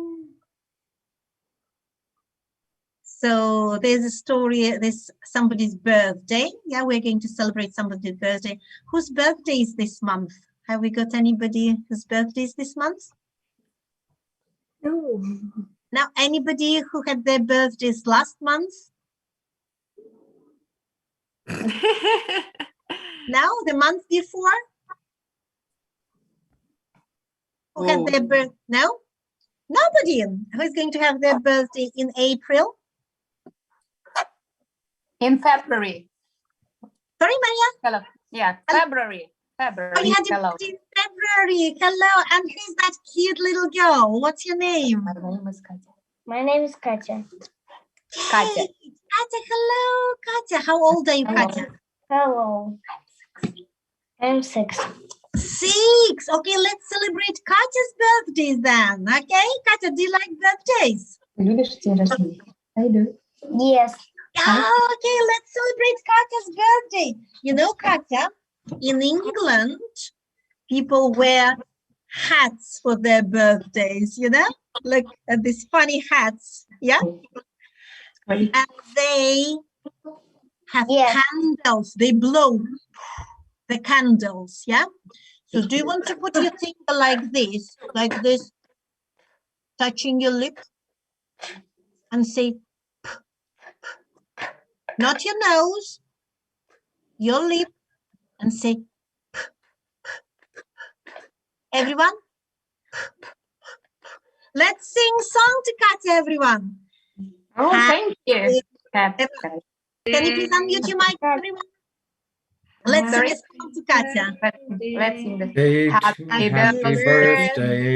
So there's a story, there's somebody's birthday. Yeah, we're going to celebrate somebody's birthday. Whose birthday is this month? Have we got anybody whose birthday is this month? No. Now, anybody who had their birthdays last month? Now, the month before? Who had their birthday? No? Nobody. Who's going to have their birthday in April? In February. Sorry, Maria? Hello. Yeah, February. February. Oh, you had Hello. it in February. Hello. And who's that cute little girl? What's your name? My name is Katya. My name is Katya. Katya. Hey, Katya, hello, Katya. How old are you, Katya? Hello. I'm 6. 6. Okay, let's celebrate Katya's birthday then. Okay, Katya, do you like birthdays? I do. Yes. Okay, let's celebrate Katya's birthday. You know, Katya, in England, people wear hats for their birthdays, you know? Look at these funny hats, yeah? And they have candles. They blow the candles, yeah? So do you want to put your finger like this, touching your lip and say, p, p. Not your nose, your lip, and say, p, p, p. Everyone? Let's sing song to Katya, everyone. Oh, thank you. Can you please unmute your mic, everyone? Let's sing a song to Katya. Let's sing the Happy birthday to you.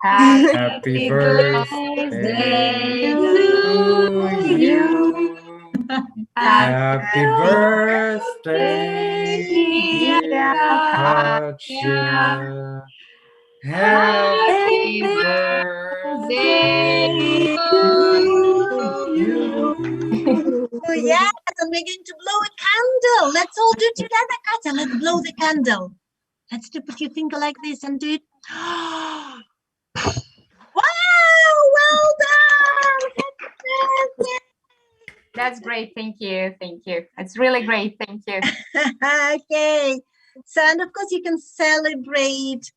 Happy birthday to you. Happy birthday, dear Katya. Happy birthday to you. Oh, yes, and we're going to blow a candle. Let's all do it together, Katya. Let's blow the candle. Let's do, put your finger like this and do it. Wow, well done. Happy birthday. That's great. Thank you. Thank you. It's really great. Thank you. Okay. So, and of course, you can celebrate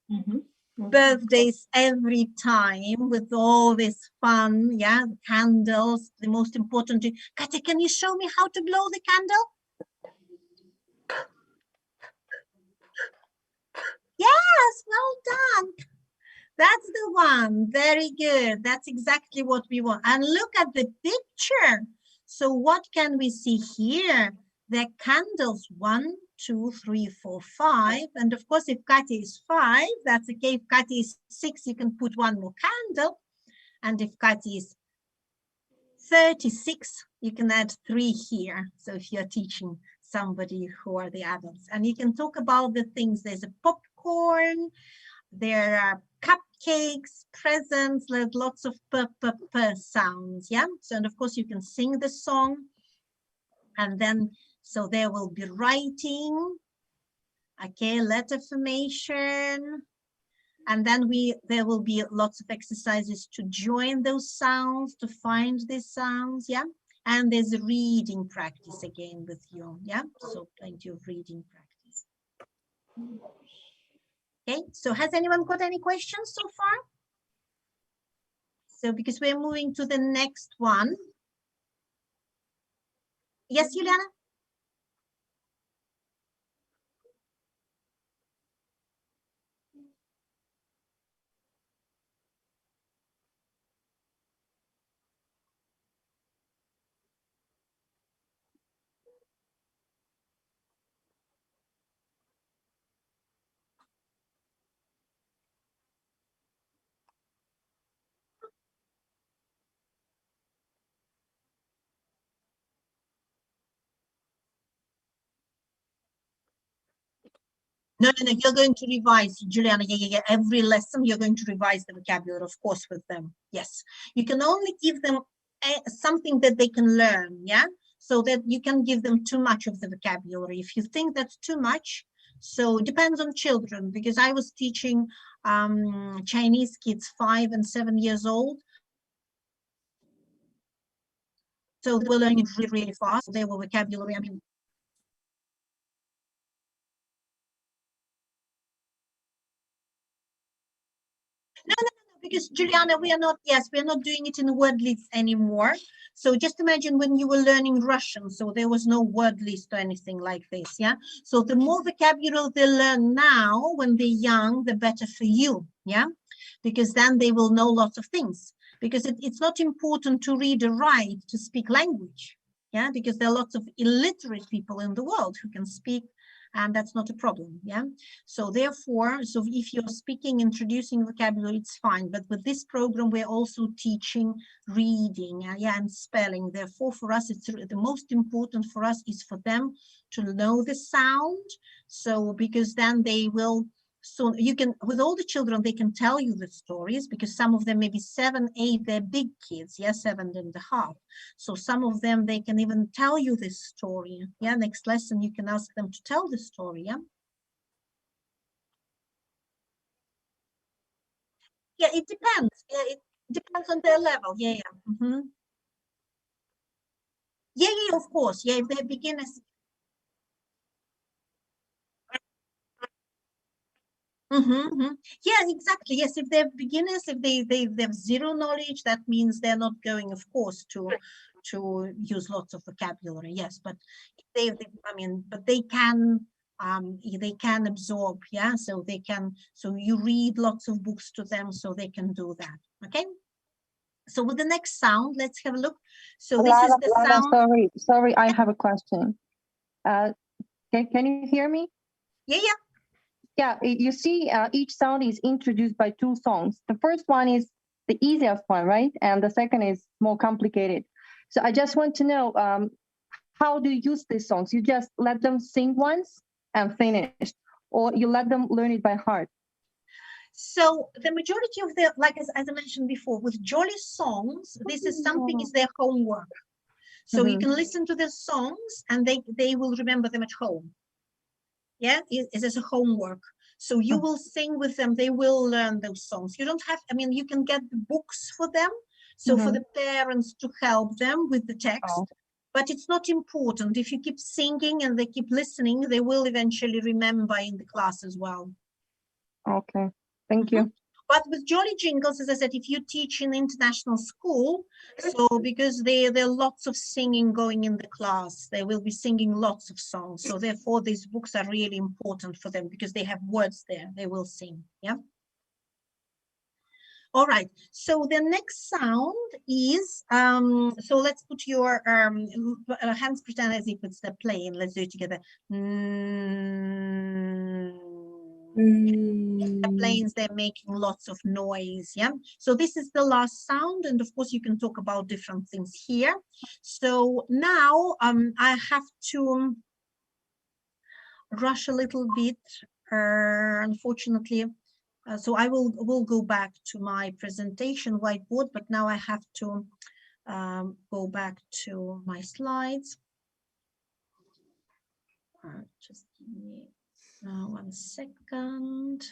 birthdays every time with all this fun, yeah, candles, the most important thing. Katya, can you show me how to blow the candle? Yes, well done. That's the one. Very good. That's exactly what we want. And look at the picture. So what can we see here? The candles, 1, 2, 3, 4, 5. And of course, if Katya is 5, that's okay. If Katya is 6, you can put 1 more candle. And if Katya is 36, you can add 3 here. So if you're teaching somebody who are the adults, and you can talk about the things. There's a popcorn, there are cupcakes, presents, lots of sounds, yeah? So, and of course, you can sing the song, and then, so there will be writing, okay, letter formation, and then there will be lots of exercises to join those sounds, to find these sounds, yeah? And there's a reading practice again with you, yeah? So plenty of reading practice. Okay, so has anyone got any questions so far? So because we're moving to the next one. Yes, Juliana? No, you're going to revise, Juliana. Yeah. Every lesson you're going to revise the vocabulary, of course, with them. Yes. You can only give them something that they can learn, yeah? So that you can give them too much of the vocabulary. If you think that's too much, so it depends on children, because I was teaching Chinese kids 5 and 7 years old. So they were learning really, really fast. Their vocabulary, I mean, no, because Juliana, we are not doing it in word lists anymore. So just imagine when you were learning Russian, so there was no word list or anything like this, yeah? So the more vocabulary they learn now when they're young, the better for you, yeah? Because then they will know lots of things. Because it's not important to read or write to speak language, yeah? Because there are lots of illiterate people in the world who can speak, and that's not a problem, yeah? So therefore, so if you're speaking, introducing vocabulary, it's fine. But with this program, we're also teaching reading, and spelling. Therefore, for us, it's the most important for us is for them to know the sound. So because then they will, so you can, with all the children, they can tell you the stories, because some of them maybe 7, 8, they're big kids, 7.5. So some of them, they can even tell you this story. Next lesson, you can ask them to tell the story. Yeah, it depends. It depends on their level. Mm-hmm. Yeah, of course. Yeah, if they're beginners. Yeah, exactly. Yes, if they're beginners, if they have zero knowledge, that means they're not going, of course, to use lots of vocabulary. Yes, but they I mean, but they can absorb. Yeah, so they can. So you read lots of books to them, so they can do that. Okay. So with the next sound, let's have a look. So this is the Lara, sound. sorry, I have a question. Can you hear me? Yeah. Yeah, you see, each sound is introduced by 2 songs. The first one is the easiest one, right? And the second is more complicated. So I just want to know, how do you use these songs? You just let them sing once and finish, or you let them learn it by heart? So the majority of the, like as I mentioned before, with Jolly songs, this is something is their homework. So you can listen to the songs and they will remember them at home. Yeah, it is a homework. So you will sing with them, they will learn those songs. You don't have, I mean, you can get the books for them. So for the parents to help them with the text, but it's not important. If you keep singing and they keep listening, they will eventually remember in the class as well. Okay, thank you. But with Jolly Jingles, as I said, if you teach in international school, so because there are lots of singing going in the class, they will be singing lots of songs. So therefore, these books are really important for them because they have words there. They will sing. Yeah. All right. So the next sound is, so let's put your hands, pretend as if it's the plane. Let's do it together. The planes, they're making lots of noise. Yeah, so this is the last sound, and of course you can talk about different things here. So now I have to rush a little bit, unfortunately. So I will go back to my presentation whiteboard, but now I have to go back to my slides. Just give me 1 second.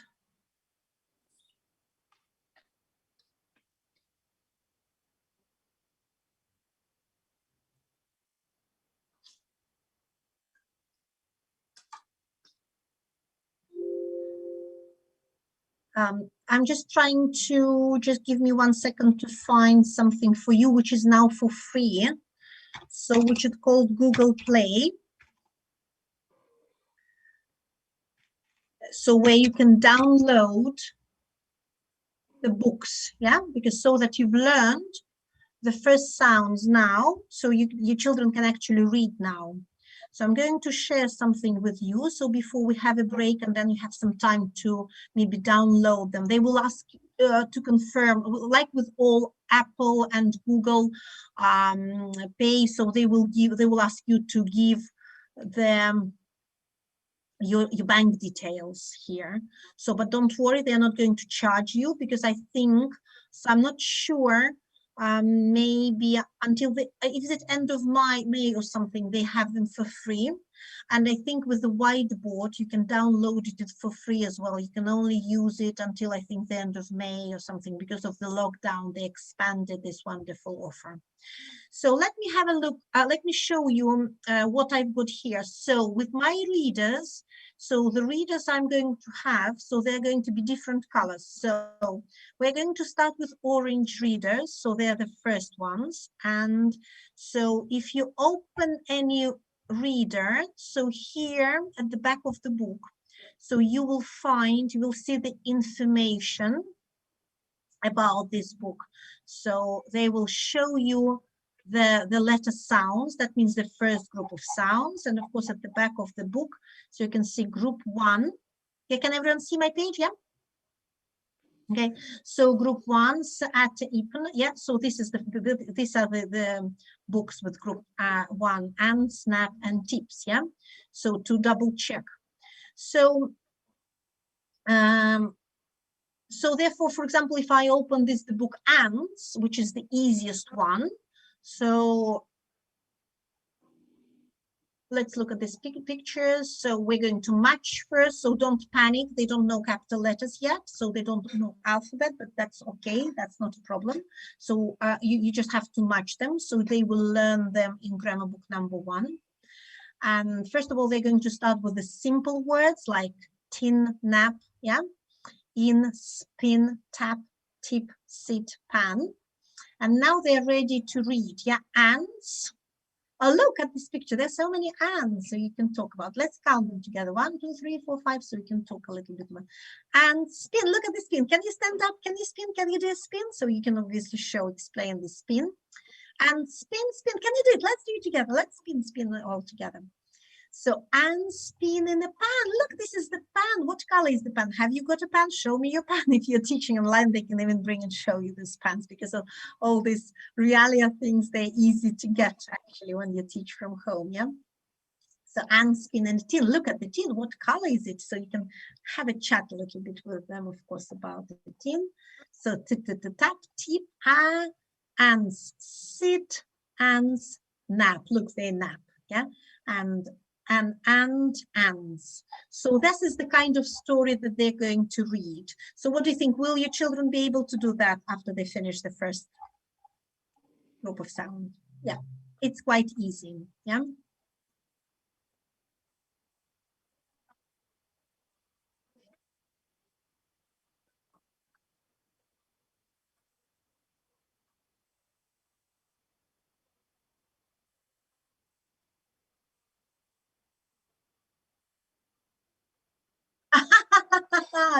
I'm just trying to, just give me 1 second to find something for you, which is now for free. So which is called Google Play. So where you can download the books, yeah, because so that you've learned the first sounds now, so your children can actually read now. So I'm going to share something with you. So before we have a break, and then you have some time to maybe download them. They will ask to confirm, like with all Apple and Google Pay. So they will ask you to give them your bank details here. So, but don't worry, they're not going to charge you, because I think, so I'm not sure, maybe until the, is it end of May or something, they have them for free. And I think with the whiteboard, you can download it for free as well. You can only use it until I think the end of May or something. Because of the lockdown, they expanded this wonderful offer. So let me have a look. Let me show you what I've got here. So with my readers, so the readers I'm going to have, so they're going to be different colors. So we're going to start with orange readers. So they're the first ones. And so if you open any reader, so here at the back of the book, so you will see the information about this book. So they will show you the letter sounds. That means the first group of sounds. And of course, at the back of the book, so you can see group 1. Yeah, can everyone see my page? Yeah. Okay, so group 1's at Ipen. Yeah, so this is these are the books with group 1 and Snap and Tips. Yeah, so to double check. So so therefore, for example, if I open the book Ants, which is the easiest one, so let's look at these pictures. So we're going to match first, so don't panic. They don't know capital letters yet, so they don't know alphabet, but that's okay. That's not a problem. So you just have to match them. So they will learn them in grammar book number 1. And first of all, they're going to start with the simple words like tin, nap, yeah? In, spin, tap, tip, sit, pan. And now they're ready to read. Yeah, ants. Oh, look at this picture. There's so many ants, so you can talk about. Let's count them together. 1, 2, 3, 4, 5, so we can talk a little bit more. And spin. Look at the spin. Can you stand up? Can you spin? Can you do a spin? So you can obviously explain the spin. And spin, spin. Can you do it? Let's do it together. Let's spin, spin all together. So, and spin in a pan. Look, this is the pan. What color is the pan? Have you got a pan? Show me your pan. If you're teaching online, they can even bring and show you these pans, because of all these realia things, they're easy to get actually when you teach from home, yeah? So, and spin and tin. Look at the tin. What color is it? So you can have a chat a little bit with them, of course, about the tin. So, tap, tip, ants sit, ants nap. Look, they nap, yeah? And ands. So this is the kind of story that they're going to read. So what do you think? Will your children be able to do that after they finish the first group of sound? Yeah, it's quite easy. Yeah.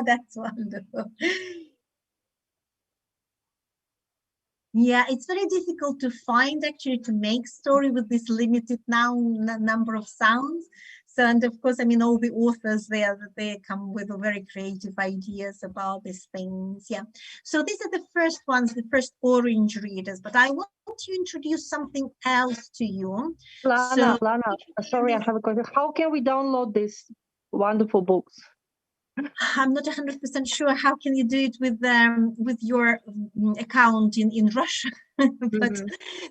That's wonderful. Yeah, it's very difficult to find actually to make story with this limited number of sounds. So, and of course, I mean, all the authors there, they come with very creative ideas about these things. Yeah. So these are the first ones, the first orange readers, but I want to introduce something else to you. Lana, sorry, I have a question. How can we download these wonderful books? I'm not 100% sure how can you do it with your account in Russia. But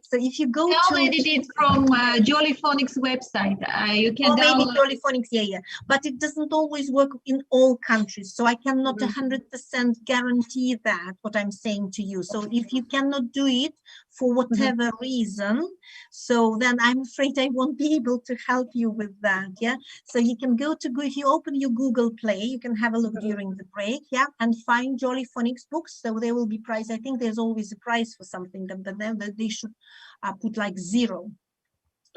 so if you go downloaded it from Jolly Phonics website. You can maybe download Jolly Phonics, yeah, but it doesn't always work in all countries. So I cannot 100% guarantee that what I'm saying to you. So if you cannot do it for whatever reason, so then I'm afraid I won't be able to help you with that. Yeah. So you can go to if you open your Google Play, you can have a look during the break, yeah, and find Jolly Phonics books. So there will be price. I think there's always a price for something, but then they should put like 0.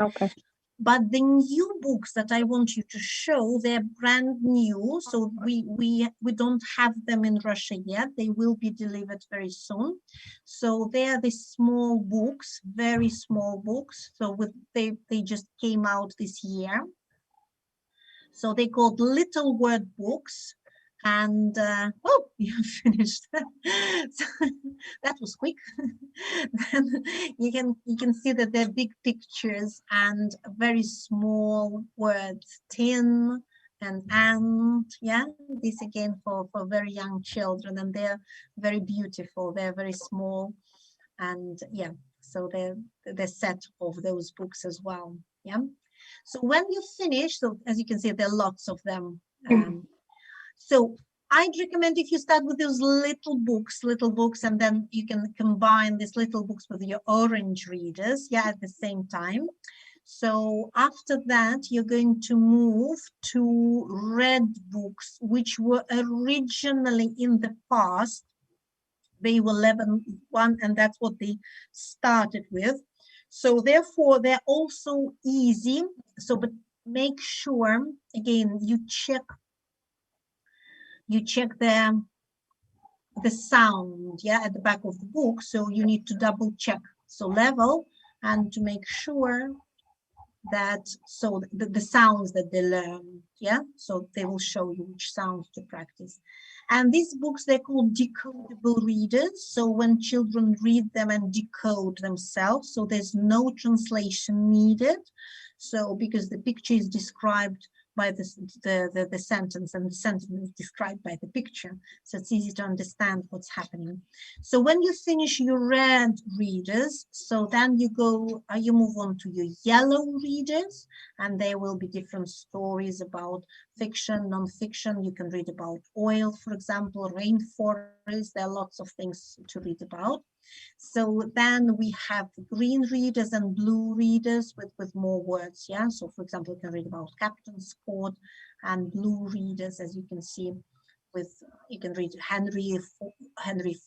Okay. But the new books that I want you to show, they're brand new. So we don't have them in Russia yet. They will be delivered very soon. So they are the small books, very small books. So they just came out this year. So they called Little Word Books. And oh, you finished. So, that was quick. Then you can see that they're big pictures and very small words: tin, and yeah, this again for very young children, and they're very beautiful. They're very small, and yeah, so they're set of those books as well. Yeah. So when you finish, so as you can see, there are lots of them. So I'd recommend if you start with those little books, and then you can combine these little books with your orange readers, yeah, at the same time. So after that, you're going to move to red books, which were originally in the past. They were level 1, and that's what they started with. So therefore, they're also easy. So, but make sure, again, you check the sound, yeah, at the back of the book. So you need to double check. So level, and to make sure that, so the sounds that they learn, yeah, so they will show you which sounds to practice. And these books, they're called decodable readers. So when children read them and decode themselves, so there's no translation needed. So because the picture is described by the sentence, and the sentence is described by the picture, so it's easy to understand what's happening. So when you finish your red readers, so then you go, you move on to your yellow readers, and there will be different stories about fiction, non-fiction. You can read about oil, for example, rainforest. There are lots of things to read about. So then we have green readers and blue readers with more words, yeah? So for example, you can read about Captain Scott, and blue readers, as you can see, you can read Henry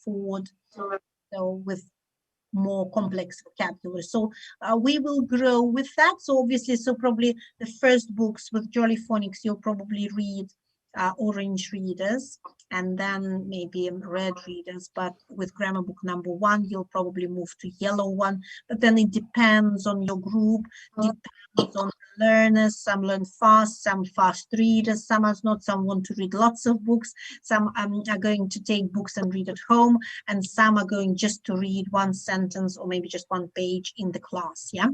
Ford, so with more complex vocabulary. So we will grow with that. So obviously, so probably the first books with Jolly Phonics, you'll probably read orange readers, and then maybe red readers. But with grammar book number 1, you'll probably move to yellow one. But then it depends on your group, depends on the learners. Some learn fast, some fast readers, some are not, some want to read lots of books, some are going to take books and read at home, and some are going just to read one sentence or maybe just one page in the class, yeah?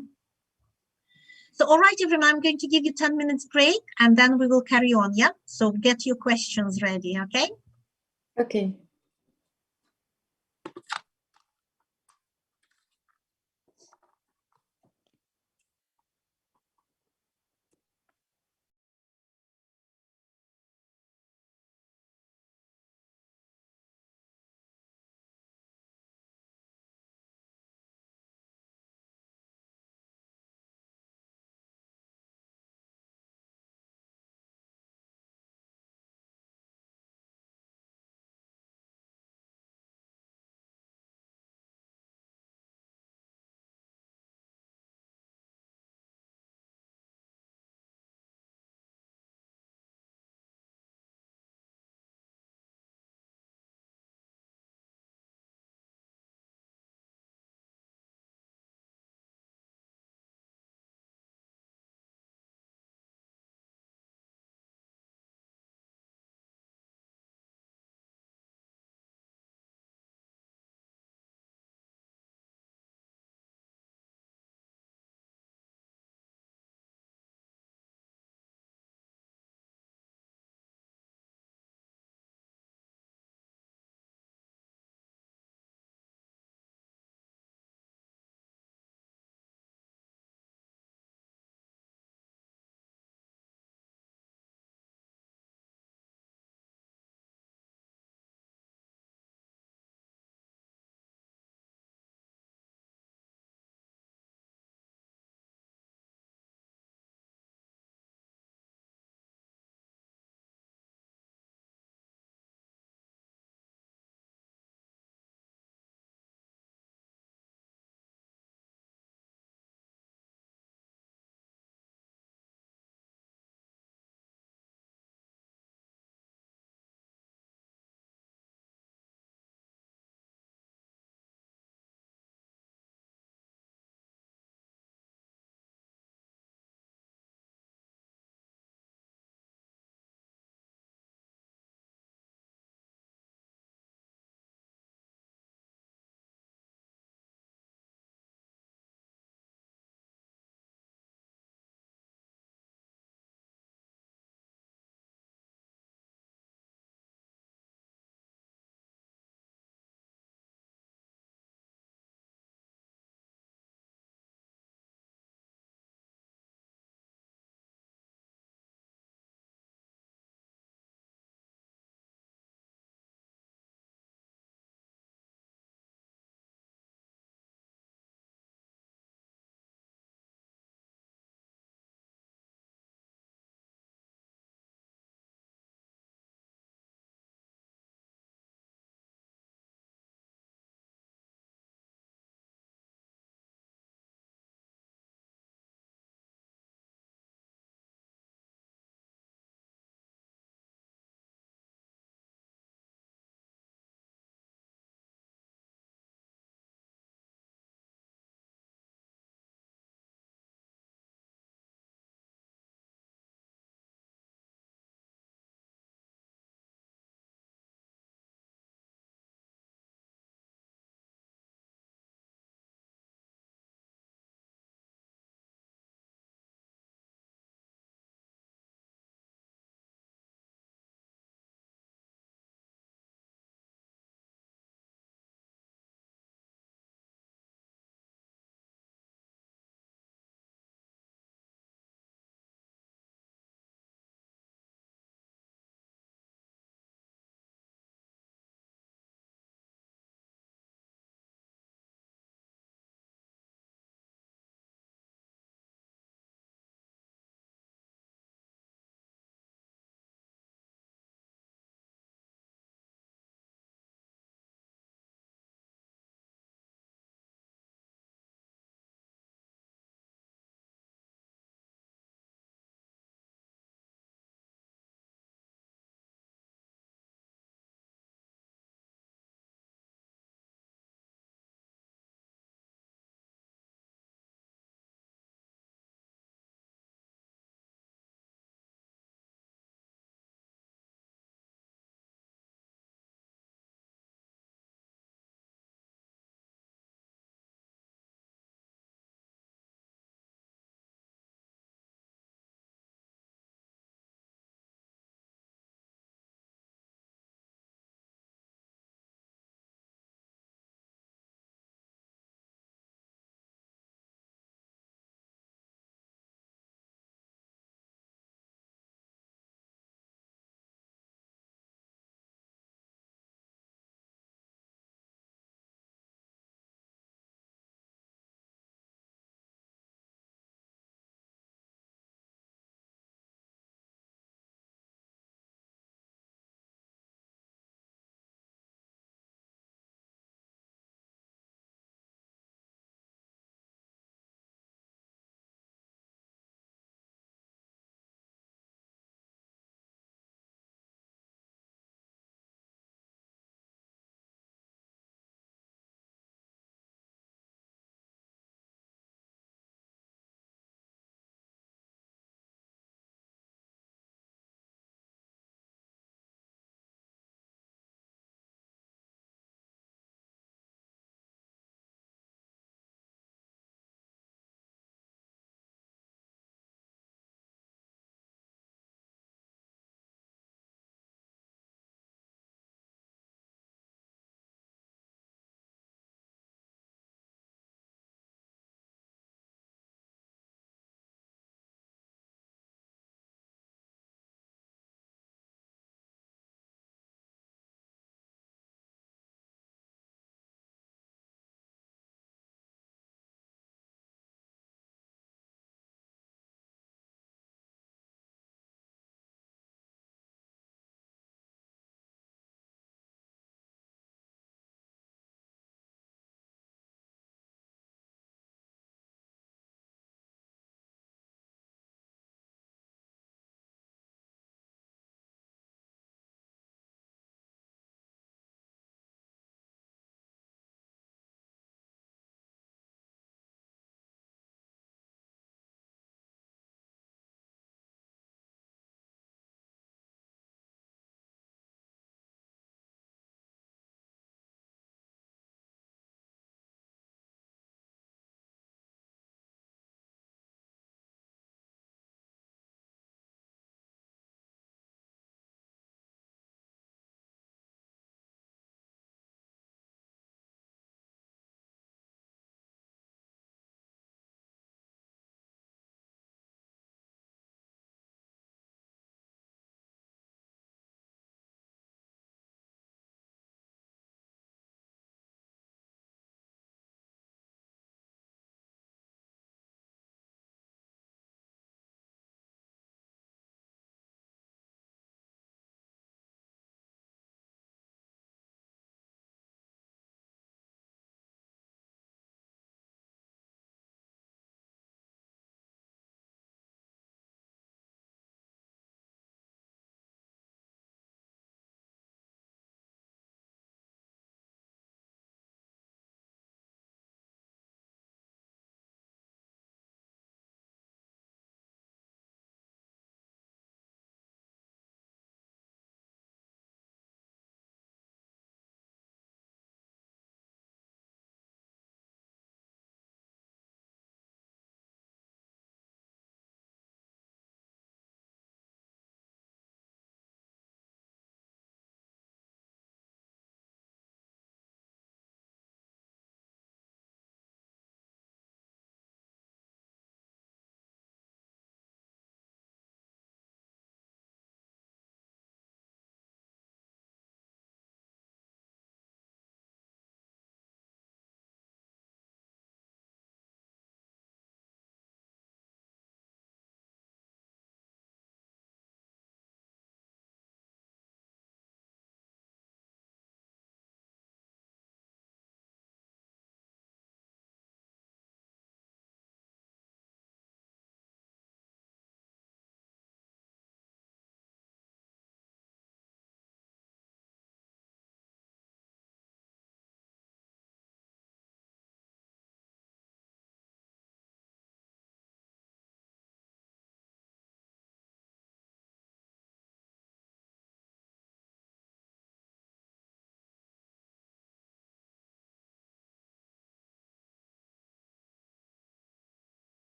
So, all right, everyone, I'm going to give you 10 minutes break, and then we will carry on, yeah? So get your questions ready, okay? Okay.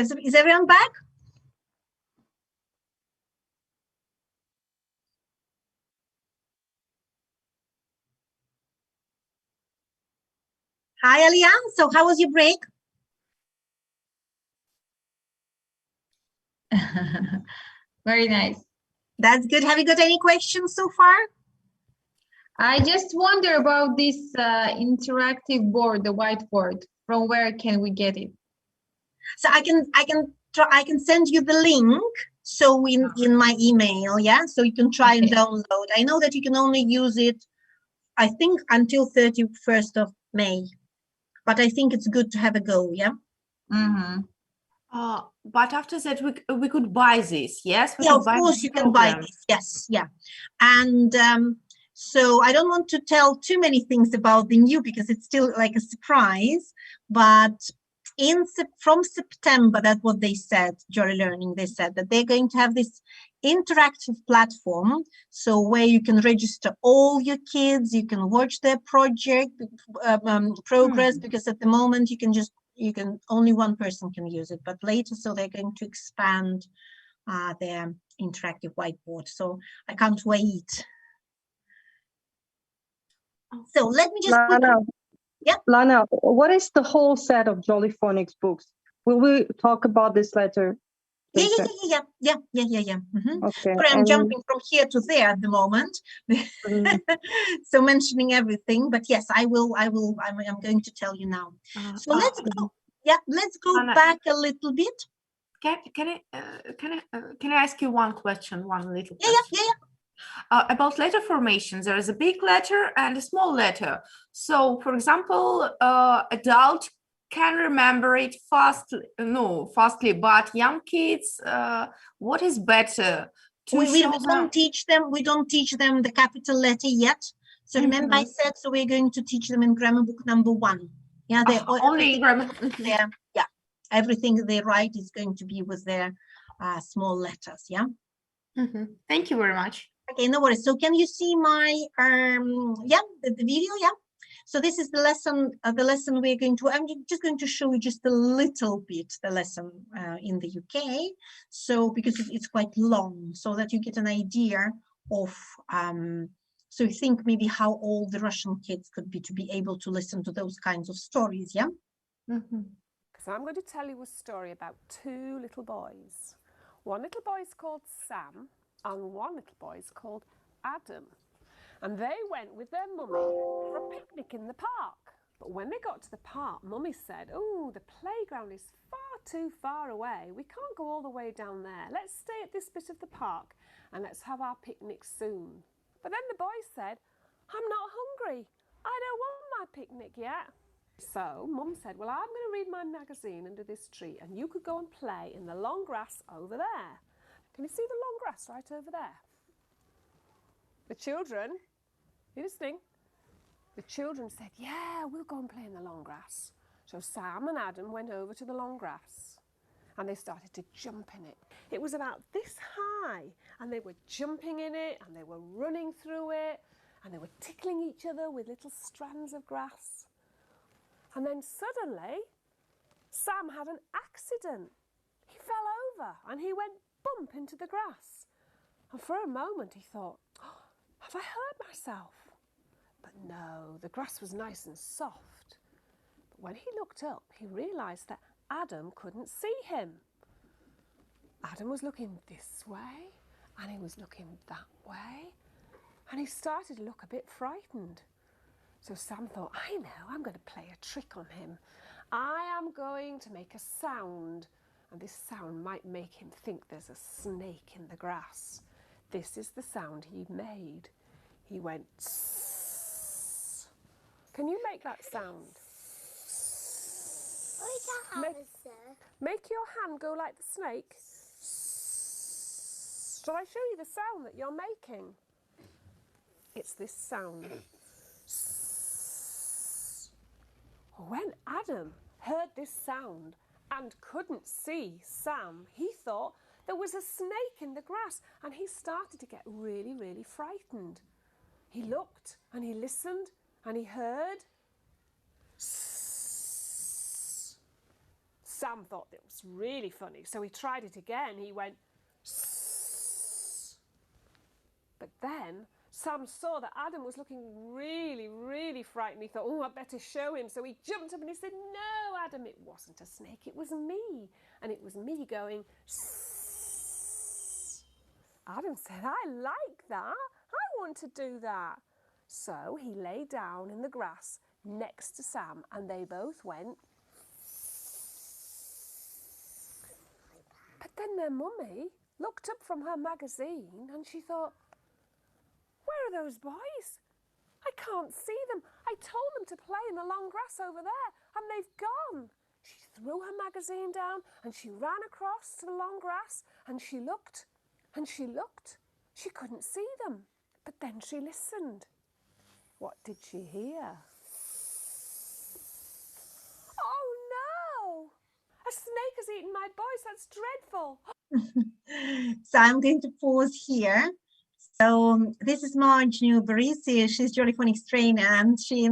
Is everyone back? Hi, Alian. So how was your break? Very nice. That's good. Have you got any questions so far? I just wonder about this interactive board, the whiteboard. From where can we get it? So I can send you the link. So in my email, yeah. So you can try and download. I know that you can only use it, I think, until 31st of May, but I think it's good to have a go. Yeah. Mm-hmm. But after that, we could buy this. Yes. Yeah, of course you can buy this. Yes. Yeah. And so I don't want to tell too many things about the new because it's still like a surprise. But from September, that's what they said, Jolly Learning, they said that they're going to have this interactive platform. So where you can register all your kids, you can watch their project progress, because at the moment you can only one person can use it, but later, so they're going to expand their interactive whiteboard. So I can't wait. So let me just Lana, what is the whole set of Jolly Phonics books? Will we talk about this later? Yeah. Mm-hmm. Okay. Sorry, I'm jumping from here to there at the moment. So mentioning everything, but yes, I'm going to tell you now. So let's go. Yeah, let's go Anna, back a little bit. Can I ask you one question? One little question. Yeah. About letter formation, there is a big letter and a small letter. So, for example, adult can remember it fastly, but young kids, what is better? We don't teach them. We don't teach them the capital letter yet. So remember, I said, so we're going to teach them in grammar book number 1. Yeah, they only in grammar. Yeah, everything they write is going to be with their small letters. Yeah. Thank you very much. Okay, no worries. So can you see my the video? Yeah. So this is the lesson. The lesson we're going to. I'm just going to show you just a little bit the lesson in the UK. So because it's quite long, so that you get an idea of. So you think maybe how old the Russian kids could be to be able to listen to those kinds of stories. Yeah. So I'm going to tell you a story about 2 little boys. One little boy is called Sam and one little boy is called Adam. And they went with their mummy for a picnic in the park. But when they got to the park, mummy said, "Oh, the playground is far too far away. We can't go all the way down there. Let's stay at this bit of the park and let's have our picnic soon." But then the boy said, "I'm not hungry. I don't want my picnic yet." So Mum said, "Well, I'm going to read my magazine under this tree and you could go and play in the long grass over there." Can you see the long grass right over there? The children, you listening? The children said, "Yeah, we'll go and play in the long grass." So Sam and Adam went over to the long grass and they started to jump in it. It was about this high and they were jumping in it and they were running through it and they were tickling each other with little strands of grass. And then suddenly, Sam had an accident. He fell over and he went bump into the grass. And for a moment he thought, "Oh, have I hurt myself?" But no, the grass was nice and soft. But when he looked up, he realised that Adam couldn't see him. Adam was looking this way and he was looking that way. And he started to look a bit frightened. So Sam thought, "I know, I'm going to play a trick on him. I am going to make a sound, and this sound might make him think there's a snake in the grass." This is the sound he made. He went "Sss." Can you make that sound? Make your hand go like the snake. Sss. Shall I show you the sound that you're making? It's this sound. When Adam heard this sound and couldn't see Sam, he thought there was a snake in the grass and he started to get really, really frightened. He looked and he listened and he heard. Sss. Sam thought it was really funny, so he tried it again. He went, "Sss." But then Sam saw that Adam was looking really, really frightened. He thought, oh, I'd better show him. So he jumped up and he said, no, Adam, it wasn't a snake, it was me. And it was me going, "Sss." Adam said, I like that. I want to do that. So he lay down in the grass next to Sam and they both went. But then their mummy looked up from her magazine and she thought, where are those boys? I can't see them. I told them to play in the long grass over there and they've gone. She threw her magazine down and she ran across to the long grass and she looked and she looked. She couldn't see them. But then she listened. What did she hear? Oh no! A snake has eaten my boys. That's dreadful. So I'm going to pause here. So this is Marge Newbury. She's Jolly Phonics trainer, and she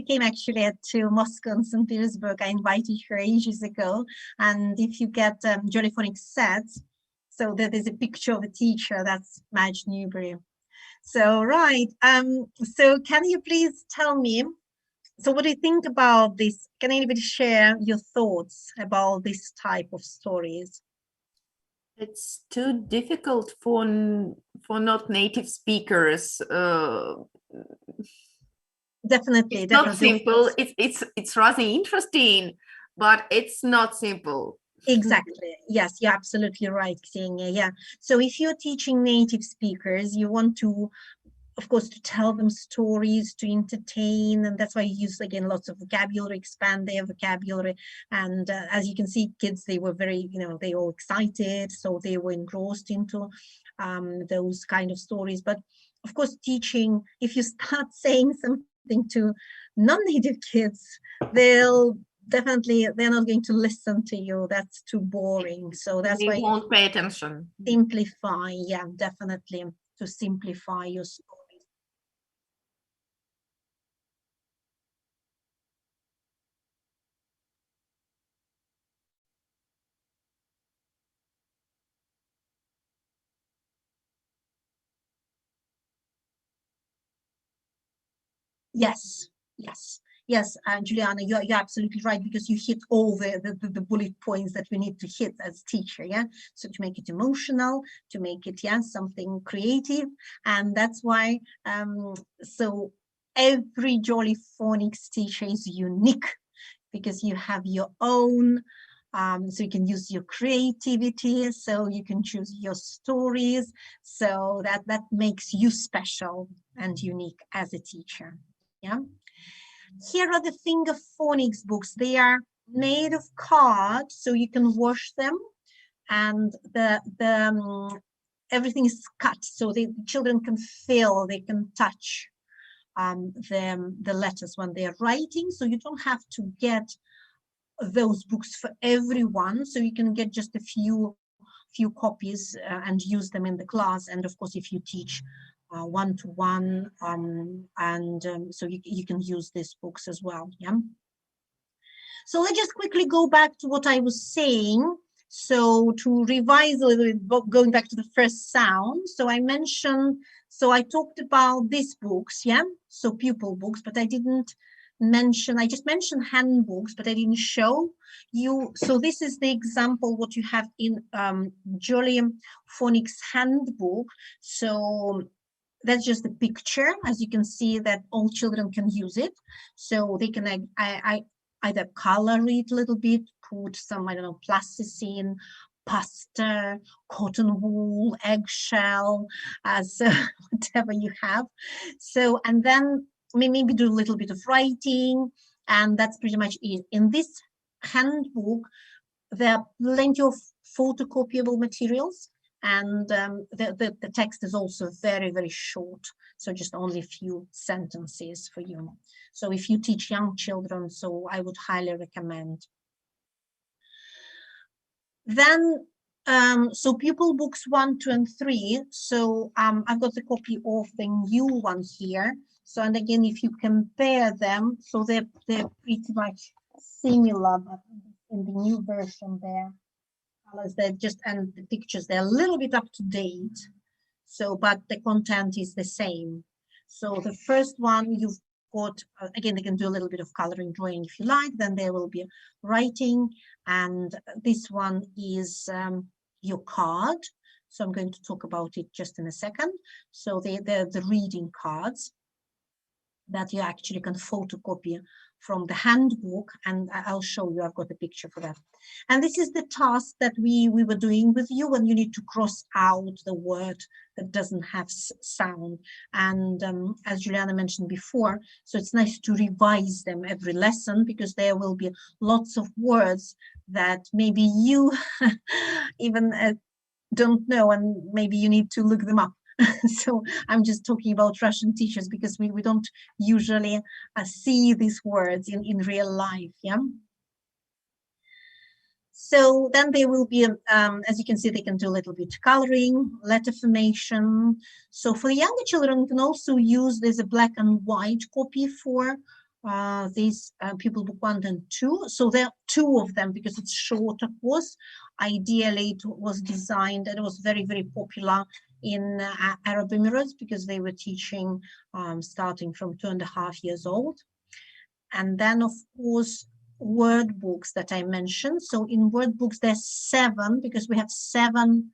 came actually to Moscow and St. Petersburg. I invited her ages ago. And if you get Jolly Phonics sets, so there's a picture of a teacher. That's Marge Newbury. So right. So can you please tell me? So what do you think about this? Can anybody share your thoughts about this type of stories? It's too difficult for not native speakers. Definitely, it's definitely. not simple. It's rather interesting, but it's not simple. Exactly. Yes, you're absolutely right, Ksenia. Yeah. So if you're teaching native speakers, you want to, of course, to tell them stories, to entertain, and that's why you use, again, lots of vocabulary, expand their vocabulary. And as you can see, kids, they were very, they were excited, so they were engrossed into those kind of stories. But of course, teaching, if you start saying something to non-native kids, they're not going to listen to you. That's too boring. So that's why they won't pay attention. Simplify, yeah, definitely, to simplify your story. Yes, yes, yes, Juliana, you're absolutely right, because you hit all the bullet points that we need to hit as teacher, yeah? So to make it emotional, to make it, yeah, something creative, and that's why, so every Jolly Phonics teacher is unique, because you have your own, so you can use your creativity, so you can choose your stories, so that makes you special and unique as a teacher. Yeah. Here are the finger phonics books. They are made of card, so you can wash them, and everything is cut, so the children can feel, they can touch the letters when they are writing. So you don't have to get those books for everyone. So you can get just a few copies and use them in the class. And of course, if you teach one-to-one, so you can use these books as well. Yeah. So let's just quickly go back to what I was saying. So to revise a little bit, going back to the first sound. So I mentioned, so I talked about these books, yeah. So pupil books, but I didn't mention, I just mentioned handbooks, but I didn't show you. So this is the example what you have in Jolly Phonics handbook. So that's just the picture. As you can see, that all children can use it. So they can I either color it a little bit, put some, I don't know, plasticine, pasta, cotton wool, eggshell, as whatever you have. So, and then maybe do a little bit of writing, and that's pretty much it. In this handbook, there are plenty of photocopiable materials, and the text is also very, very short, so just only a few sentences for you. So if you teach young children, so I would highly recommend. Then, so pupil books 1, 2, and 3. So I've got a copy of the new one here. So, and again, if you compare them, so they're pretty much similar, but in the new version there. Colors, they're just, and the pictures, they're a little bit up to date. So, but the content is the same. So the first one you've got, again, they can do a little bit of coloring drawing if you like, then there will be writing. And this one is your card. So I'm going to talk about it just in a second. So they're the reading cards that you actually can photocopy from the handbook, and I'll show you, I've got a picture for that. And this is the task that we were doing with you when you need to cross out the word that doesn't have sound. And as Juliana mentioned before, so it's nice to revise them every lesson, because there will be lots of words that maybe you even don't know, and maybe you need to look them up. So I'm just talking about Russian teachers, because we don't usually see these words in real life. Yeah. So then they will be, as you can see, they can do a little bit coloring, letter formation. So for younger children, you can also use, there's a black and white copy for these Pupil Book 1 and 2. So there are two of them because it's shorter course. Ideally, it was designed, and it was very, very popular in Arab Emirates, because they were teaching starting from 2.5 years old. And then, of course, word books that I mentioned. So in word books, there's 7, because we have seven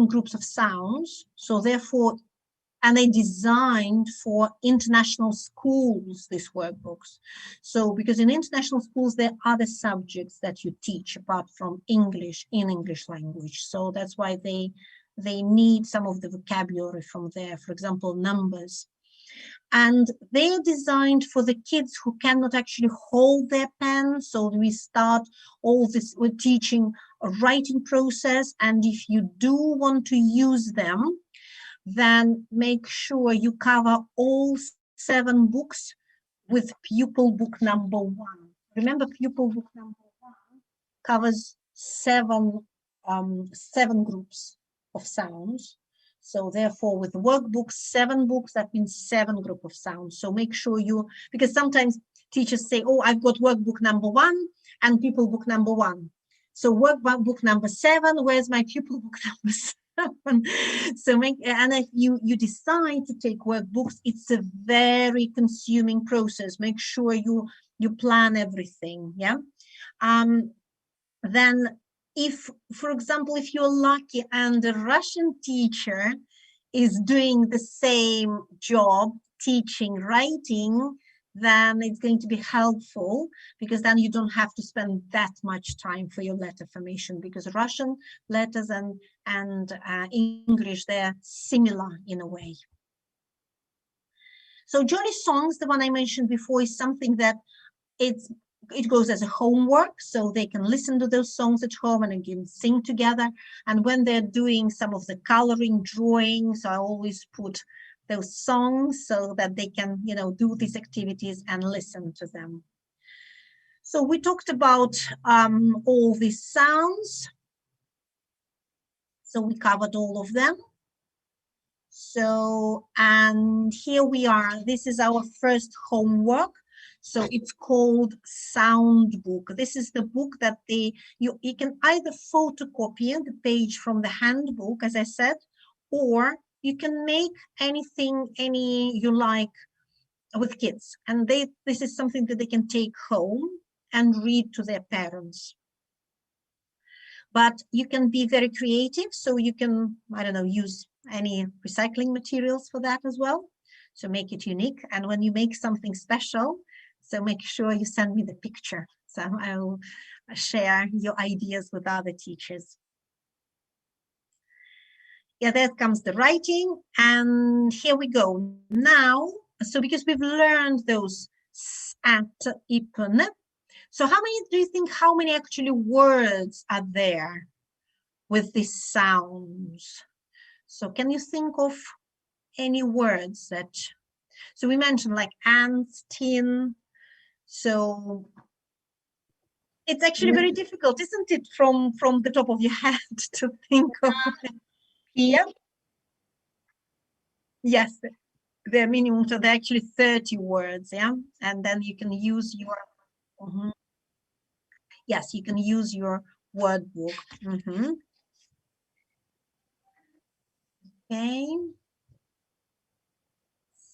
groups of sounds. So therefore, and they designed for international schools, these workbooks. So because in international schools, there are other subjects that you teach apart from English in English language. So that's why they need some of the vocabulary from there, for example, numbers. And they're designed for the kids who cannot actually hold their pen. So we start all this with teaching a writing process. And if you do want to use them, then make sure you cover all 7 books with Pupil Book number 1. Remember, Pupil Book number 1 covers 7 groups of sounds. So therefore, with workbooks, 7 books, that means 7 group of sounds. So make sure you, because sometimes teachers say, oh, I've got workbook number 1 and Pupil Book number 1. So workbook number 7, where's my Pupil Book number 7? So and if you decide to take workbooks, it's a very consuming process. Make sure you plan everything. Yeah. Then if, for example, if you're lucky and a Russian teacher is doing the same job teaching writing, then it's going to be helpful, because then you don't have to spend that much time for your letter formation, because Russian letters and English, they're similar in a way. So Jolly Songs, the one I mentioned before, is something that it goes as a homework, so they can listen to those songs at home and again sing together. And when they're doing some of the coloring, drawings, I always put those songs so that they can, do these activities and listen to them. So we talked about all these sounds. So we covered all of them. So, and here we are. This is our first homework. So it's called Sound Book. This is the book that you can either photocopy the page from the handbook, as I said, or you can make anything you like with kids. And this is something that they can take home and read to their parents. But you can be very creative. So you can, I don't know, use any recycling materials for that as well. So make it unique. And when you make something special, so make sure you send me the picture. So I will share your ideas with other teachers. Yeah, there comes the writing. And here we go. Now, so because we've learned those at ipn, so how many actually words are there with these sounds? So can you think of any words that, so we mentioned like ants, tin. So it's actually very difficult, isn't it, from the top of your head to think of here? Yes, they're minimum, so they're actually 30 words, yeah? And then you can use your, Yes, you can use your word book. Okay.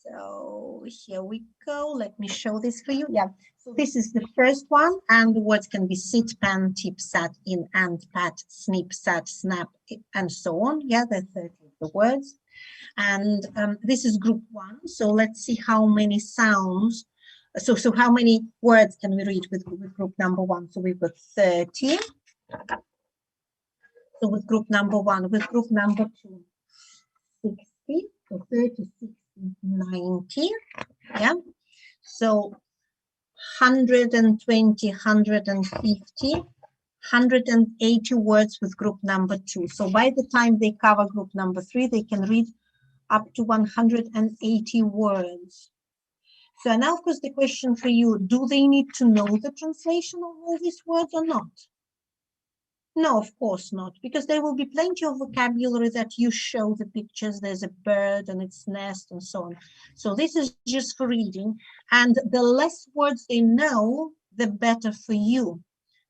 So here we go. Let me show this for you. Yeah. So this is the first one, and the words can be sit, pan, tip, sat, in, and, pat, snip, sat, snap, and so on. Yeah, the 30 of the words. And this is group 1. So let's see how many sounds. So how many words can we read with group number 1? So we've got 30. So with group number 1, with group number 2, 60. So 30, 60, 90. Yeah. So 120, 150, 180 words with group number 2. So by the time they cover group number 3, they can read up to 180 words. So now, of course, the question for you, do they need to know the translation of all these words or not? No, of course not, because there will be plenty of vocabulary that you show the pictures. There's a bird and its nest and so on. So this is just for reading. And the less words they know, the better for you,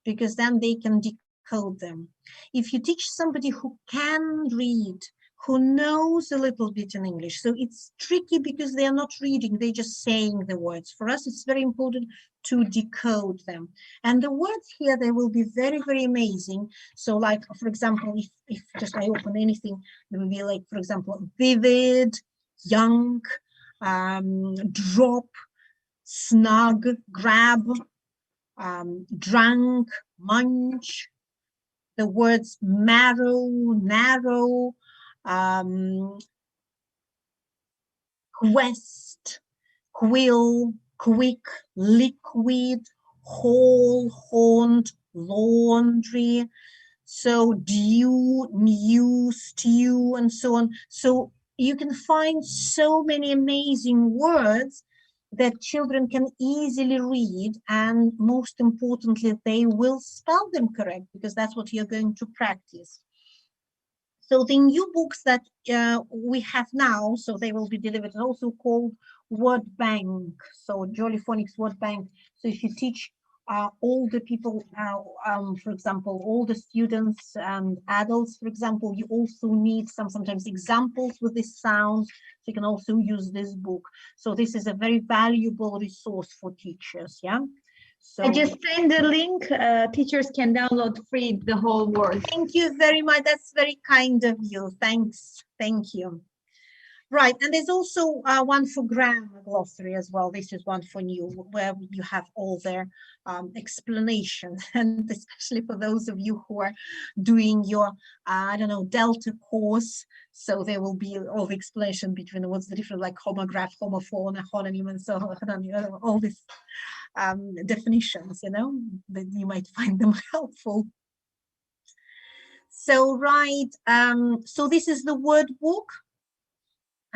because then they can decode them. If you teach somebody who can read, who knows a little bit in English, so it's tricky because they are not reading, they're just saying the words. For us, it's very important to decode them. And the words here, they will be very, very amazing. So like, for example, if just I open anything, it will be like, for example, vivid, young, drop, snug, grab, drunk, munch, the words marrow, narrow, quest, quill, quick, liquid, whole, haunt, laundry, so dew, new, stew, and so on. So you can find so many amazing words that children can easily read, and most importantly, they will spell them correct, because that's what you're going to practice. So the new books that we have now, so they will be delivered, also called Word Bank. So Jolly Phonics Word Bank. So if you teach all the people, for example, all the students and adults, for example, you also need sometimes examples with this sound. So you can also use this book. So this is a very valuable resource for teachers. Yeah. So I just send the link. Teachers can download free the whole word. Thank you very much. That's very kind of you. Thanks. Thank you. Right, and there's also one for grammar glossary as well. This is one for new, where you have all their explanations, and especially for those of you who are doing your, I don't know, Delta course. So there will be all the explanation between what's the difference, like homograph, homophone, homonym, and so on, all these definitions, you know, that you might find them helpful. So, right, so this is the word book.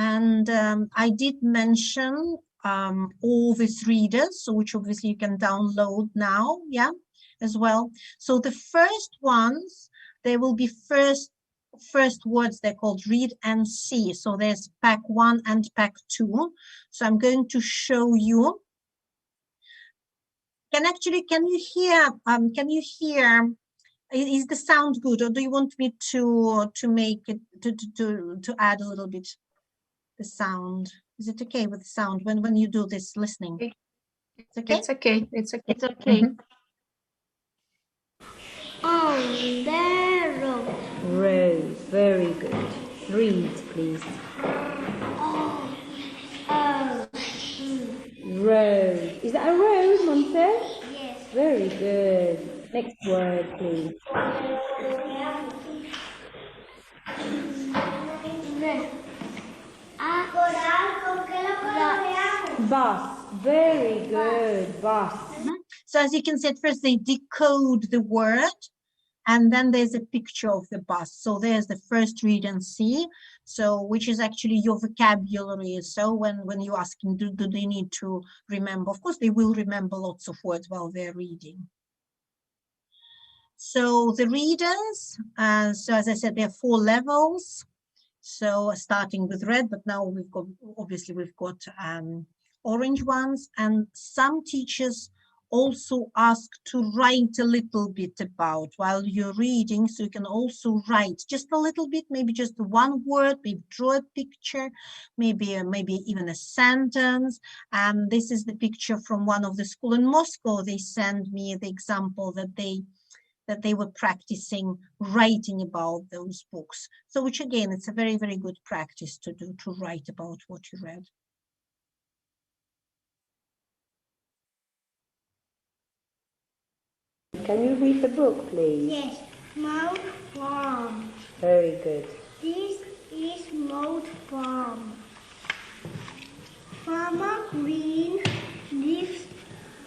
And I did mention all these readers, so which obviously you can download now, yeah, as well. So the first ones, they will be first words, they're called read and see. So there's pack 1 and pack 2. So I'm going to show you. Can you hear, is the sound good, or do you want me to make it, to add a little bit the sound? Is it okay with the sound when you do this listening? It's okay? It's okay. It's okay. It's okay. On the road. Rose, very good. Read, please. Oh, Rose. Is that a rose, Monse? yes. Very good. Next word, please. Bus. Very good. Bus. So as you can see, at first they decode the word, and then there's a picture of the bus. So there's the first read and see, so which is actually your vocabulary. So when you ask them, do they need to remember? Of course, they will remember lots of words while they're reading. So the readers, so as I said, there are 4 levels. So starting with red, but now we've got orange ones, and some teachers also asked to write a little bit about while you're reading. So you can also write just a little bit, maybe just one word, maybe draw a picture, maybe even a sentence. And this is the picture from one of the school in Moscow. They sent me the example that they were practicing writing about those books. So which again, it's a very, very good practice to do, to write about what you read. Can you read the book, please? Yes, Mount Farm. Very good. This is Mount Farm. Farmer Green lives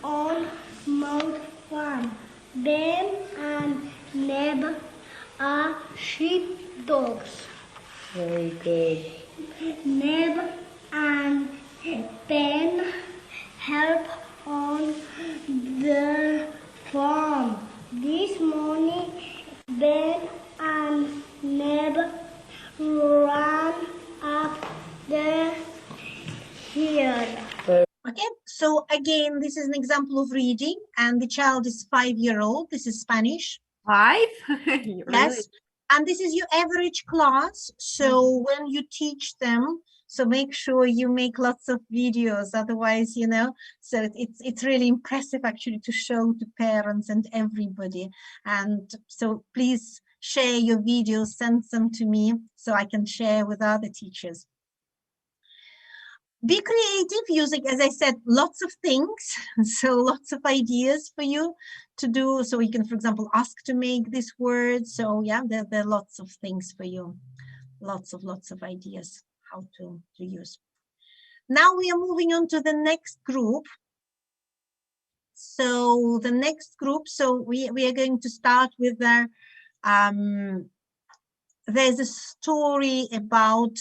on Mount Farm. Ben and Neb are sheepdogs. Very good. Neb and Ben help on the farm. This morning, Ben and Neb ran up the hill. Okay, so again, this is an example of reading, and the child is 5-year-old. This is Spanish. 5? Yes, Really? and this is your average class. So when you teach them, so make sure you make lots of videos, otherwise, you know, so it's really impressive actually to show to parents and everybody. And so please share your videos, send them to me so I can share with other teachers. Be creative using, as I said, lots of things. So lots of ideas for you to do. So you can, for example, ask to make this word. So yeah, there are lots of things for you. Lots of ideas how to use. Now we are moving on to the next group. So the next group, so we are going to start with there's a story about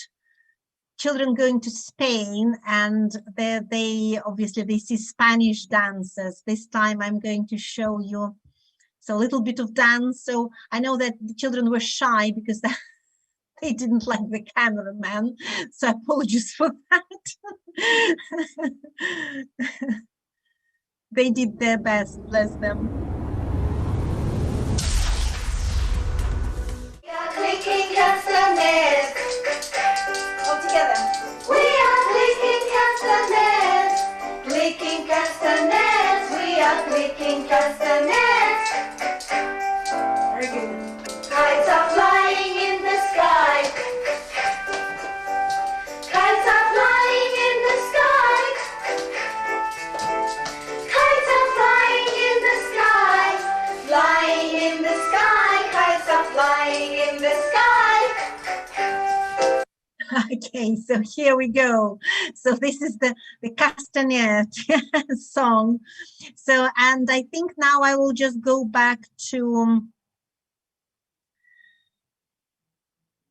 children going to Spain, and they obviously they see Spanish dances. This time I'm going to show you so a little bit of dance. So I know that the children were shy because they didn't like the cameraman, so apologies for that. They did their best, bless them. We are clicking castanets. All together. We are clicking castanets. Clicking castanets. We are clicking castanets. Very good. Kites are flying in the sky. Kites are flying in the sky. Kites are flying in the sky. Flying in the sky. Kites are flying in the sky. Okay, so here we go. So this is the Castanet song. So, and I think now I will just go back to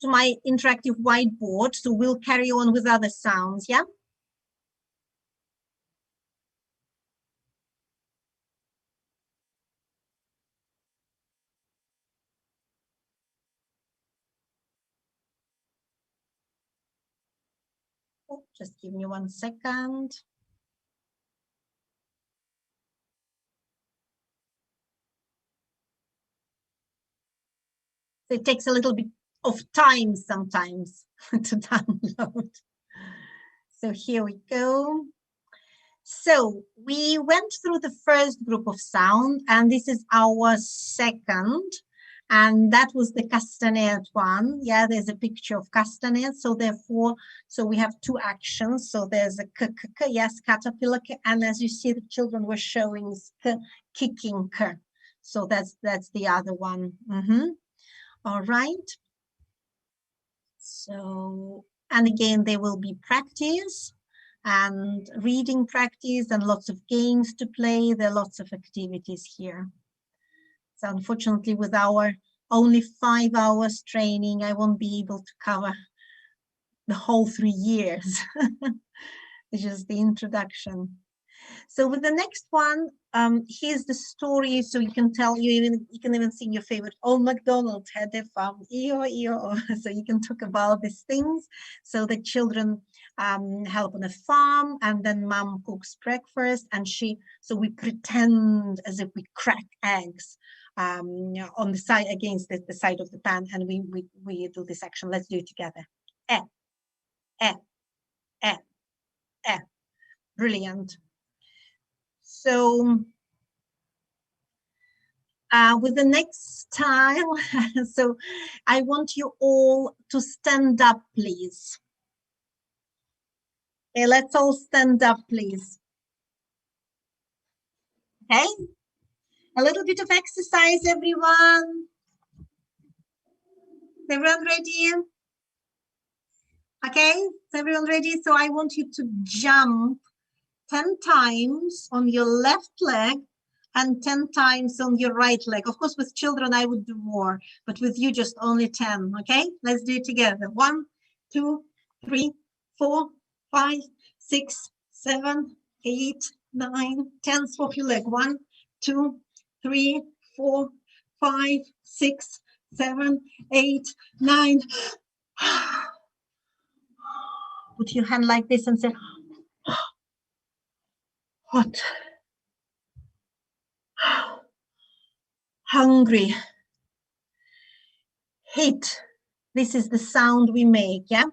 my interactive whiteboard. So we'll carry on with other sounds, yeah? Oh, just give me 1 second. So it takes a little bit of time sometimes to download. So here we go. So we went through the first group of sound, and this is our second, and that was the castanet one. Yeah, there's a picture of castanet. So therefore, so we have 2 actions. So there's a yes, caterpillar, and as you see, the children were showing kicking. So that's the other one. All right. So, and again, there will be practice and reading practice and lots of games to play. There are lots of activities here. So unfortunately, with our only 5 hours training, I won't be able to cover the whole 3 years. It's just the introduction. So with the next one, here's the story. So you can tell, you can even sing your favorite. Old MacDonald had a farm, E-O, E-O. So you can talk about these things. So the children help on a farm, and then mom cooks breakfast, and so we pretend as if we crack eggs on the side against the side of the pan, and we do this action. Let's do it together. Eh, eh, eh, eh. Brilliant. So with the next style, so I want you all to stand up, please. Okay, let's all stand up, please. Okay, a little bit of exercise, everyone. Is everyone ready? Okay, is everyone ready? So I want you to jump 10 times on your left leg and 10 times on your right leg. Of course, with children, I would do more, but with you, just only 10, okay? Let's do it together. 1, 2, 3, 4, 5, 6, 7, 8, 9, 10. Swap your leg. 1, 2, 3, 4, 5, 6, 7, 8, 9. Put your hand like this and say, hot, hungry, heat. This is the sound we make, yeah?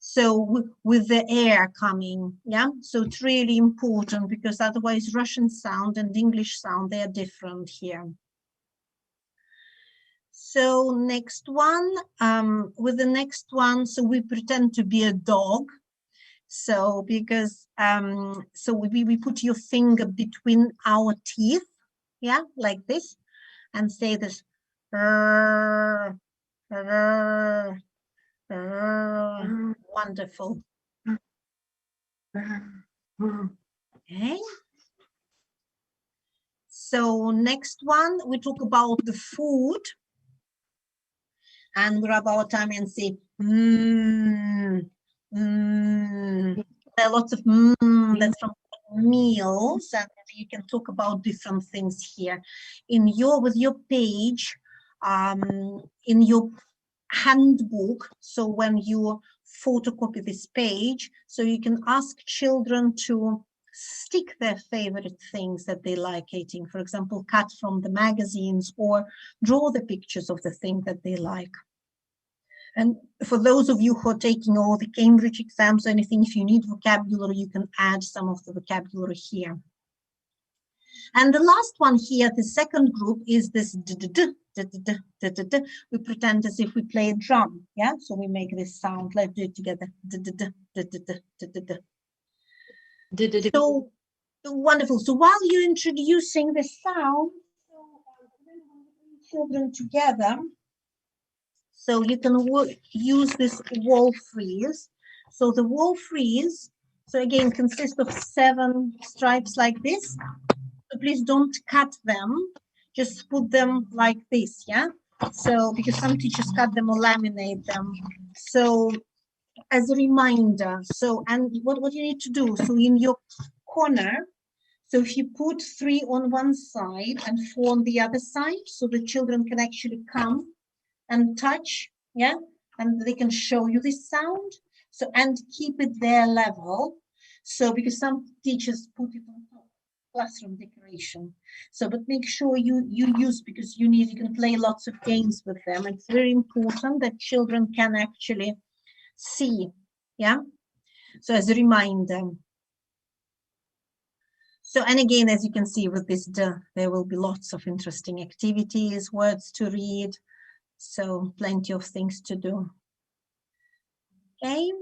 So with the air coming, yeah? So it's really important, because otherwise Russian sound and English sound, they are different here. So next one, with the next one, so we pretend to be a dog. So because, so we put your finger between our teeth, yeah, like this, and say this, wonderful. Okay. So next one, we talk about the food, and we rub our tummy and say, There are lots of that's from meals, and you can talk about different things here. With your page, in your handbook, so when you photocopy this page, so you can ask children to stick their favorite things that they like eating, for example, cut from the magazines, or draw the pictures of the thing that they like. And for those of you who are taking all the Cambridge exams or anything, if you need vocabulary, you can add some of the vocabulary here. And the last one here, the second group, is this we pretend as if we play a drum, yeah? So we make this sound. Let's do it together. So wonderful. So while you're introducing the sound, children together, so you can use this wall frieze. So the wall frieze, so again, consists of 7 stripes like this. So please don't cut them, just put them like this, yeah? So, because some teachers cut them or laminate them. So, as a reminder, so, and what you need to do, so in your corner, so if you put 3 on one side and 4 on the other side, so the children can actually come and touch, yeah? And they can show you this sound. So, and keep it their level. So, because some teachers put it on top. Classroom decoration. So, but make sure you use, because you can play lots of games with them. It's very important that children can actually see, yeah? So as a reminder. So, and again, as you can see with this, there will be lots of interesting activities, words to read. So plenty of things to do. Okay.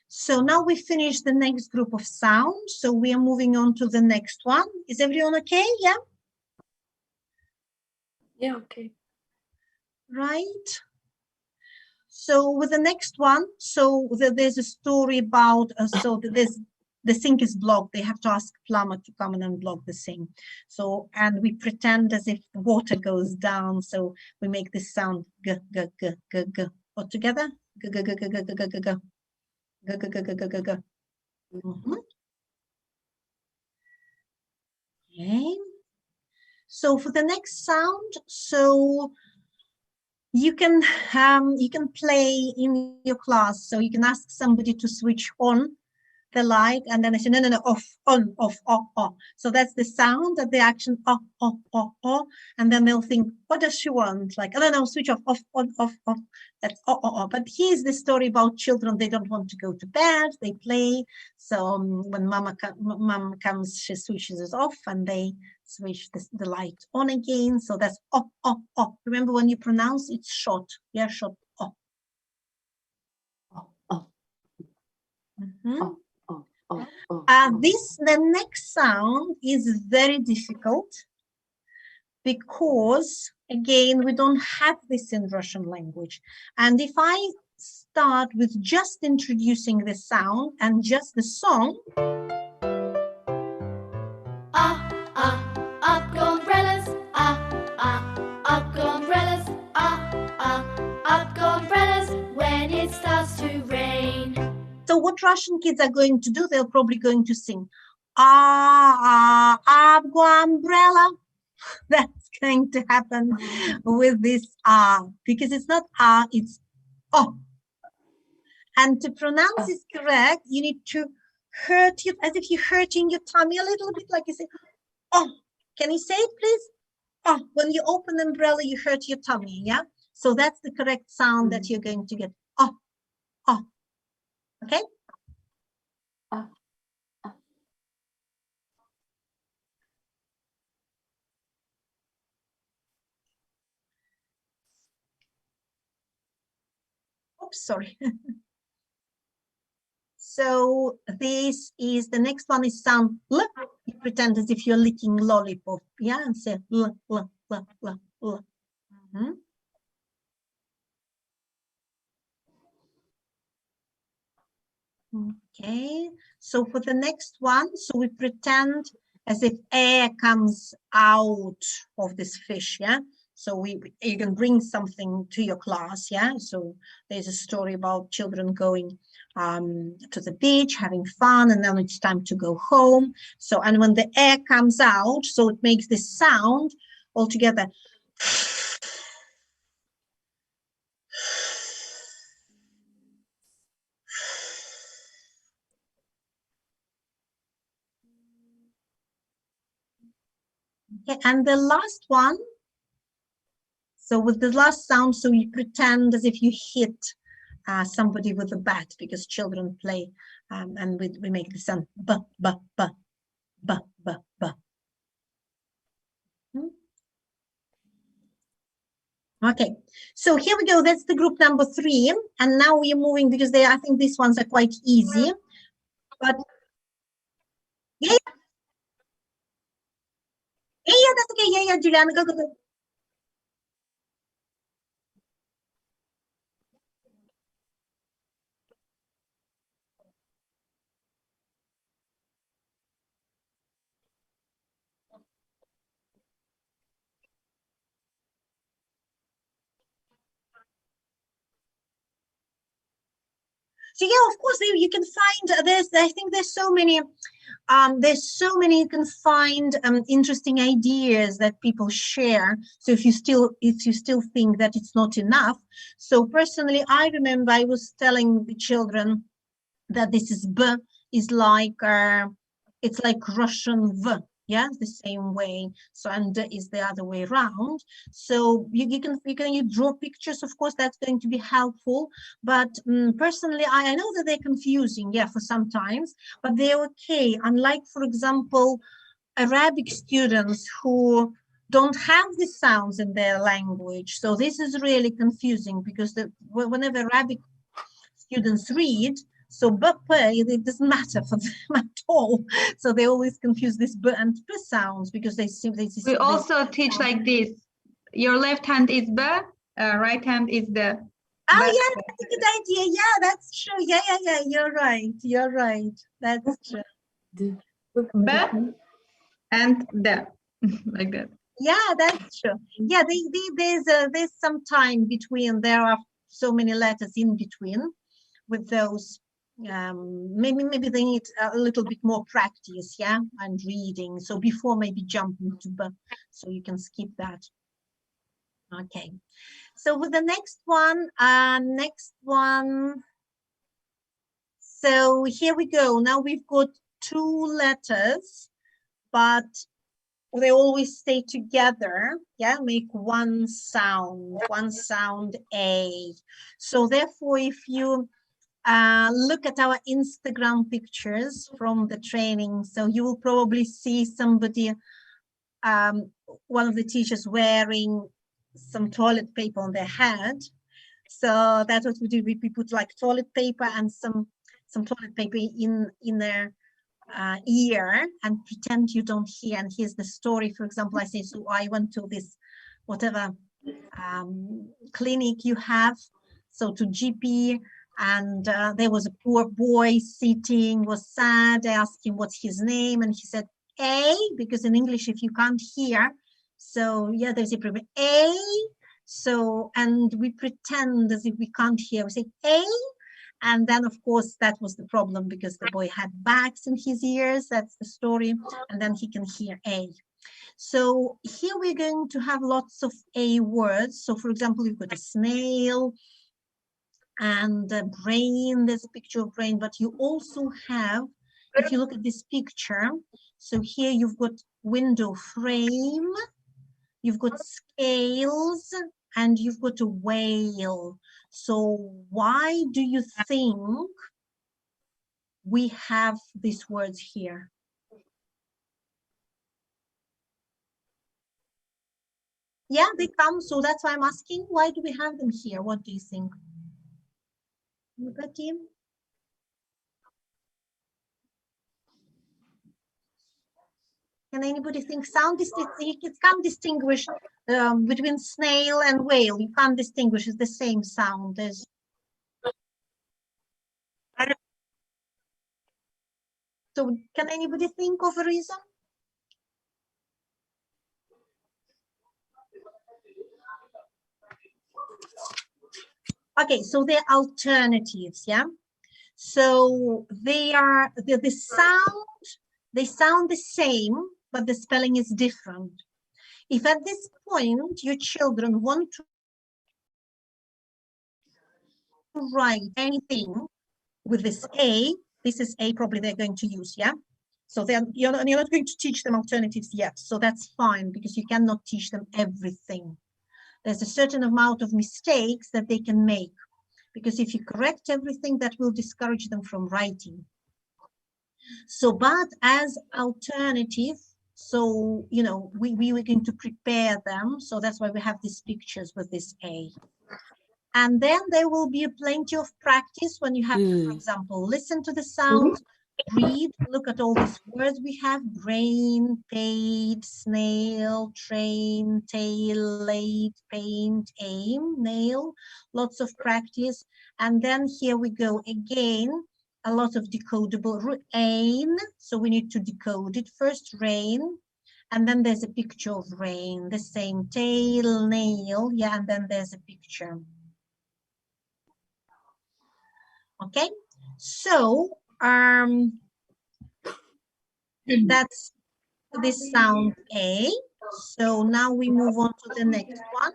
So now we finish the next group of sounds. So we are moving on to the next one. Is everyone okay? Yeah? Yeah, okay. Right. So with the next one, so there's a story about, so the sink is blocked. They have to ask plumber to come in and block the sink. So, and we pretend as if the water goes down. So we make this sound, g, g, g, g, g. All together, g, g, g, g, g, g, g, g, g. Okay. So for the next sound, so you can play in your class. So you can ask somebody to switch on the light, and then they say, no, no, no, off, on, off, off. So that's the sound of the action, off, off, off, off. And then they'll think, what does she want? Like, I don't know, switch off, on, off, off. That's off, off, off. But here's the story about children. They don't want to go to bed. They play. So when mom comes, she switches it off, and they switch the light on again. So that's off, off, off. Remember, when you pronounce, it's short. Yeah, short, off. Mm-hmm. The next sound is very difficult because, again, we don't have this in Russian language. And if I start with just introducing the sound and just the song. Up go umbrellas, up go umbrellas, up go umbrellas when it starts to rain. So what Russian kids are going to do, they're probably going to sing, up go umbrella. That's going to happen with this because it's not it's oh. And to pronounce this correct, you need to hurt it as if you're hurting your tummy a little bit, like you say, oh. Can you say it, please? Oh, when you open the umbrella, you hurt your tummy, yeah? So that's the correct sound that you're going to get. Oh, oh. Okay? Oops, sorry. So this is, the next one is sound L. You pretend as if you're licking lollipop, yeah? And say L, L, L, L, L. Mm-hmm. Okay, so for the next one, so we pretend as if air comes out of this fish, yeah? So you can bring something to your class, yeah? So there's a story about children going to the beach, having fun, and then it's time to go home. So, and when the air comes out, so it makes this sound altogether. Okay, and the last one, so with the last sound, so you pretend as if you hit somebody with a bat, because children play, and we make the sound b, b, b, b, b, b. Okay, so here we go. That's the group number 3, and now we are moving because I think these ones are quite easy. But yeah, that's okay. Yeah, Juliana, go. So yeah, of course, you can find I think there's so many you can find interesting ideas that people share. So if you still think that it's not enough, so personally, I remember I was telling the children that this is b is like it's like Russian v. Yeah, the same way. So and is the other way around. So you can draw pictures. Of course, that's going to be helpful. But personally, I know that they're confusing. Yeah, for sometimes, but they're okay. Unlike, for example, Arabic students who don't have the sounds in their language. So this is really confusing because whenever Arabic students read, so b, it doesn't matter for them at all. So they always confuse this b and p sounds because they we also teach like this. Your left hand is b, right hand is the. Oh yeah, that's a good idea. Yeah, that's true. Yeah. You're right. That's true. B and the like that. Yeah, that's true. Yeah, there's some time between. There are so many letters in between with those. Maybe they need a little bit more practice, yeah, and reading. So before maybe jumping to b, so you can skip that. Okay, So with the next one, so here we go. Now we've got two letters, but they always stay together, yeah, make one sound A. So therefore, if you look at our Instagram pictures from the training, so you will probably see somebody, one of the teachers wearing some toilet paper on their head. So that's what we do. We put like toilet paper and some toilet paper in their ear and pretend you don't hear. And here's the story. For example, I say, so I went to this whatever clinic you have, so to GP, and there was a poor boy sitting, was sad. I asked him what's his name, and he said A, because in English if you can't hear, so yeah, there's a problem. A. So, and we pretend as if we can't hear. We say A. And then, of course, that was the problem because the boy had bags in his ears. That's the story. And then he can hear A. So here we're going to have lots of A words. So, for example, you've got a snail and a brain. There's a picture of brain. But you also have, if you look at this picture, so here you've got window frame, you've got scales, and you've got a whale. So why do you think we have these words here? Yeah, they come. So that's why I'm asking, why do we have them here? What do you think? Team? Can anybody think sound? You can't distinguish between snail and whale. You can't distinguish. It's the same sound. There's So can anybody think of a reason? Okay, so they're alternatives, yeah? So they are the sound, they sound the same, but the spelling is different. If at this point your children want to write anything with this A, this is A probably they're going to use, yeah? So you're not going to teach them alternatives yet, so that's fine because you cannot teach them everything. There's a certain amount of mistakes that they can make, because if you correct everything, that will discourage them from writing. So, but as alternative, so, you know, we were going to prepare them. So that's why we have these pictures with this A. And then there will be plenty of practice when you have to, for example, listen to the sounds, read, look at all these words we have: brain, paid, snail, train, tail, late, paint, aim, nail, lots of practice. And then here we go again, a lot of decodable, rain. So we need to decode it first, rain. And then there's a picture of rain, the same, tail, nail, yeah, and then there's a picture. Okay, so that's this sound A. So now we move on to the next one.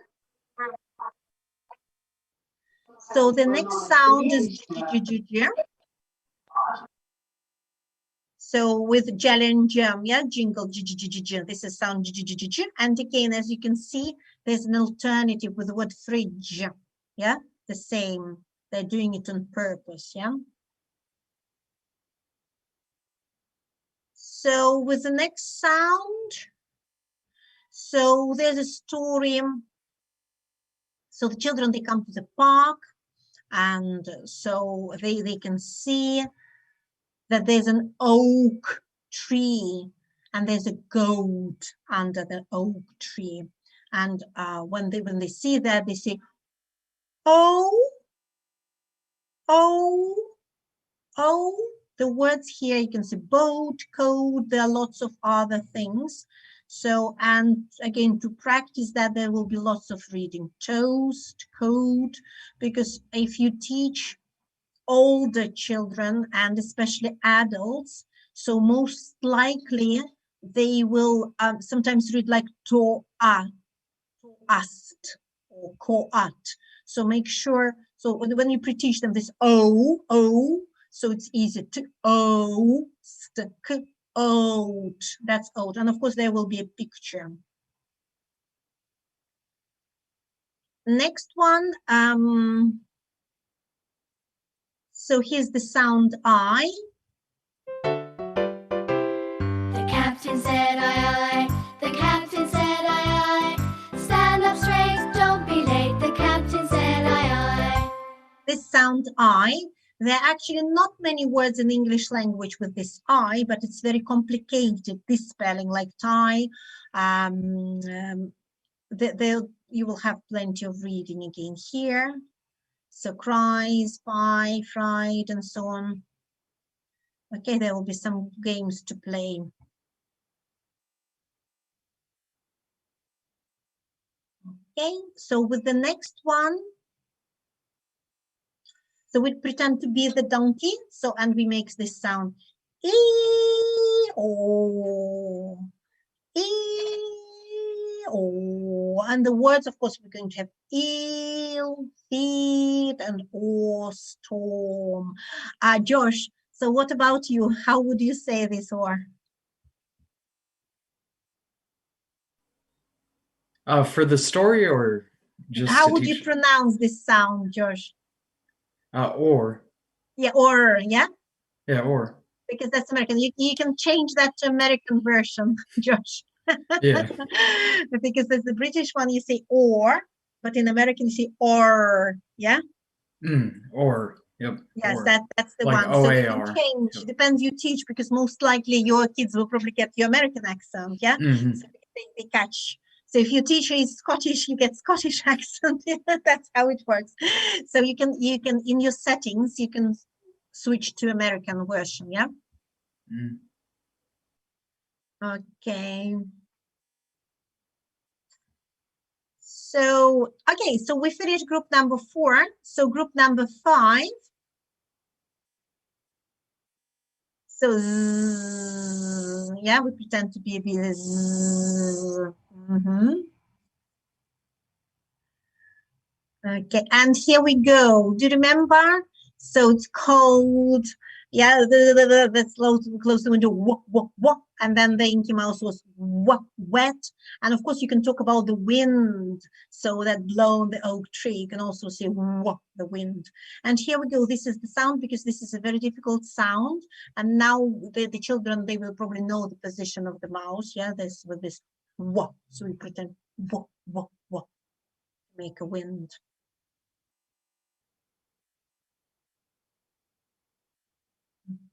So the next sound is J. So with gel and gem, yeah, jingle, J. This is sound J. And again, as you can see, there's an alternative with the word fridge, yeah, the same. They're doing it on purpose, yeah. So with the next sound, so there's a story. So the children, they come to the park, and so they can see that there's an oak tree and there's a goat under the oak tree. And when they see that, they say, oh, oh, oh. The words here, you can see boat, code, there are lots of other things. So, and again, to practice that, there will be lots of reading, toast, code, because if you teach older children and especially adults, so most likely they will sometimes read like to asked, or coat. So make sure, so when you pre-teach them this O, so it's easy to O, st, oat, that's oat. And of course there will be a picture. Next one, so here's the sound I. The captain said aye, aye. The captain said aye, aye. Stand up straight, don't be late. The captain said aye, aye. This sound I, there are actually not many words in English language with this I, but it's very complicated, this spelling, like tie. You will have plenty of reading again here. So cries, pie, fried, and so on. Okay, there will be some games to play. Okay, so with the next one, so we pretend to be the donkey. So, and we make this sound. E-o, E-o. And the words, of course, we're going to have eel, feed, and or, storm. Josh, so what about you? How would you say this or? For the story or just How to would teach? you pronounce this sound, Josh? Or. Yeah, or, yeah? Yeah, or. Because that's American. You can change that to American version, Josh. Yeah. Because there's the British one, you say or, but in American you say or, yeah? Or, yep. Yes, or. that's the Like one. So you can OAR. change, Yep. depends you teach, because most likely your kids will probably get your American accent, yeah? So they catch. So if your teacher is Scottish, you get Scottish accent. That's how it works. So you can in your settings, you can switch to American version, yeah? Okay. So, okay, so we finished group number 4. So group number 5. So, zzz, yeah, we pretend to be a bit zzz. Okay, and here we go. Do you remember? So it's cold. Yeah, let's close the window. Wah, wah, wah. And then the Inky Mouse was wet. And of course, you can talk about the wind. So that blown the oak tree. You can also say wah, the wind. And here we go. This is the sound because this is a very difficult sound. And now the children, they will probably know the position of the mouse. Yeah, this with this wah. So we pretend wah, wah, wah. Make a wind.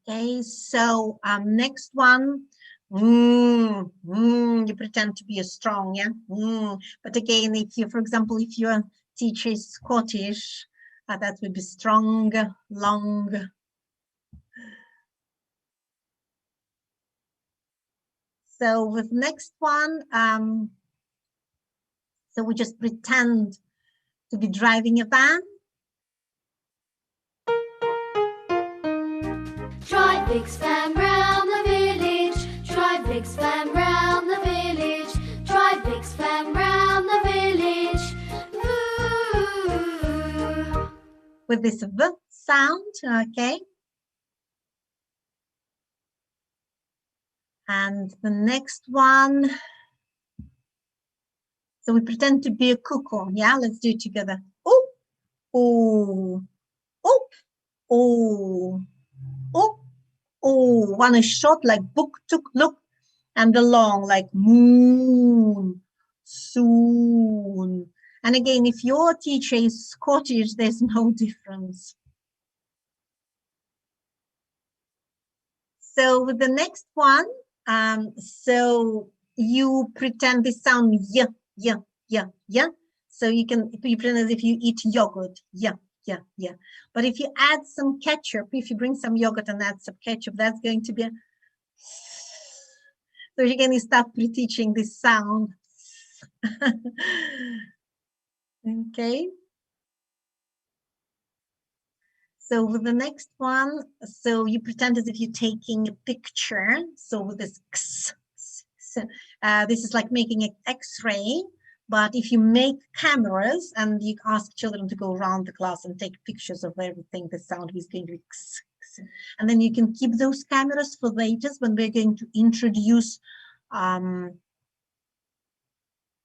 Okay, so next one, you pretend to be a strong, yeah? But again, if you, for example, if your teacher is Scottish, that would be strong, long. So with next one, so we just pretend to be driving a van. Drive Vix van round the village. Drive Vix van round the village. Drive Vix van round the village. Ooh. With this V sound, okay. And the next one, so we pretend to be a cuckoo, yeah? Let's do it together. Oh, oh, oh, oh, oh, oh. One is short like book, took, look, and the long like moon, soon. And again, if your teacher is Scottish, there's no difference. So with the next one, so you pretend this sound yeah, yeah, yeah, yeah. So you pretend as if you eat yogurt, yeah, yeah, yeah. But if you add some ketchup, if you bring some yogurt and add some ketchup, that's going to be a so you're going to start pre-teaching this sound. Okay. So with the next one, so you pretend as if you're taking a picture. So with this, this is like making an X-ray, But if you make cameras and you ask children to go around the class and take pictures of everything, the sound is going to be, and then you can keep those cameras for later when we're going to introduce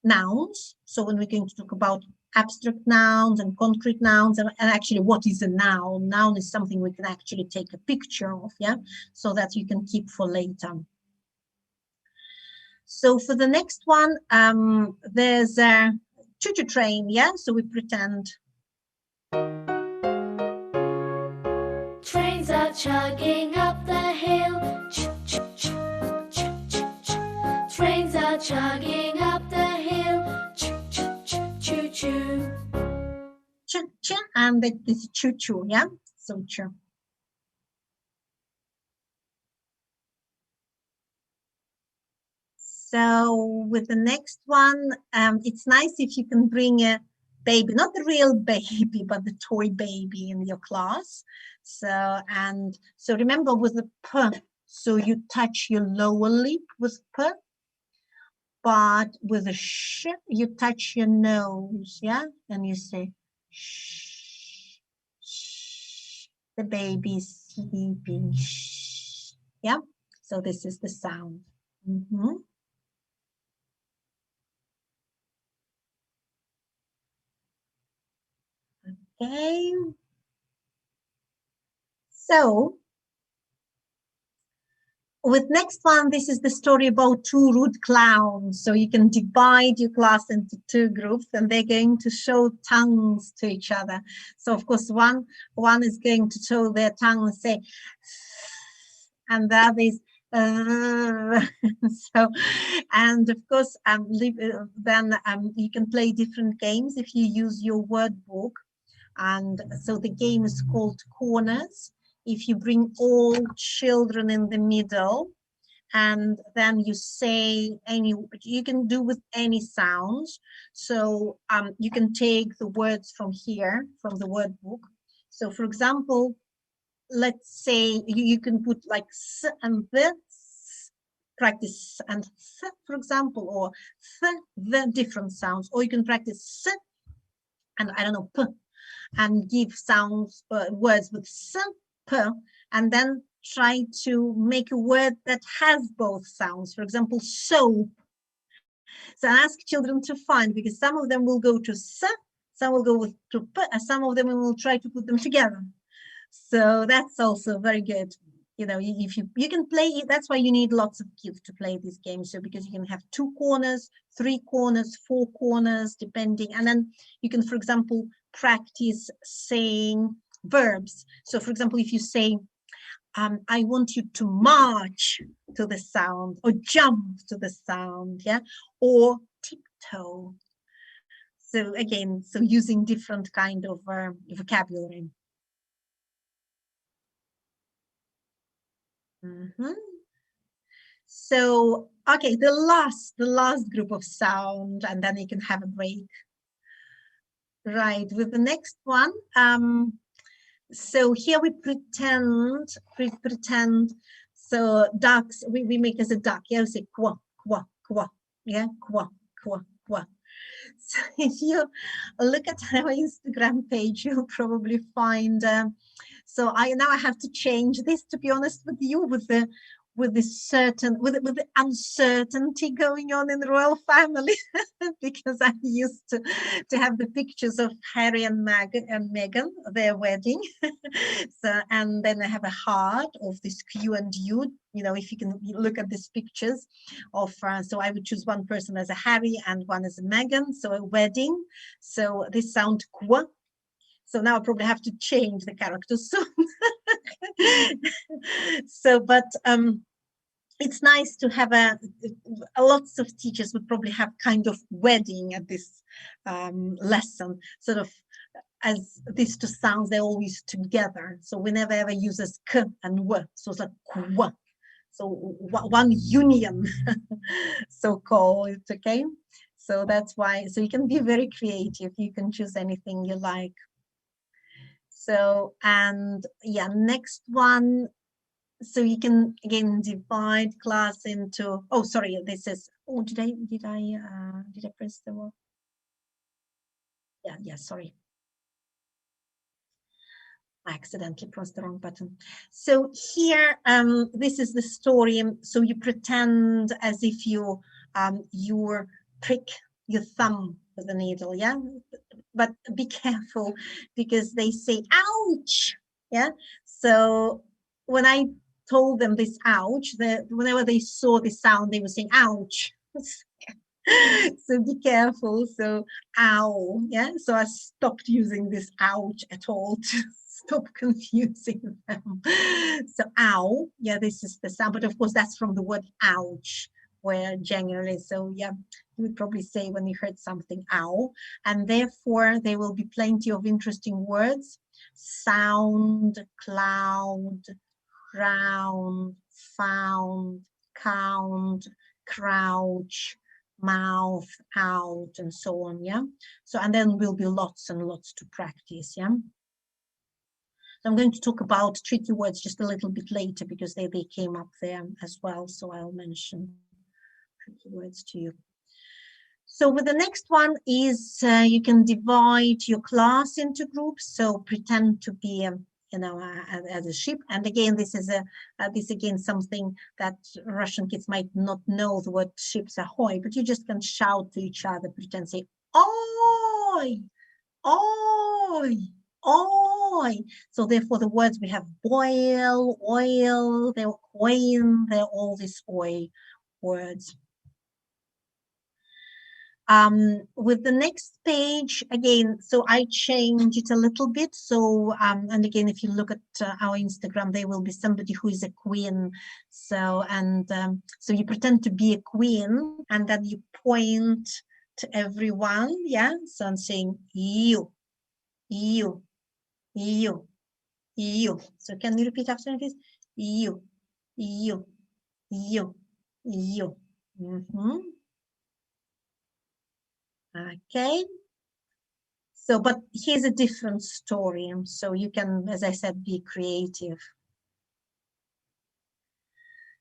nouns. So when we're going to talk about abstract nouns and concrete nouns, and actually what is a noun? Noun is something we can actually take a picture of, yeah, so that you can keep for later. So for the next one, there's a choo-choo train, yeah, so we pretend. Trains are chugging up the hill. Ch-ch-ch-ch-ch-ch. Trains are chugging up the hill. Ch-ch-ch-choo-choo. Ch-ch, and that is choo-choo, yeah, so choo. So with the next one, it's nice if you can bring a baby, not the real baby, but the toy baby in your class. So remember with the P, so you touch your lower lip with P, but with the sh, you touch your nose, yeah, and you say shh, shh, the baby's sleeping, shh, yeah. So this is the sound. Okay. So with next one, this is the story about two rude clowns. So you can divide your class into two groups and they're going to show tongues to each other. So of course, one is going to show their tongue and say, and the other is, so, and of course, then you can play different games if you use your word book. And so the game is called Corners. If you bring all children in the middle, and then you say you can do with any sounds. So you can take the words from here, from the word book. So for example, let's say you can put like s and this, practice and th, for example, or th, the different sounds, or you can practice s and I don't know, p, and give sounds, words with s, p, and then try to make a word that has both sounds. For example, soap. So ask children to find, because some of them will go to s, some will go to p, and some of them will try to put them together. So that's also very good. You know, if you can play it, that's why you need lots of kids to play this game. So because you can have 2 corners, 3 corners, 4 corners, depending. And then you can, for example, practice saying verbs. So for example, if you say, I want you to march to the sound, or jump to the sound, yeah, or tiptoe. So again, so using different kind of vocabulary. So, okay, the last group of sound, and then you can have a break. Right, with the next one, so here we pretend, so ducks, we make as a duck, yeah, we say kwa, kwa, kwa, yeah, kwa, kwa, kwa. So if you look at our Instagram page, you'll probably find, so now I have to change this, to be honest with you, with the uncertainty going on in the royal family, because I used to have the pictures of Harry and Meghan, their wedding. So, and then I have a heart of this Q and U, you know, if you can look at these pictures of, so I would choose one person as a Harry and one as a Meghan, so a wedding. So this sound kwa. So now I probably have to change the characters soon. So, but it's nice to have lots of teachers would probably have kind of wedding at this lesson, sort of as these two sounds, they're always together. So we never ever use as k and w. So it's like kwa. So one union, so called, okay? So that's why, so you can be very creative. You can choose anything you like. So, and yeah, next one. So you can again divide class into, oh, sorry, this is, oh, did I press the wrong? Yeah, sorry. I accidentally pressed the wrong button. So here, this is the story. So you pretend as if you prick your thumb with a needle, yeah? But be careful because they say, ouch, yeah? So when I told them this ouch, whenever they saw the sound, they were saying, ouch. So be careful. So ow, yeah. So I stopped using this ouch at all to stop confusing them. So ow, yeah, this is the sound, but of course that's from the word ouch, where generally, so yeah, you would probably say when you heard something ow, and therefore there will be plenty of interesting words: sound, cloud, round, found, count, crouch, mouth, out, and so on, yeah? So, and then will be lots and lots to practice, yeah? I'm going to talk about tricky words just a little bit later because they came up there as well, so I'll mention tricky words to you. So with the next one is you can divide your class into groups, so pretend to be as a ship. And again, this is something that Russian kids might not know the word ships ahoy, but you just can shout to each other, pretend, say, oi, oi, oi. So therefore the words we have boil, oil, they're coin, they're all these oi words. With the next page, again, so I changed it a little bit. So, and again, if you look at our Instagram, there will be somebody who is a queen. So, and so you pretend to be a queen and then you point to everyone. Yeah. So I'm saying you, you, you, you. So can you repeat after me, please? You, you, you, you. Mm-hmm. Okay. So, but here's a different story. So you can, as I said, be creative.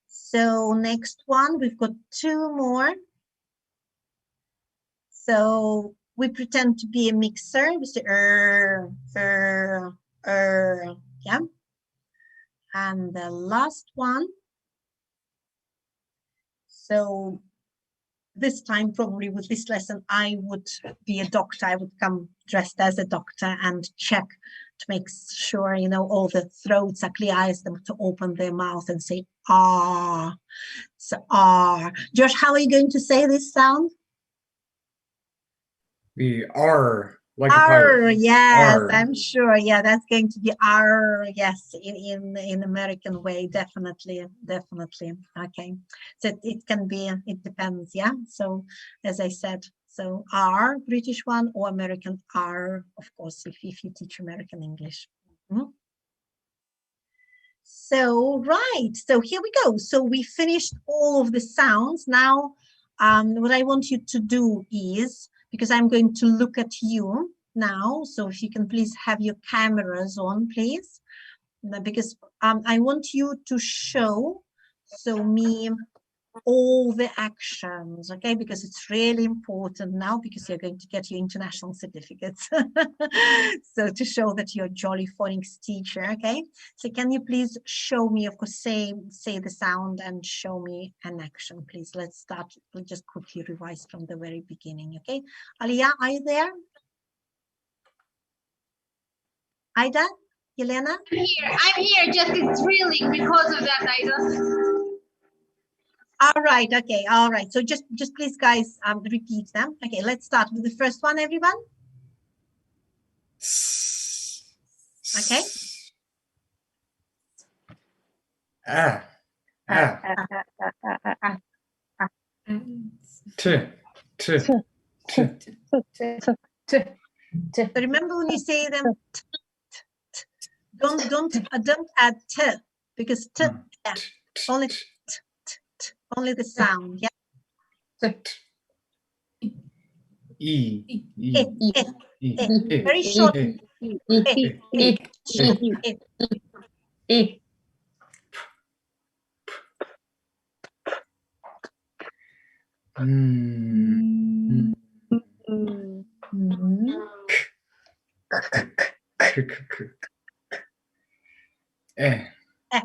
So next one, we've got two more. So we pretend to be a mixer. We say, yeah. And the last one. So this time, probably with this lesson, I would be a doctor. I would come dressed as a doctor and check to make sure, you know, all the throats are clear. I ask them to open their mouth and say, ah. So, ah. Josh, how are you going to say this sound? The R, like a R, pirate. yes, R. I'm sure. Yeah, that's going to be R, yes, in American way, definitely. Okay, so it can be, it depends, yeah. So as I said, so R, British one, or American R, of course, if you teach American English. So, right, so here we go. So we finished all of the sounds. Now, what I want you to do is, because I'm going to look at you now, so if you can please have your cameras on, please, because I want you to show, so me, all the actions, okay, because it's really important now because you're going to get your international certificates. So to show that you're a jolly phonics teacher, okay, so can you please show me, of course, say the sound and show me an action, please. Let's start. We'll just quickly revise from the very beginning, okay. Alia, are you there? Aida, Yelena? I'm here, just it's thrilling because of that, I don't. All right, okay, all right. So just please, guys, repeat them. Okay, let's start with the first one, everyone. Okay. So remember when you say them, don't add t, because t, only only the sound, yeah. Very short. Eh.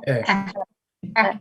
Eh. Yeah.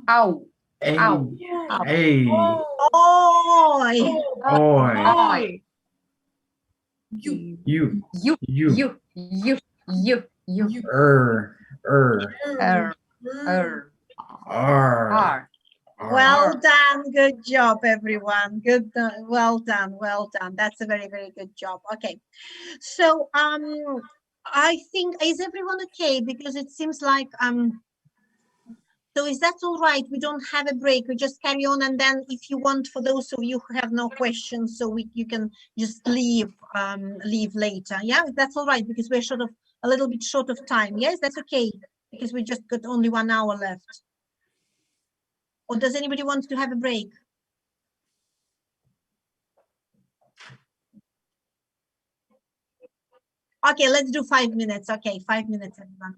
Ow. Hey. Hey. Oi. Oi. You. You. You. Er. R. Well done. Good job, everyone. Good. Well done. Well done. That's a very, very good job. Okay. So, I think, is everyone okay? Because it seems like, so is that all right? We don't have a break. We just carry on. And then if you want, for those of you who have no questions, so you can just leave later. Yeah, that's all right, because we're a little bit short of time. Yes, that's okay, because we just got only 1 hour left. Or does anybody want to have a break? Okay, let's do 5 minutes. Okay, 5 minutes, everyone.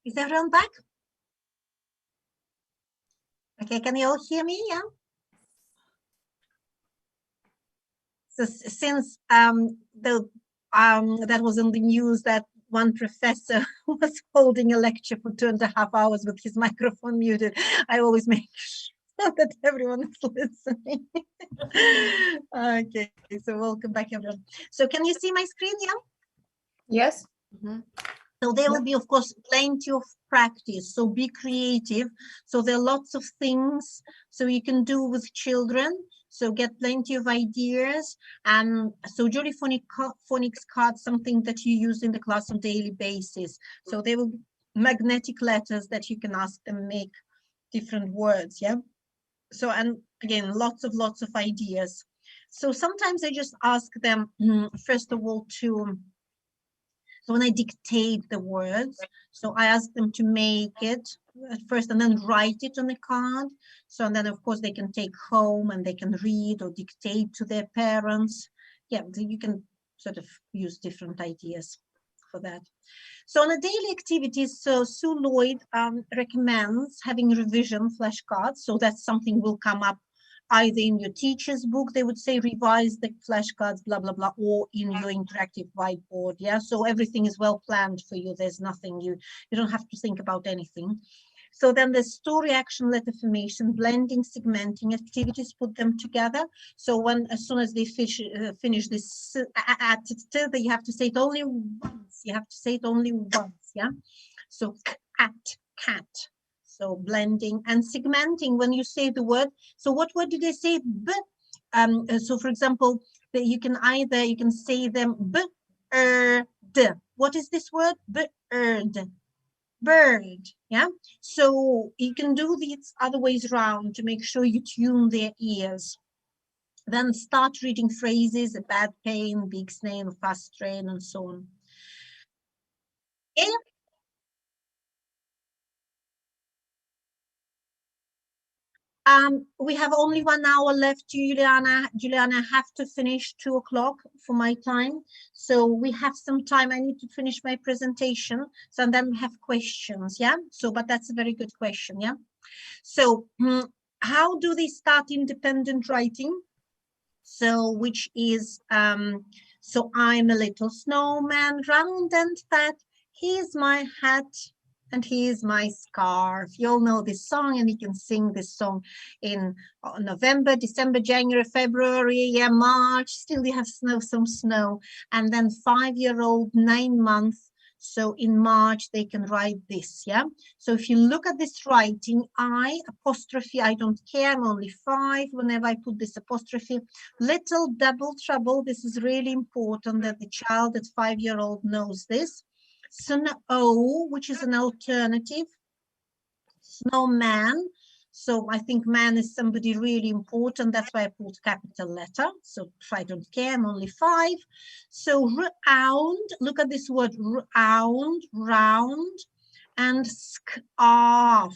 Is everyone back? Okay, can you all hear me? Yeah. So since that was in the news that one professor was holding a lecture for 2.5 hours with his microphone muted, I always make sure that everyone is listening. Okay, so welcome back, everyone. So can you see my screen? Yeah. Yes. So there will be, of course, plenty of practice. So be creative. So there are lots of things so you can do with children. So get plenty of ideas. And so Jolly Phonics cards, something that you use in the class on a daily basis. So there will be magnetic letters that you can ask them make different words. Yeah. So, and again, lots of ideas. So sometimes I just ask them, first of all, so when I dictate the words, so I ask them to make it at first and then write it on the card. So, and then of course they can take home and they can read or dictate to their parents. Yeah, you can sort of use different ideas for that. So on a daily activities, so Sue Lloyd recommends having revision flashcards. So that's something will come up either in your teacher's book, they would say revise the flashcards, blah, blah, blah, or in your interactive whiteboard. Yeah, so everything is well planned for you. There's nothing, you don't have to think about anything. So then the story, action, letter formation, blending, segmenting activities, put them together. So when, as soon as they finish this, you have to say it only once. You have to say it only once, yeah? So cat. So blending and segmenting when you say the word. So what word do they say? B. So for example, you can say them d. What is this word? Bird. Bird. Yeah. So you can do these other ways around to make sure you tune their ears. Then start reading phrases: a bad pain, big snail, fast train, and so on. Okay. We have only 1 hour left, Juliana. Juliana, I have to finish 2 o'clock for my time. So we have some time. I need to finish my presentation. So and then we have questions, yeah? So, but that's a very good question, yeah? So how do they start independent writing? So, which is, so I'm a little snowman, round and fat. Here's my hat. And here's my scarf. You all know this song, and you can sing this song in November, December, January, February, yeah, March. Still you have some snow. And then 5-year-old, 9 months. So in March, they can write this, yeah? So if you look at this writing, I, apostrophe, I don't care, I'm only 5. Whenever I put this apostrophe, little double trouble. This is really important that the child at 5-year-old knows this. Snow, which is an alternative. Snowman. So I think man is somebody really important. That's why I put capital letter. So if I don't care, I'm only 5. So round, look at this word, round, and scarf.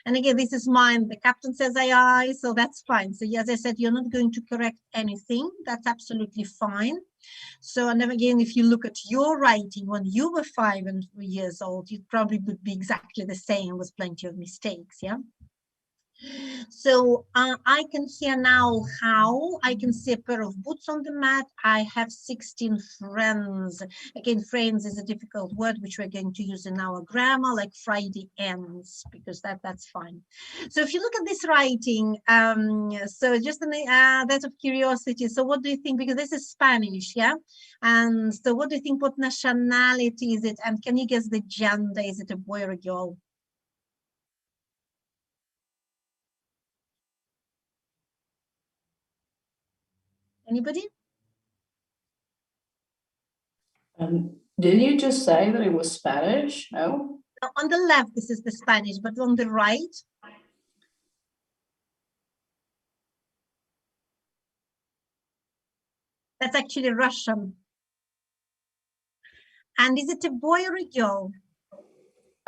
And again, this is mine. The captain says aye, so that's fine. So as I said, you're not going to correct anything. That's absolutely fine. So, and then again, if you look at your writing when you were 5 years old, it probably would be exactly the same with plenty of mistakes, yeah? So I can hear now how I can see a pair of boots on the mat. I have 16 friends. Again, friends is a difficult word which we're going to use in our grammar, like Friday ends, because that's fine. So if you look at this writing, so just that of curiosity. So what do you think? Because this is Spanish, yeah? And so what do you think? What nationality is it? And can you guess the gender? Is it a boy or a girl? Anybody? Didn't you just say that it was Spanish? No? On the left, this is the Spanish, but on the right, that's actually Russian. And is it a boy or a girl?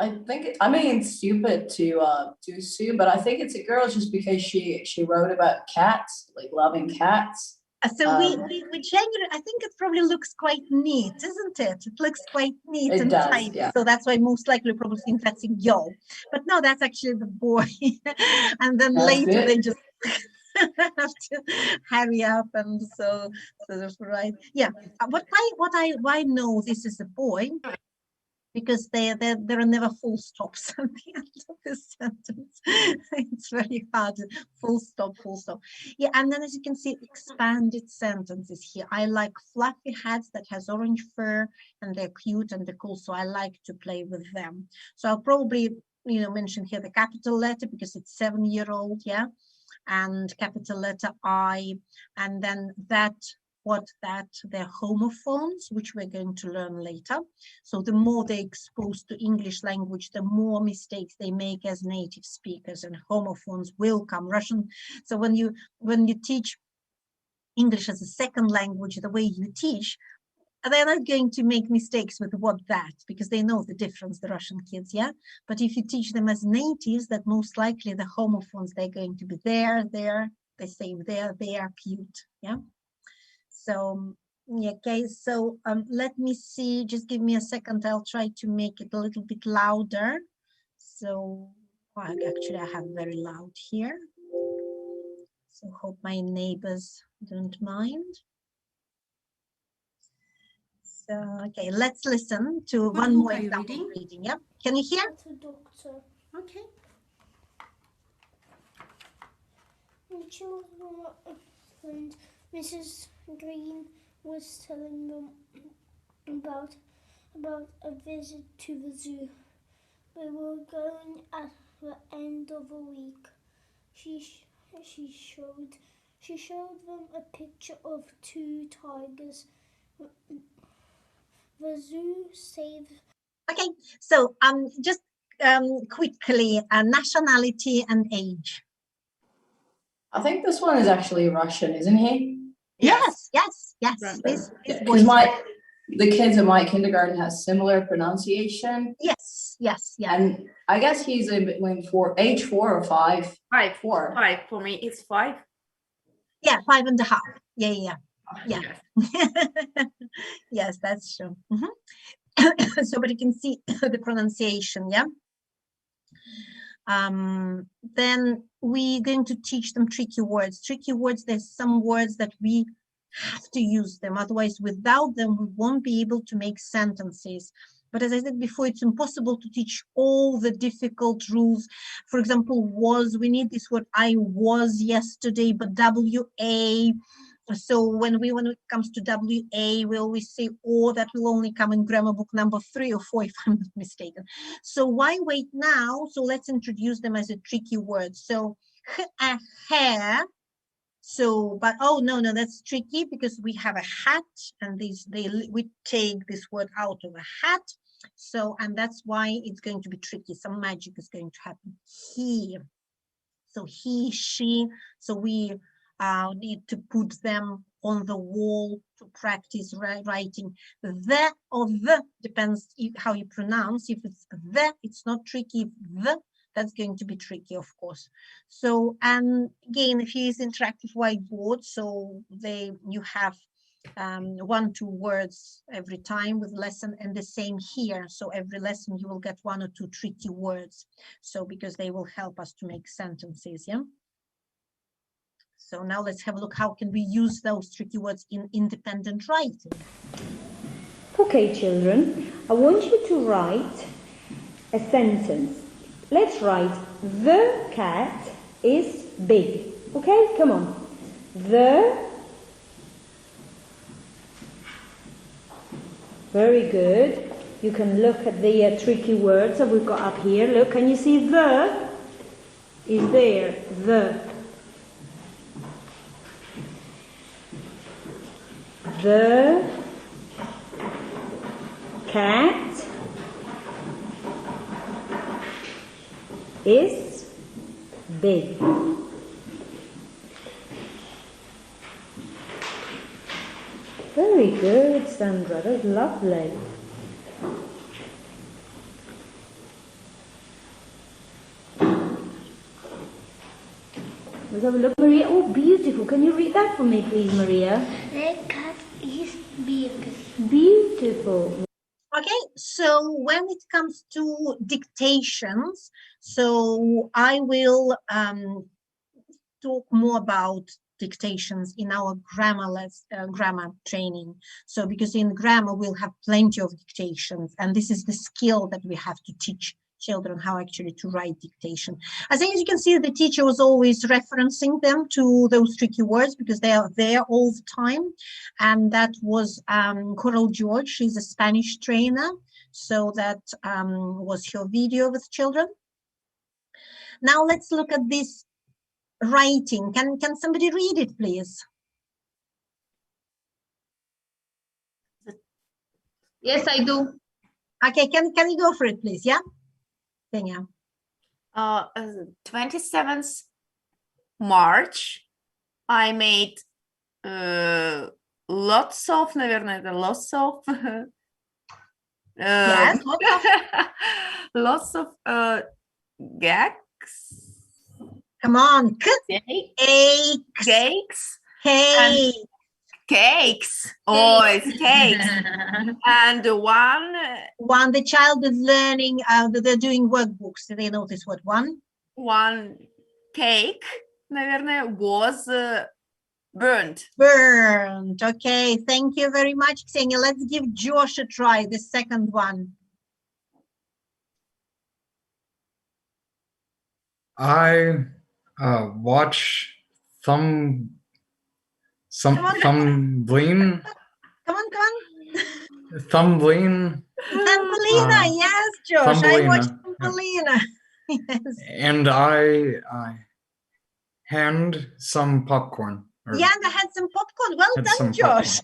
I think I mean it's stupid to assume, but I think it's a girl just because she wrote about cats, like loving cats. So we changed it. I think it probably looks quite neat, isn't it? It looks quite neat It and does, tidy. yeah. So that's why most likely probably think that's a girl. But no, that's actually the boy. And then That's later good. they just have to hurry up, and so that's right. Yeah. Why know this is a boy? Because there are never full stops at the end of this sentence. It's very hard. Full stop, full stop. Yeah, and then as you can see, expanded sentences here. I like fluffy hats that has orange fur, and they're cute and they're cool, so I like to play with them. So I'll probably, mention here the capital letter because it's 7-year-old, yeah, and capital letter I, and then they're homophones, which we're going to learn later. So the more they're exposed to English language, the more mistakes they make as native speakers, and homophones will come. Russian. So when you teach English as a second language, the way you teach, they're not going to make mistakes with that, because they know the difference, the Russian kids, yeah? But if you teach them as natives, that most likely the homophones, they're going to be there, they say there, they are cute, yeah? So, yeah, okay, so let me see, just give me a second, I'll try to make it a little bit louder. So, actually I have very loud here. So hope my neighbors don't mind. So, okay, let's listen to one more example reading, yeah? Can you hear? Okay. The children and Mrs. Green was telling them about a visit to the zoo. They were going at the end of a week. She showed them a picture of 2 tigers. The zoo saved. Okay, so just quickly, nationality and age. I think this one is actually Russian, isn't he? Yes. This Because the kids in my kindergarten has similar pronunciation. Yes. And I guess he's in between age 4 or 5. 5. 4. 5 for me. It's 5. Yeah, 5.5. Yeah. Yes, that's true. So, but you can see the pronunciation, yeah. Then we're going to teach them tricky words. Tricky words, there's some words that we have to use them, otherwise without them we won't be able to make sentences. But as I said before, it's impossible to teach all the difficult rules. For example, we need this word, I was yesterday, but WA. So when it comes to WA, we always say or. That will only come in grammar book number 3 or 4, if I'm not mistaken. So why wait now? So let's introduce them as a tricky word. So hair. So, but oh no, that's tricky because we have a hat, and we take this word out of a hat. So, and that's why it's going to be tricky. Some magic is going to happen here. So he, she. So we need to put them on the wall to practice writing. The or the depends how you pronounce. If it's the, it's not tricky. The, that's going to be tricky, of course. So, and again, if you use interactive whiteboard, so you have 1-2 words every time with lesson, and the same here. So every lesson you will get 1 or 2 tricky words. So because they will help us to make sentences, yeah. So now let's have a look. How can we use those tricky words in independent writing? Okay, children, I want you to write a sentence. Let's write, the cat is big. Okay, come on. Very good. You can look at the tricky words that we've got up here. Look, can you see the is there? The cat is big. Very good, Sandra. That's lovely. Let's have a look, Maria. Oh, beautiful. Can you read that for me, please, Maria? The cat is beautiful. Beautiful. Okay, so when it comes to dictations, so I will talk more about dictations in our grammar training. So because in grammar we'll have plenty of dictations, and this is the skill that we have to teach children, how actually to write dictation. As you can see, the teacher was always referencing them to those tricky words because they are there all the time. And that was Coral George. She's a Spanish trainer. So that was her video with children. Now let's look at this writing. Can somebody read it, please? Yes, I do. Okay, can you go for it, please? Yeah. Tanya. 27th March, I made lots of, наверное, это lots of, Yes, lots of gags. Come on. Cakes. Cakes. Oh, it's cakes. And one the child is learning, they're doing workbooks. Did they notice what one? One cake, наверное, was burnt. Burnt. Okay, thank you very much, Ksenia. Let's give Josh a try, the second one. I watch Thumbling. Come on. Thumbling. Thumbelina, yes, Josh. Thumbelina. I watched Thumbelina. Yes. And I hand some popcorn. Yeah, and I had some popcorn. Well done, Josh.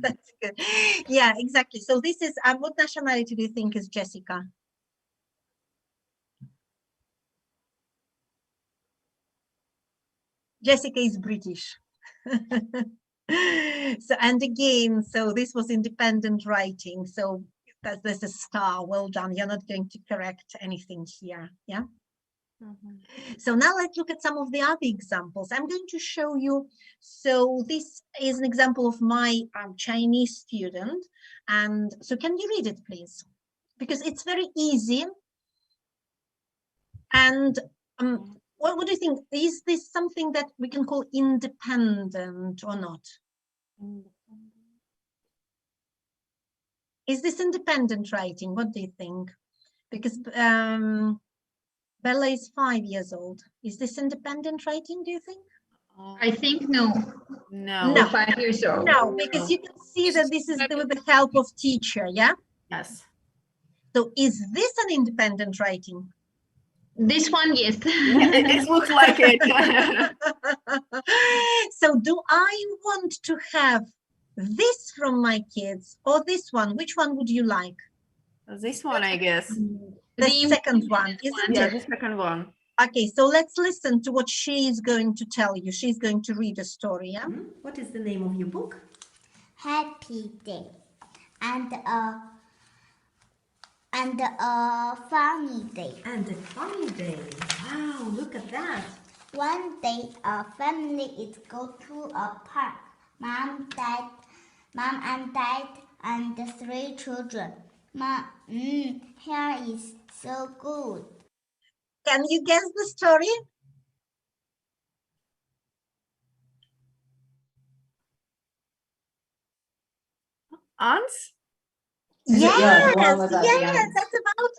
That's good. Yeah, exactly. So this is, what nationality do you think is Jessica? Jessica is British. So, and again, so this was independent writing. So there's a star. Well done. You're not going to correct anything here. Yeah. So now let's look at some of the other examples. I'm going to show you. So this is an example of my Chinese student. And so can you read it, please? Because it's very easy. And what do you think? Is this something that we can call independent or not? Is this independent writing? What do you think? Because Bella is 5 years old. Is this independent writing, do you think? I think no. No. 5 years old. No, because you can see that this is with the help of teacher, yeah? Yes. So is this an independent writing? This one, yes. It looks like it. So do I want to have this from my kids or this one? Which one would you like? This one, I guess. The second one, isn't it? Yeah, the second one. Okay, so let's listen to what she is going to tell you. She's going to read a story, yeah? What is the name of your book? Happy Day. And a funny day. And a funny day. Wow, look at that. One day, a family is go to a park. Mom and dad, and the 3 children. Mom, here is so good. Can you guess the story? Ants? Yes, yes, that's about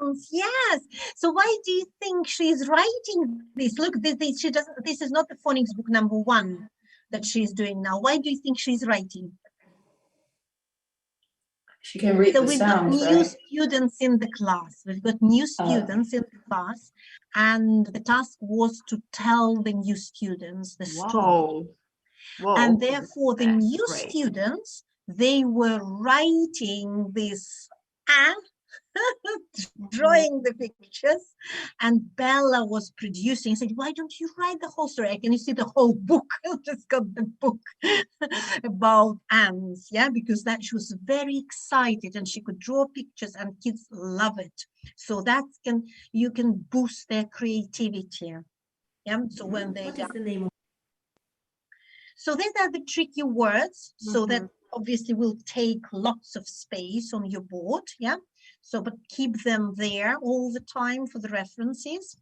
ants. Yes. So why do you think she's writing this? Look, she doesn't. This is not the phonics book number 1 that she's doing now. Why do you think she's writing? She can read So the we've sounds, got new right? students in the class. We've got new students in the class, and the task was to tell the new students the story. Whoa. And therefore, the That's new great. students, they were writing this, drawing the pictures, and Bella was producing. Said, "Why don't you write the whole story? Can you see the whole book?" I just got the book about ants, yeah, because that she was very excited and she could draw pictures, and kids love it. So that you can boost their creativity. Yeah, so when they're What is young. the name of? So these are the tricky words. So that obviously will take lots of space on your board. Yeah. So, but keep them there all the time for the references.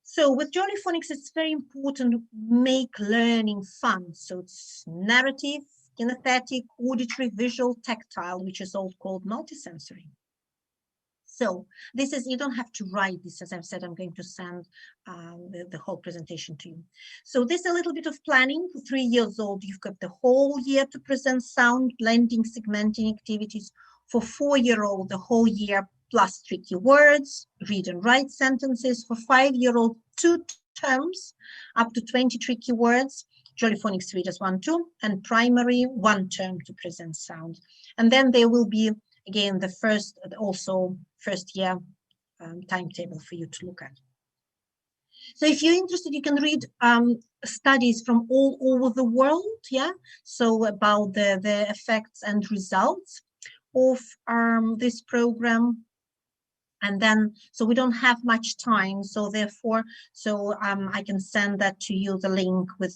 So with Jolly Phonics, it's very important to make learning fun. So it's narrative, kinesthetic, auditory, visual, tactile, which is all called multisensory. So this is, you don't have to write this. As I've said, I'm going to send the whole presentation to you. So this is a little bit of planning. For 3 years old, you've got the whole year to present sound, blending, segmenting activities. For 4-year-old, the whole year plus tricky words, read and write sentences. For 5-year-old, 2 terms, up to 20 tricky words. Jolly Phonics Readers 1, 2, and primary 1 term to present sound. And then there will be again, the first year timetable for you to look at. So if you're interested, you can read studies from all over the world, yeah? So about the effects and results of this program. And then, so we don't have much time, so therefore, I can send that to you, the link with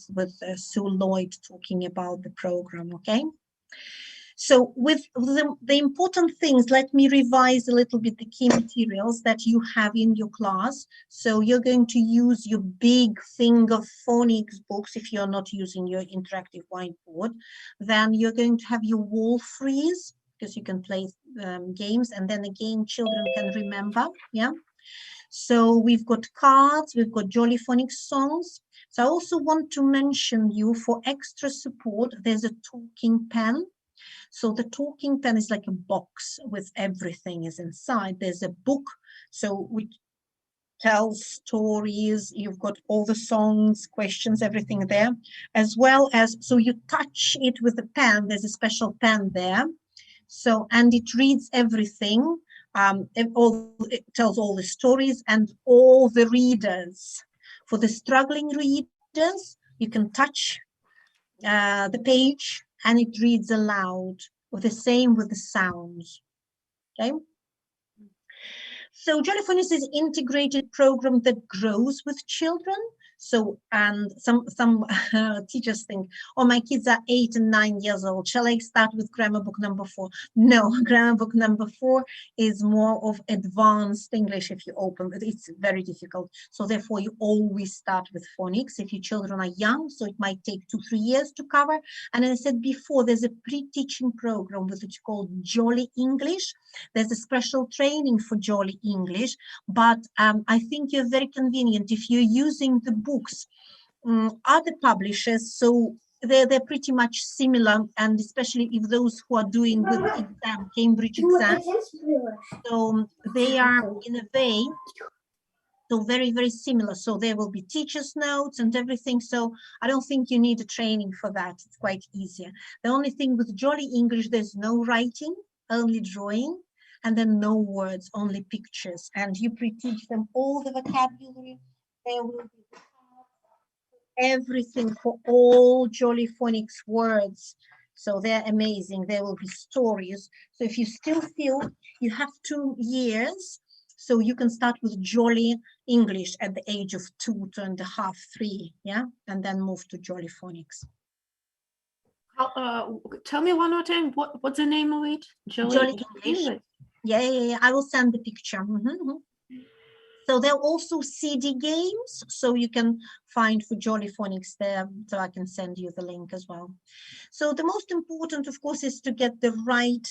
Sue Lloyd talking about the program, okay? So with the important things, let me revise a little bit the key materials that you have in your class. So you're going to use your big thing of phonics books if you're not using your interactive whiteboard. Then you're going to have your wall freeze because you can play games, and then again, children can remember, yeah? So we've got cards, we've got Jolly Phonics songs. So I also want to mention you for extra support, there's a talking pen. So the talking pen is like a box with everything is inside. There's a book, so which tells stories. You've got all the songs, questions, everything there, as well as, so you touch it with the pen. There's a special pen there. So, and it reads everything. It tells all the stories and all the readers. For the struggling readers, you can touch the page and it reads aloud, or the same with the sounds, okay? So Jolly Phonics is an integrated program that grows with children. So, and some teachers think, oh, my kids are 8 and 9 years old. Shall I start with grammar book number 4? No, grammar book number 4 is more of advanced English if you open it. It's very difficult. So therefore, you always start with phonics if your children are young. So it might take 2-3 years to cover. And as I said before, there's a pre-teaching program which is called Jolly English. There's a special training for Jolly English, but I think you're very convenient if you're using the books. Other publishers, so they're pretty much similar, and especially if those who are doing with exam, Cambridge exam, so they are in a way, so very, very similar. So there will be teachers' notes and everything. So I don't think you need a training for that. It's quite easier. The only thing with Jolly English, there's no writing, only drawing, and then no words, only pictures. And you pre-teach them all the vocabulary. There will be everything for all Jolly Phonics words. So they're amazing. There will be stories. So if you still feel you have 2 years, so you can start with Jolly English at the age of 2, 2.5, 3, yeah, and then move to Jolly Phonics. Tell me one more time, what's the name of it? Jolly English. Yeah. I will send the picture. So there are also CD games, so you can find for Jolly Phonics there, so I can send you the link as well. So the most important, of course, is to get the right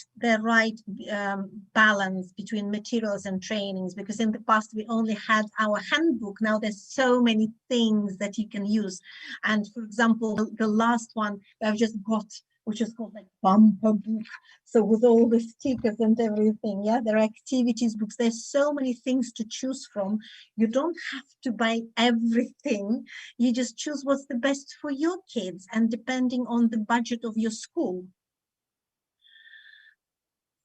balance between materials and trainings, because in the past we only had our handbook. Now there's so many things that you can use. And for example, the last one I've just got, which is called like bumper book. So with all the stickers and everything, yeah, there are activities books. There's so many things to choose from. You don't have to buy everything. You just choose what's the best for your kids and depending on the budget of your school.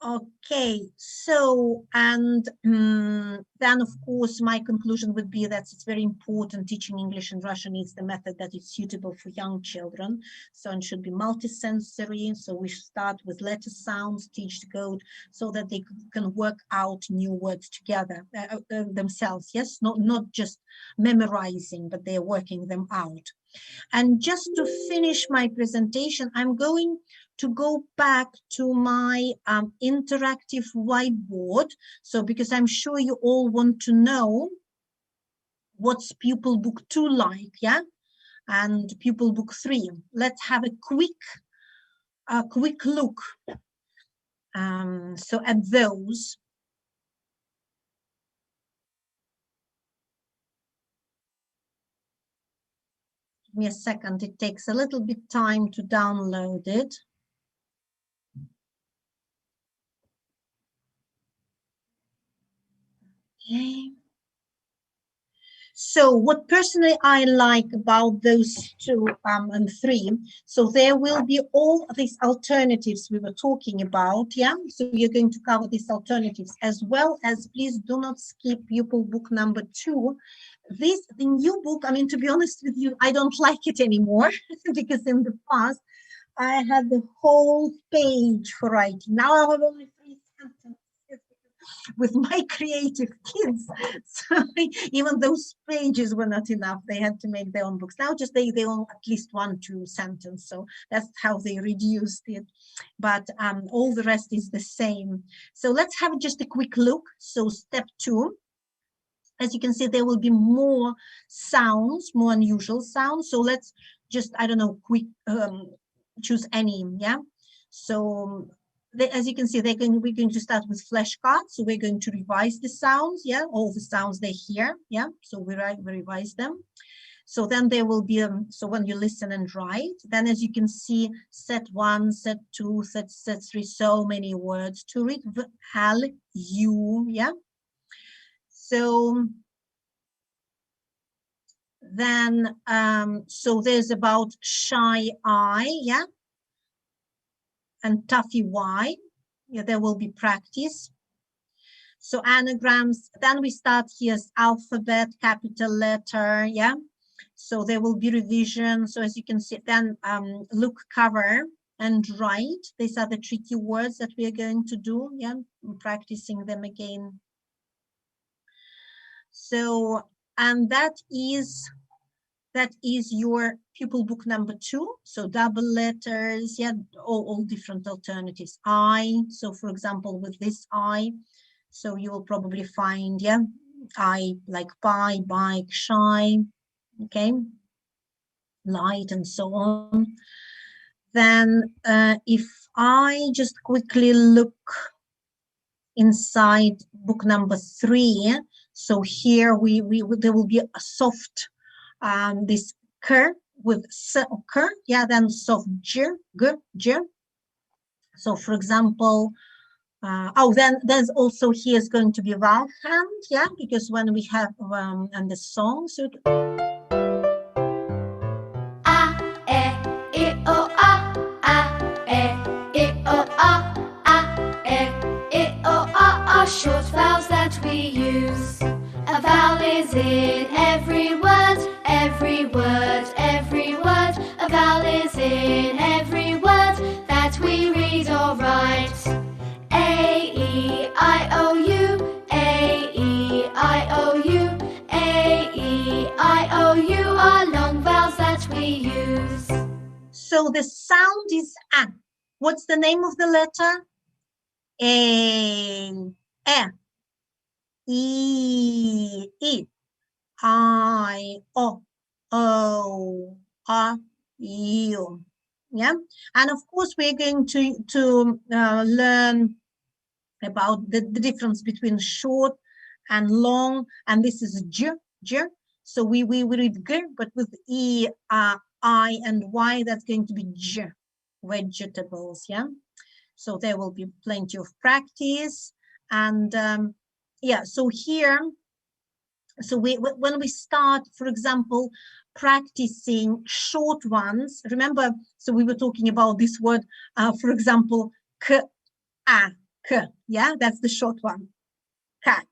Okay, so, and then of course my conclusion would be that it's very important teaching English and Russian is the method that is suitable for young children. So it should be multisensory. So we start with letter sounds, teach the code so that they can work out new words together themselves. Yes, not just memorizing, but they're working them out. And just to finish my presentation, I'm going to go back to my interactive whiteboard. So because I'm sure you all want to know what's pupil book 2 like, yeah? And pupil book 3. Let's have a quick look. So at those. Give me a second, it takes a little bit time to download it. Okay. So what personally I like about those 2 and 3, so there will be all these alternatives we were talking about, yeah? So you're going to cover these alternatives as well as, please do not skip pupil book number 2. The new book, I mean, to be honest with you, I don't like it anymore because in the past I had the whole page for writing. Now I have only 3 sentences with my creative kids. So even those pages were not enough. They had to make their own books. Now just they own at least 1-2 sentence. So that's how they reduced it. But all the rest is the same. So let's have just a quick look. So step 2. As you can see, there will be more sounds, more unusual sounds. So let's just, I don't know, quick choose any, yeah? So as you can see, we're going to start with flashcards. So we're going to revise the sounds, yeah? All the sounds they hear, yeah? So we revise them. So then there will be, so when you listen and write, then as you can see, set 1, set 2, set 3, so many words to read, hal, you, yeah? So then, so there's about shy I, yeah? And toughy Y, yeah, there will be practice. So anagrams, then we start here's alphabet, capital letter, yeah? So there will be revision. So as you can see, then look, cover, and write. These are the tricky words that we are going to do, yeah? I'm practicing them again. So, and that is your pupil book number 2. So double letters, yeah, all different alternatives. I, so for example, with this I, so you will probably find, yeah, I like pie, bike, shy, okay, light, and so on. Then if I just quickly look inside book number 3, so here there will be a soft, this ker with ker, yeah, then soft j, g. So for example, then there's also here is going to be vowel hand, yeah, because when we have and the song, so short vowels that we use. A vowel is in every word, every word, every word. A vowel is in every word that we read or write. A, E, I, O, U, A, E, I, O, U, A, E, I, O, U are long vowels that we use. So the sound is A. What's the name of the letter? A, E, I, O, A, U. Yeah, and of course we're going to learn about the difference between short and long, and this is j. So we read g, but with E, I, and Y, that's going to be j, vegetables, yeah? So there will be plenty of practice. And yeah, so here, so when we start, for example, practicing short ones, remember, so we were talking about this word, for example, k, K, yeah, that's the short one, kak.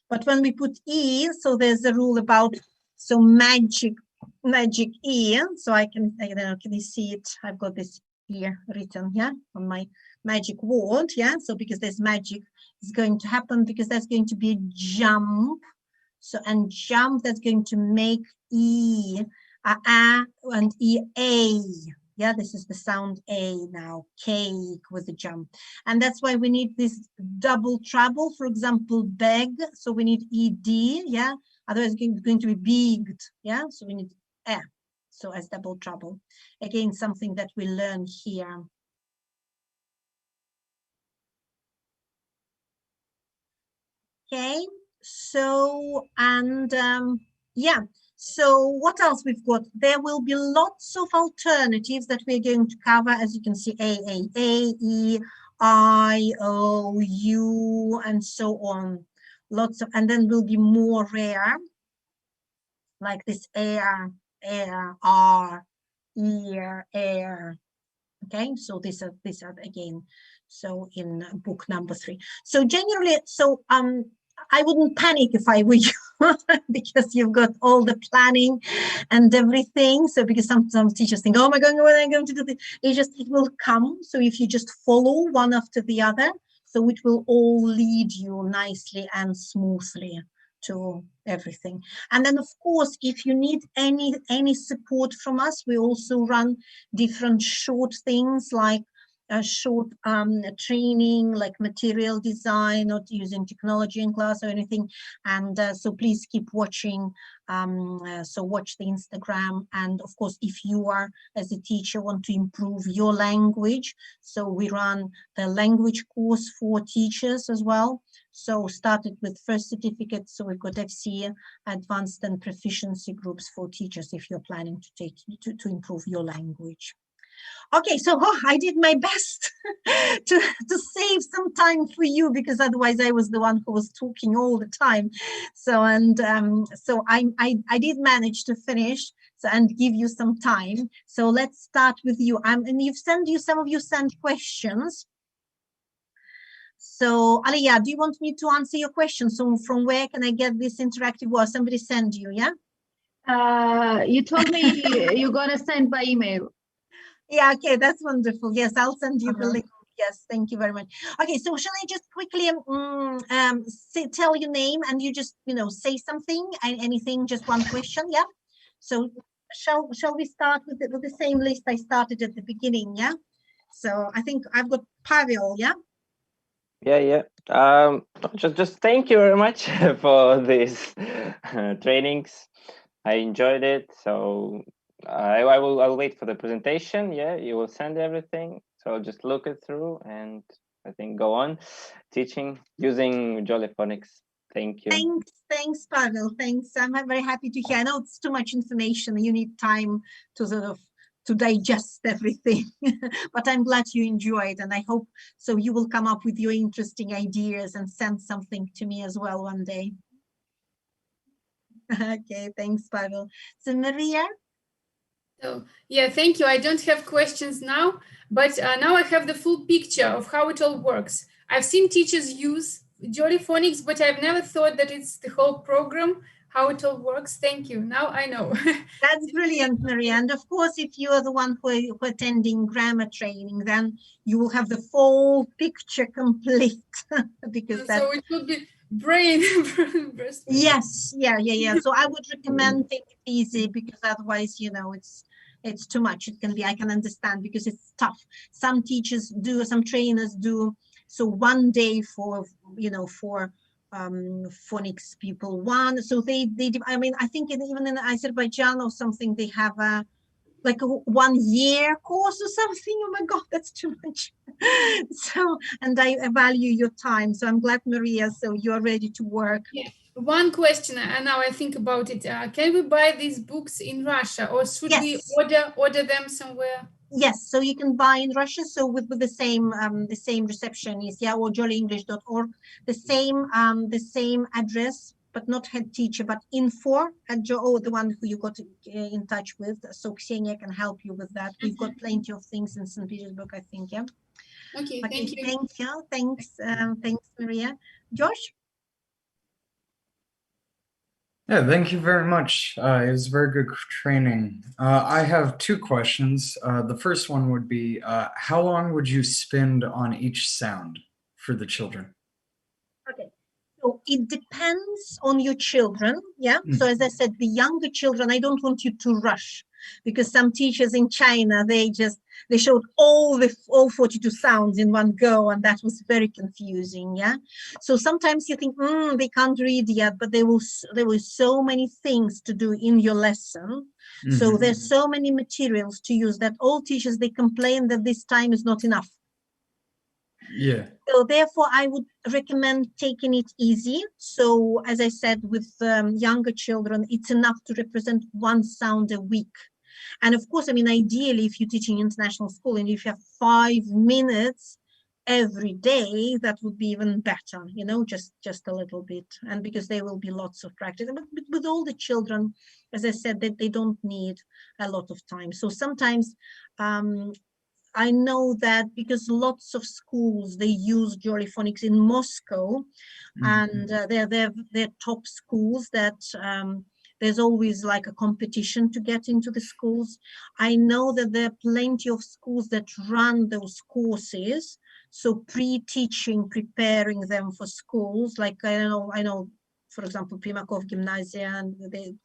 But when we put E, so there's a rule about, so magic E, so I don't know, can you see it? I've got this here written, yeah, on my magic word, yeah, so because there's magic is going to happen, because there's going to be a jump, so, and jump, that's going to make E, a, and E, A, yeah, this is the sound A now, cake with the jump. And that's why we need this double treble, for example, beg. So we need ED, yeah, otherwise it's going to be bigged, yeah, so we need E, so as double treble. Again, something that we learn here. Okay, so, and yeah, so what else we've got? There will be lots of alternatives that we're going to cover. As you can see, A, E, I, O, U, and so on. Lots of, and then will be more rare, like this air, R, ear, air. Okay, so these are again, so in book number 3. So generally, so I wouldn't panic if I were you, because you've got all the planning and everything. So because sometimes teachers think, oh my God, what am I going to do? It will come. So if you just follow one after the other, so it will all lead you nicely and smoothly to everything. And then of course, if you need any support from us, we also run different short things like a short training, like material design, or using technology in class or anything. And so please keep watching. So watch the Instagram. And of course, if you are, as a teacher, want to improve your language, so we run the language course for teachers as well. So started with first certificate. So we've got FC, advanced and proficiency groups for teachers if you're planning to take to improve your language. Okay, so I did my best to save some time for you, because otherwise I was the one who was talking all the time. So, and so I did manage to finish, so, and give you some time. So let's start with you. And some of you sent questions. So Alia, do you want me to answer your question? So from where can I get this interactive word? Somebody send you, yeah? You told me you're gonna send by email. Yeah, okay, that's wonderful. Yes, I'll send you the link. Yes, thank you very much. Okay, so shall I just quickly tell your name, and you just, say something, anything, just one question, yeah? So shall we start with the same list I started at the beginning, yeah? So I think I've got Pavel, yeah? Yeah. Just thank you very much for these trainings. I enjoyed it. So I'll wait for the presentation. Yeah, you will send everything. So I'll just look it through and I think go on teaching using Jolly Phonics. Thank you. Thanks, Pavel. Thanks. I'm very happy to hear. I know it's too much information. You need time to sort of to digest everything, but I'm glad you enjoyed, and I hope so you will come up with your interesting ideas and send something to me as well one day. Okay, thanks, Pavel. So Maria? So, yeah, thank you. I don't have questions now, but now I have the full picture of how it all works. I've seen teachers use Jolly Phonics, but I've never thought that it's the whole program, how it all works. Thank you. Now I know. That's brilliant, Maria. And of course, if you are the one who are attending grammar training, then you will have the full picture complete. Because so it will be brain. Yes, yeah. So I would recommend take it easy, because otherwise, it's too much. It can be, I can understand, because it's tough. Some teachers do, some trainers do. So one day for, for phonics people, one. So they I mean, I think even in Azerbaijan or something, they have a 1 year course or something. Oh my God, that's too much. So, and I value your time. So I'm glad, Maria, so you're ready to work. Yeah. One question, and now I think about it. Can we buy these books in Russia, or should we order them somewhere? Yes, so you can buy in Russia. So with the same receptionist, yeah, or jollyenglish.org, the same address, but not head teacher, but info at the one who you got in touch with. So Ksenia can help you with that. We've got plenty of things in St. Petersburg, I think, yeah. Okay, Okay, thank you. thank you. Thanks, Maria. Josh? Yeah, thank you very much. It was very good training. I have two questions. The first one would be, how long would you spend on each sound for the children? Okay. So it depends on your children. Yeah. So as I said, the younger children, I don't want you to rush, because some teachers in China, they showed all 42 sounds in one go, and that was very confusing. Yeah. So sometimes you think, they can't read yet, but there were so many things to do in your lesson. So there's so many materials to use that all teachers, they complain that this time is not enough. Yeah. So therefore, I would recommend taking it easy. So as I said, with younger children, it's enough to represent one sound a week. And of course, I mean, ideally, if you're teaching international school and if you have 5 minutes every day, that would be even better, just a little bit. And because there will be lots of practice. But with all the children, as I said, that they don't need a lot of time. So sometimes I know that because lots of schools, they use Jolly Phonics in Moscow, and they're top schools that there's always like a competition to get into the schools. I know that there are plenty of schools that run those courses. So pre-teaching, preparing them for schools, like I know, for example, Primakov Gymnasia, and they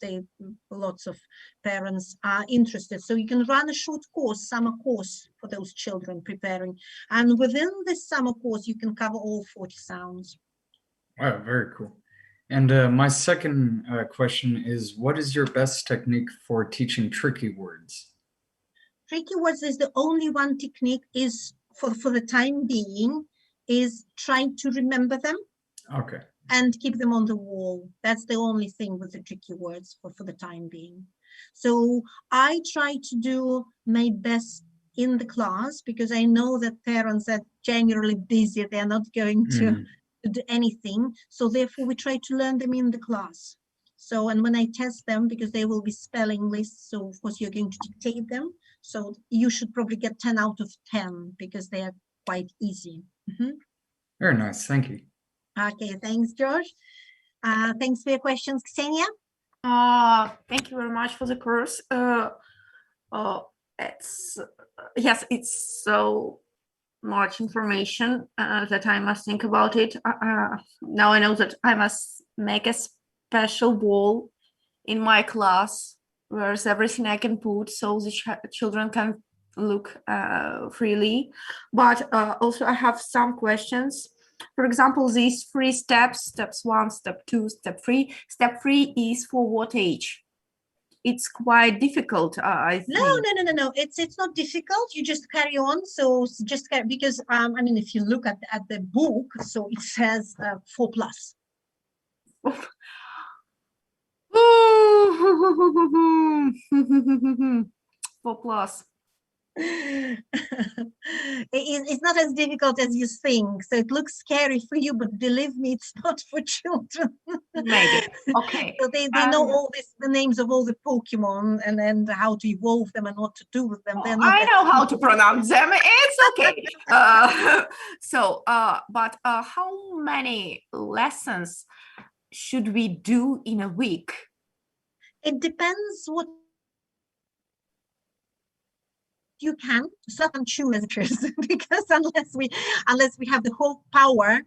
lots of parents are interested. So you can run a short course, summer course for those children preparing. And within this summer course, you can cover all 40 sounds. Wow, very cool. And my second question is, what is your best technique for teaching tricky words? Tricky words is the only one technique is, for the time being, is trying to remember them. Okay. And keep them on the wall. That's the only thing with the tricky words for the time being. So I try to do my best in the class, because I know that parents are generally busy. They're not going to do anything. So therefore we try to learn them in the class. So, and when I test them, because they will be spelling lists, so of course you're going to dictate them. So you should probably get 10 out of 10 because they are quite easy. Very nice, thank you. Okay, thanks, George. Thanks for your questions, Ksenia. Thank you very much for the course. It's so much information that I must think about it. Now I know that I must make a special wall in my class where there's everything I can put, so the children can look freely. But also I have some questions. For example, these 3 steps, steps 1, step 2, step 3. Step 3 is for what age? It's quite difficult, I think. No. It's not difficult. You just carry on. So just because I mean, if you look at the book, so it says 4+. 4+. It's not as difficult as you think. So it looks scary for you, but believe me, it's not for children. Maybe. Okay. So they know all the names of all the Pokemon and how to evolve them and what to do with them. I know how to pronounce them. It's okay. But how many lessons should we do in a week? It depends what you can. So I can choose as a person, because unless we have the whole power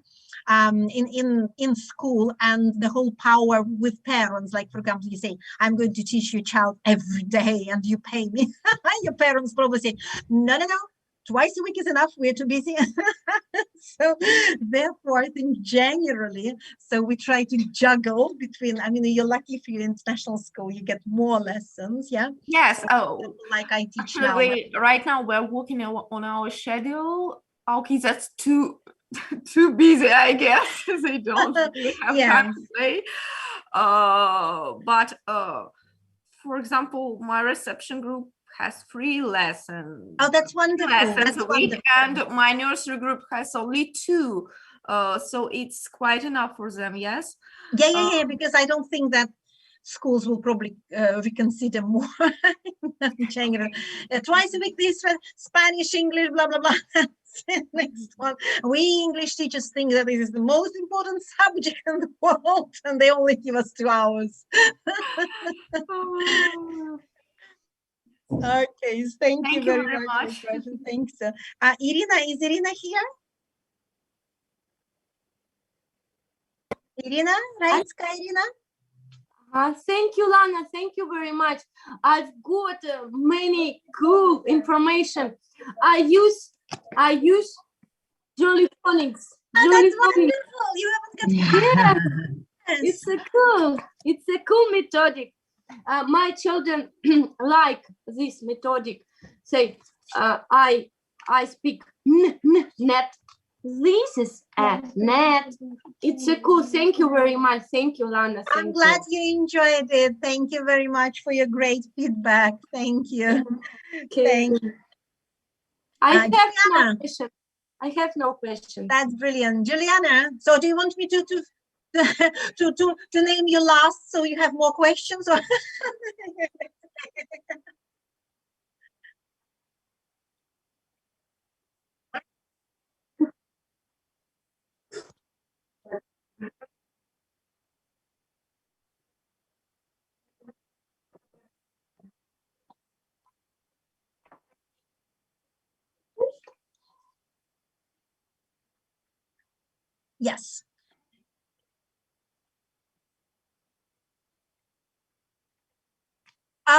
in school and the whole power with parents, like for example, you say, I'm going to teach your child every day and you pay me. Your parents probably say, no, twice a week is enough, we're too busy. So therefore I think generally, so we try to juggle between, I mean, you're lucky if you're in international school, you get more lessons. Yes. Like I teach actually, now. Right now we're working on our schedule. Okay, that's too busy, I guess. They don't really have time to play. But for example, my reception group has 3 lessons. Oh, that's wonderful. 3 lessons that's a week, and my nursery group has only 2. So it's quite enough for them, yes? Yeah, because I don't think that schools will probably reconsider more. Twice a week, this Spanish, English, blah, blah, blah. Next one. We English teachers think that this is the most important subject in the world, and they only give us 2 hours. Okay, thank you very much. Thanks. Irina, is Irina here? Irina, right? Irina? Thank you, Lana. Thank you very much. I've got many cool information. I use Jolly Phonics. That's wonderful. You haven't got It's a cool methodic. My children like this methodic. Say, I speak net. This is at net. It's a cool. Thank you very much. Thank you, Lana. I'm glad you enjoyed it. Thank you very much for your great feedback. Thank you. Okay. Thank you. I have no question. I have no question. That's brilliant, Juliana. So, do you want me to name you last so you have more questions? Or yes.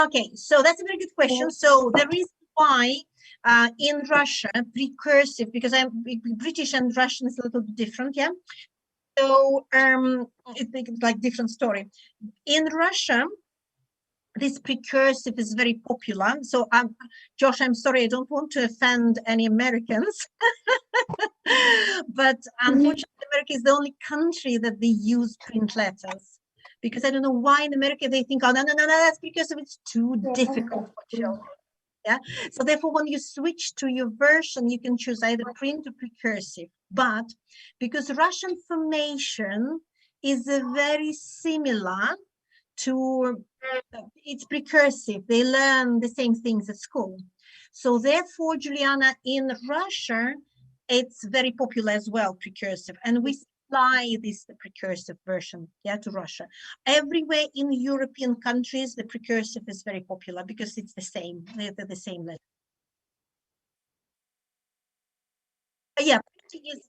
Okay, so that's a very good question. So the reason why in Russia, precursive, because I'm British and Russian is a little bit different, yeah. So it's like different story. In Russia, this precursive is very popular. So Josh, I'm sorry, I don't want to offend any Americans, but unfortunately, America is the only country that they use print letters. Because I don't know why in America they think, oh, no, that's because it's too difficult for children. Yeah. So therefore, when you switch to your version, you can choose either print or precursive. But because Russian formation is very similar to, it's precursive. They learn the same things at school. So therefore, Juliana, in Russia, it's very popular as well, precursive. And we apply this precursive version, yeah, to Russia. Everywhere in European countries, the precursive is very popular because it's the same, they're the same letter. Yeah,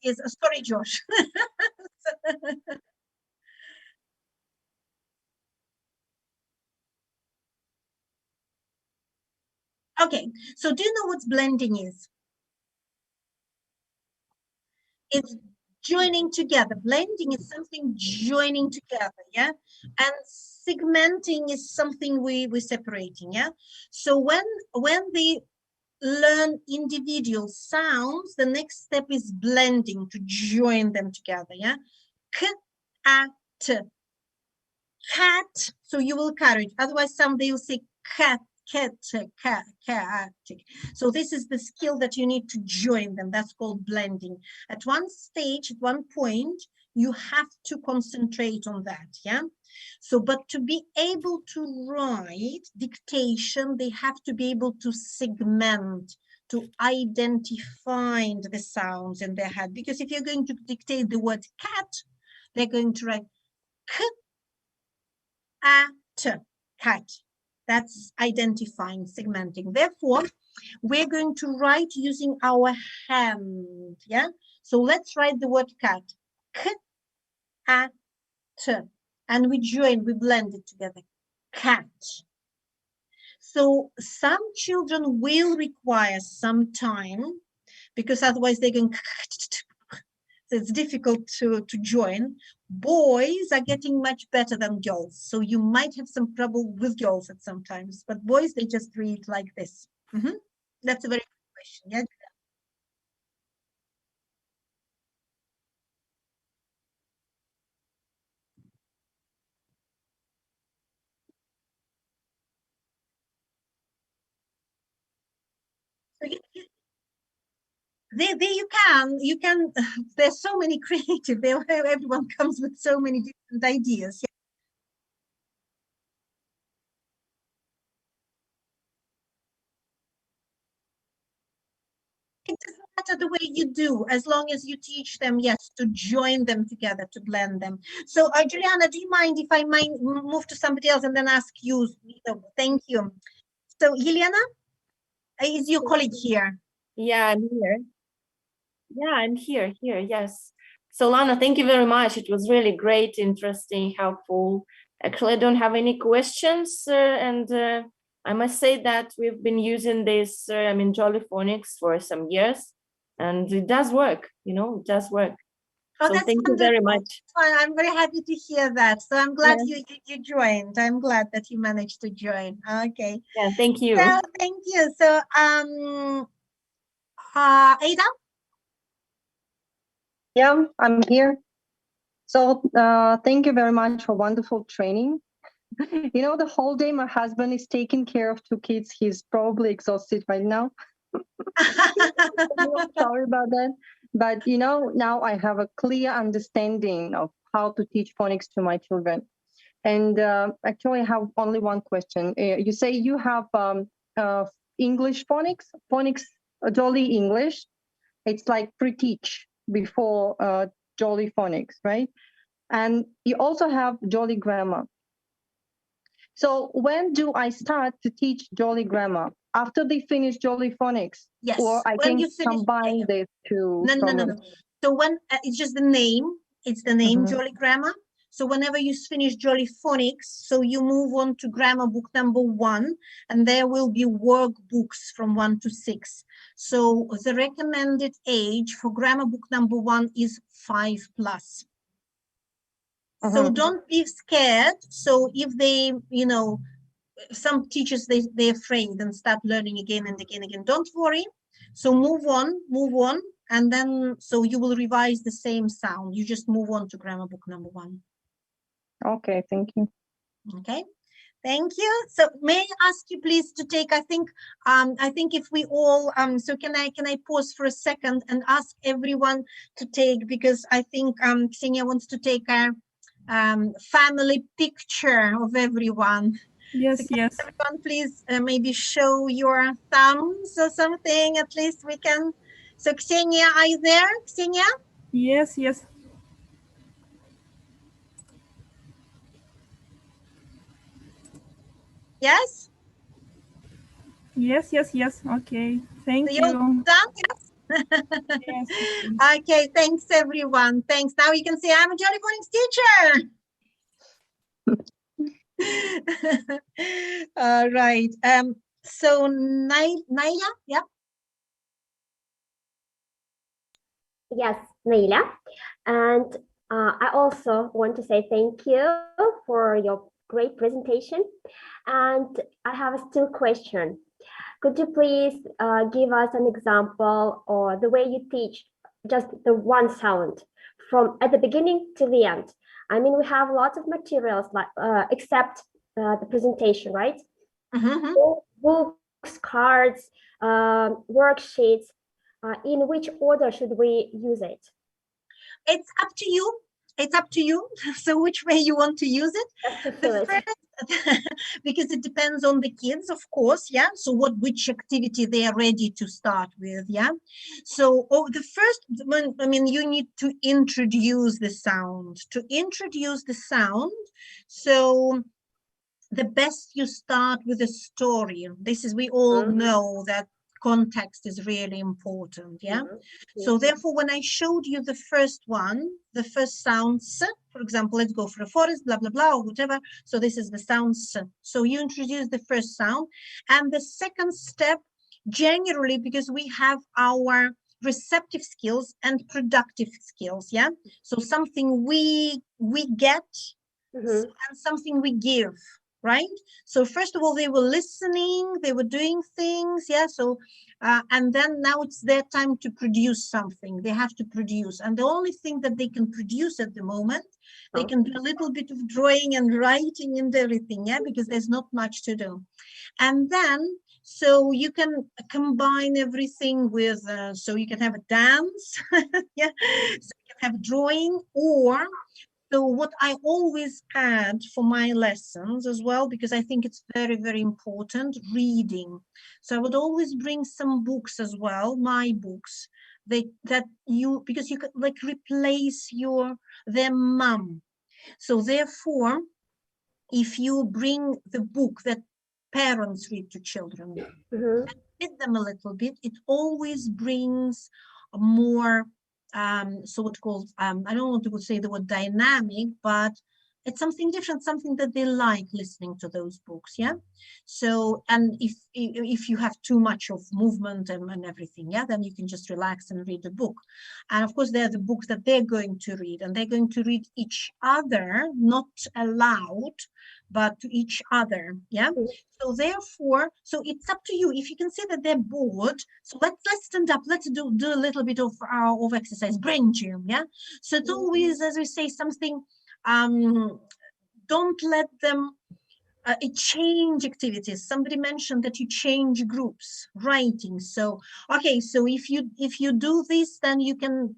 is sorry, Josh. Okay, so do you know what blending is? It's joining together. Blending is something joining together, yeah? And segmenting is something we're separating, yeah? So when they learn individual sounds, the next step is blending to join them together, yeah? K, a, t. Cat, so you will carry it. Otherwise, someday you'll say cat, cat. So this is the skill that you need to join them. That's called blending. At one stage, at one point, you have to concentrate on that, yeah? So, but to be able to write dictation, they have to be able to segment, to identify the sounds in their head. Because if you're going to dictate the word cat, they're going to write k, a, cat. That's identifying, segmenting. Therefore, we're going to write using our hand, yeah? So let's write the word cat. K, a, t. And we join, we blend it together. Cat. So some children will require some time because otherwise they're going, so it's difficult to join. Boys are getting much better than girls. So you might have some trouble with girls at sometimes, but boys, they just read like this. That's a very good question. Yeah. So you can, there's so many creative, everyone comes with so many different ideas. matter the way you do, as long as you teach them, yes, to join them together, to blend them. So, Juliana, do you mind if I might move to somebody else and then ask you? Thank you. So, Helena, is your colleague here? Yeah, I'm here. Yeah, I'm here, yes. So Lana, thank you very much. It was really great, interesting, helpful. Actually, I don't have any questions, and I must say that we've been using this, Jolly Phonics for some years, and it does work, it does work. Oh, so that's thank you wonderful. very much. I'm very happy to hear that. So I'm glad Yeah. you joined. I'm glad that you managed to join. Okay. Yeah, thank you. So thank you. So Ada? Yeah, I'm here. So thank you very much for wonderful training. The whole day my husband is taking care of 2 kids. He's probably exhausted right now. Sorry about that. But now I have a clear understanding of how to teach phonics to my children. And actually, I have only one question. You say you have English phonics, Jolly English. It's like pre-teach before Jolly Phonics, right? And you also have Jolly Grammar. So when do I start to teach Jolly Grammar? After they finish Jolly Phonics? Yes. Or I When can you finish, combine the two? No. So when it's just the name, it's the name Mhm. Jolly Grammar. So whenever you finish Jolly Phonics, so you move on to grammar book number 1, and there will be workbooks from 1 to 6. So the recommended age for grammar book number 1 is 5+. So don't be scared. So if they, some teachers, they're afraid and start learning again and again. Don't worry. So move on. And then, so you will revise the same sound. You just move on to grammar book number 1. Okay, thank you. Okay, thank you. So may I ask you please to take, I think if we all, so can I pause for a second and ask everyone to take, because I think Ksenia wants to take a family picture of everyone. Yes, so can yes. everyone please maybe show your thumbs or something, at least we can. So Ksenia, are you there, Ksenia? Yes, yes. Yes? Yes, yes, yes. Okay. Thank So you're you. done? Yes. Yes. Okay, thanks everyone. Thanks. Now you can say I'm a Jolly Phonics teacher. All right. So Naila, yeah. Yes, Naila. And I also want to say thank you for your great presentation. And I have a still question. Could you please give us an example or the way you teach just the one sound from at the beginning to the end? I mean, we have lots of materials like except the presentation, right? Books, cards, worksheets. In which order should we use it? It's up to you. It's up to you. So which way you want to use it? Because it depends on the kids, of course. Yeah. So which activity they are ready to start with. Yeah. So the first, I mean, you need to introduce the sound. To introduce the sound, so the best you start with a story. This is, we all know that context is really important. Yeah. So therefore, when I showed you the first one, the first sound S, for example, let's go for a forest, blah, blah, blah, or whatever. So this is the sound S. So you introduce the first sound. And the second step, generally, because we have our receptive skills and productive skills. Yeah. So something we get and something we give. Right? So first of all, they were listening, they were doing things, yeah. So, and then now it's their time to produce something. They have to produce, and the only thing that they can produce at the moment, they can do a little bit of drawing and writing and everything, yeah, because there's not much to do. And then, so you can combine everything with, so you can have a dance, yeah. So you can have drawing, or so what I always add for my lessons as well, because I think it's very, very important, reading. So I would always bring some books as well, my books, because you could like replace their mom. So therefore, if you bring the book that parents read to children, and read them a little bit, it always brings a more so what called I don't want to say the word dynamic, but it's something different, something that they like listening to those books. Yeah. So, and if you have too much of movement and everything, yeah, then you can just relax and read the book. And of course, they're the books that they're going to read, and they're going to read each other, not aloud, but to each other. Yeah. So therefore, so it's up to you. If you can see that they're bored, so let's stand up. Let's do a little bit of exercise, brain gym. Yeah. So it's always, as we say, something. Don't let them change activities. Somebody mentioned that you change groups, writing. So okay, so if you do this, then you can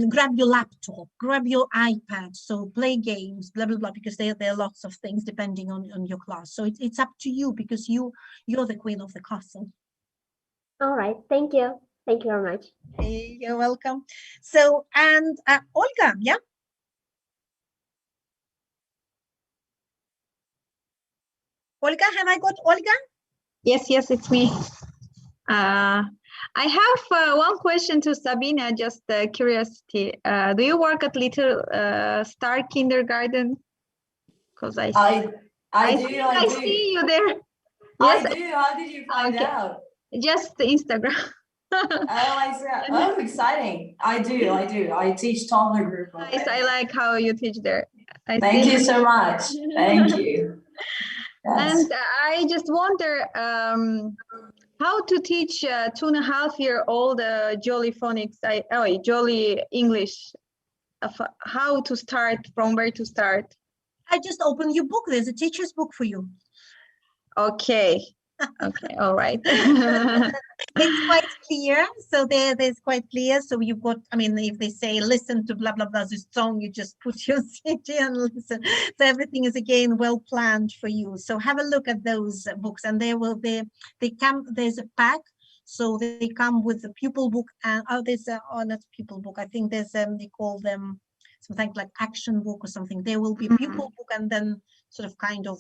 grab your laptop, grab your iPad, so play games, blah blah blah, because there are lots of things depending on your class. So it's up to you, because you're the queen of the castle. All right, thank you very much. Hey, you're welcome. So, and Olga, yeah. Olga, have I got Olga? Yes, it's me. I have one question to Sabina, just curiosity. Do you work at Little Star Kindergarten? Because I see you there. Yes, I do. How did you find out? Just Instagram. I see. Oh, exciting. I do. I teach toddler group. Nice. I like how you teach there. Thank you so much. Thank you. Yes. And I just wonder how to teach 2.5-year-old Jolly Phonics, Jolly English. How to start, from where to start? I just open your book. There's a teacher's book for you. Okay. Okay. All right. It's quite clear. So there's quite clear. So you've got, I mean, if they say listen to blah blah blah this song, you just put your CD and listen. So everything is again well planned for you. So have a look at those books, and they come. There's a pack. So they come with the pupil book, and there's not pupil book. I think there's they call them something like action book or something. There will be pupil book, and then sort of kind of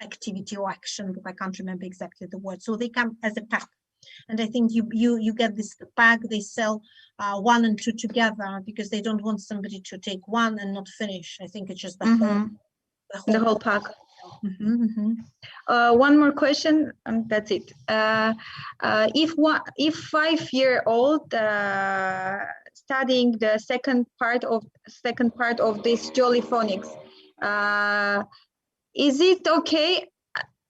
activity or action book. I can't remember exactly the word. So they come as a pack, and I think you get this pack. They sell 1 and 2 together, because they don't want somebody to take one and not finish. I think it's just the whole pack. One more question, and that's it. If 5-year-old studying the second part of this Jolly Phonics, is it okay?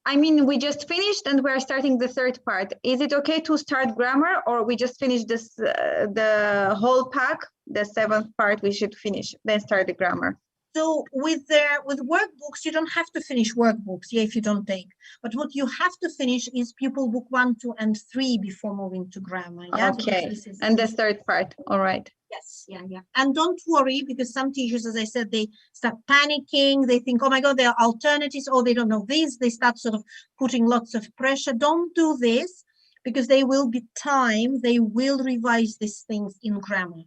I mean, we just finished and we're starting the third part. Is it okay to start grammar, or we just finish this the whole pack, the 7th part we should finish, then start the grammar? So with workbooks, you don't have to finish workbooks, if you don't take. But what you have to finish is pupil book 1, 2, and 3 before moving to grammar. Yeah? Okay, and the third part. All right. Yes, yeah. And don't worry, because some teachers, as I said, they start panicking. They think, oh my God, there are alternatives, or they don't know this. They start sort of putting lots of pressure. Don't do this, because there will be time. They will revise these things in grammar.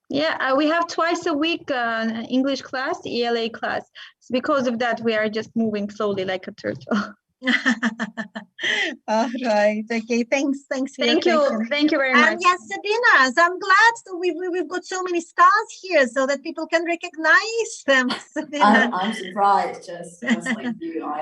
Yeah, we have twice a week English class, ELA class. So because of that, we are just moving slowly like a turtle. All right. Okay. Thanks. Thank you. Thank you very much. Yes, Sabina. So I'm glad we've got so many stars here, so that people can recognize them. I'm surprised, just like you. I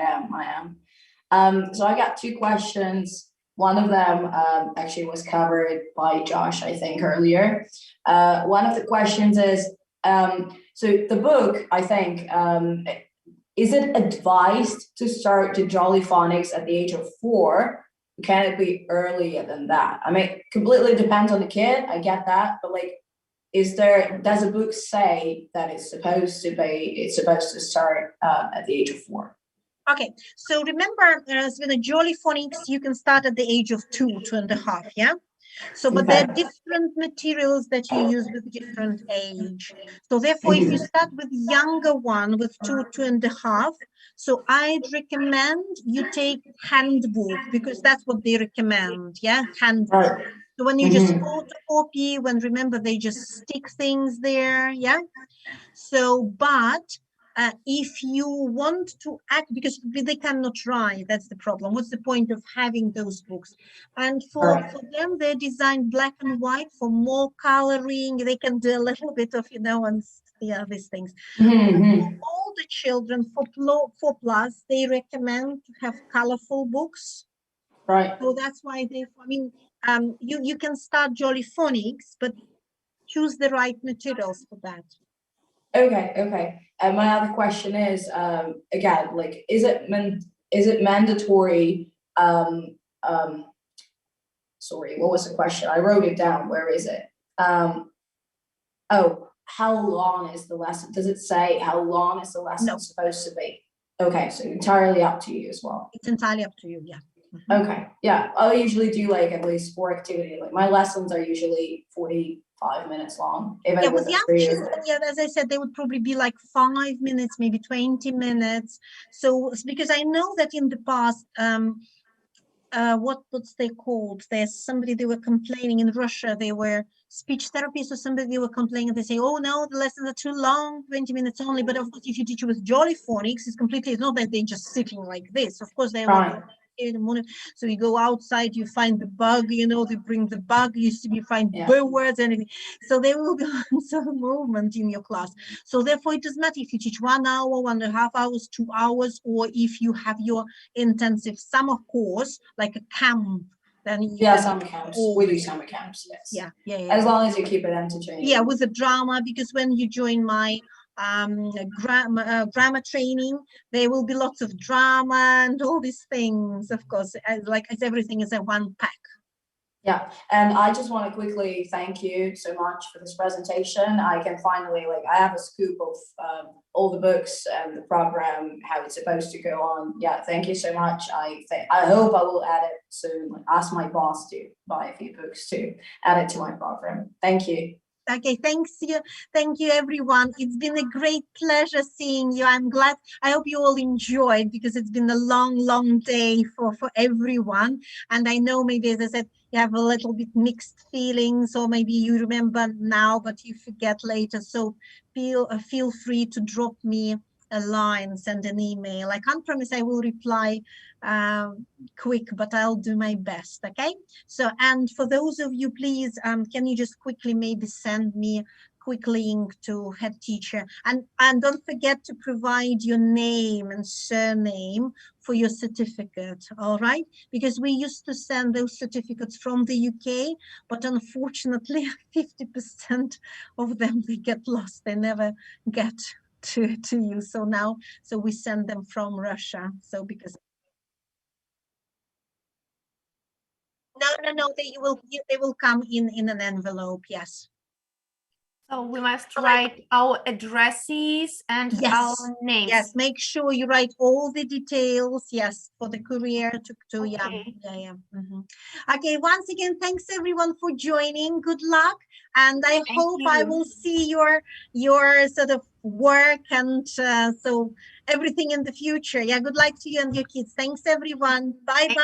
am. So I got 2 questions. One of them actually was covered by Josh, I think, earlier. One of the questions is, so the book, I think, is it advised to start the Jolly Phonics at the age of 4? Can it be earlier than that? I mean, completely depends on the kid. I get that, but like, does the book say that it's supposed to start at the age of 4? Okay, so remember, with the Jolly Phonics, you can start at the age of 2, 2.5, yeah? So, but there are different materials that you use with different age. So therefore, if you start with younger one, with 2, 2.5, so I'd recommend you take handbook, because that's what they recommend, yeah? Handbook. So when you just photocopy, when remember they just stick things there, yeah. So, but if you want to act, because they cannot write, that's the problem. What's the point of having those books? And for them, they're designed black and white for more coloring. They can do a little bit of, and these things. For all the children, for plus, they recommend to have colorful books. Right. So that's why you can start Jolly Phonics, but choose the right materials for that. Okay. And my other question is, again, like, is it mandatory? Sorry, what was the question? I wrote it down. Where is it? How long is the lesson? Does it say how long is the lesson supposed to be? Okay, so entirely up to you as well. It's entirely up to you, yeah. Okay, yeah. I'll usually do like at least 4 activities. Like my lessons are usually 45 minutes long. Yeah, with young children, yeah, as I said, they would probably be like 5 minutes, maybe 20 minutes. So because I know that in the past, what's they called? There's somebody, they were complaining in Russia, they were speech therapists or somebody, they were complaining, they say, oh no, the lessons are too long, 20 minutes only. But of course, if you teach with Jolly Phonics, it's not that they're just sitting like this. Of course, they're like in the morning. So you go outside, you find the bug, they bring the bug, you find birds and everything. So there will be some movement in your class. So therefore, it doesn't matter if you teach 1 hour, 1.5 hours, 2 hours, or if you have your intensive summer course, like a camp. Then summer camps. We do summer camps, yes. Yeah. As long as you keep it entertaining. Yeah, with the drama, because when you join my grammar training, there will be lots of drama and all these things, of course, as everything is a one pack. Yeah, and I just want to quickly thank you so much for this presentation. I can finally, I have a scoop of all the books and the program, how it's supposed to go on. Yeah, thank you so much. I hope I will add it soon. Ask my boss to buy a few books to add it to my program. Thank you. Okay, thank you everyone. It's been a great pleasure seeing you. I'm glad. I hope you all enjoyed, because it's been a long day for everyone. And I know maybe, as I said, you have a little bit mixed feelings, or maybe you remember now but you forget later. So feel free to drop me a line, send an email. I can't promise I will reply quick, but I'll do my best. Okay, so, and for those of you, please, can you just quickly maybe send me quick link to head teacher, and don't forget to provide your name and surname for your certificate. All right, because we used to send those certificates from the UK, but unfortunately 50% of them, they get lost, they never get to you. So we send them from Russia. So because no, they will come in an envelope. Yes. So we must write our addresses and our names. Yes, make sure you write all the details. Yes, for the courier to Okay. yeah. Okay, once again, thanks everyone for joining. Good luck, and I hope I will see your sort of work and so everything in the future. Yeah, good luck to you and your kids. Thanks everyone. Bye.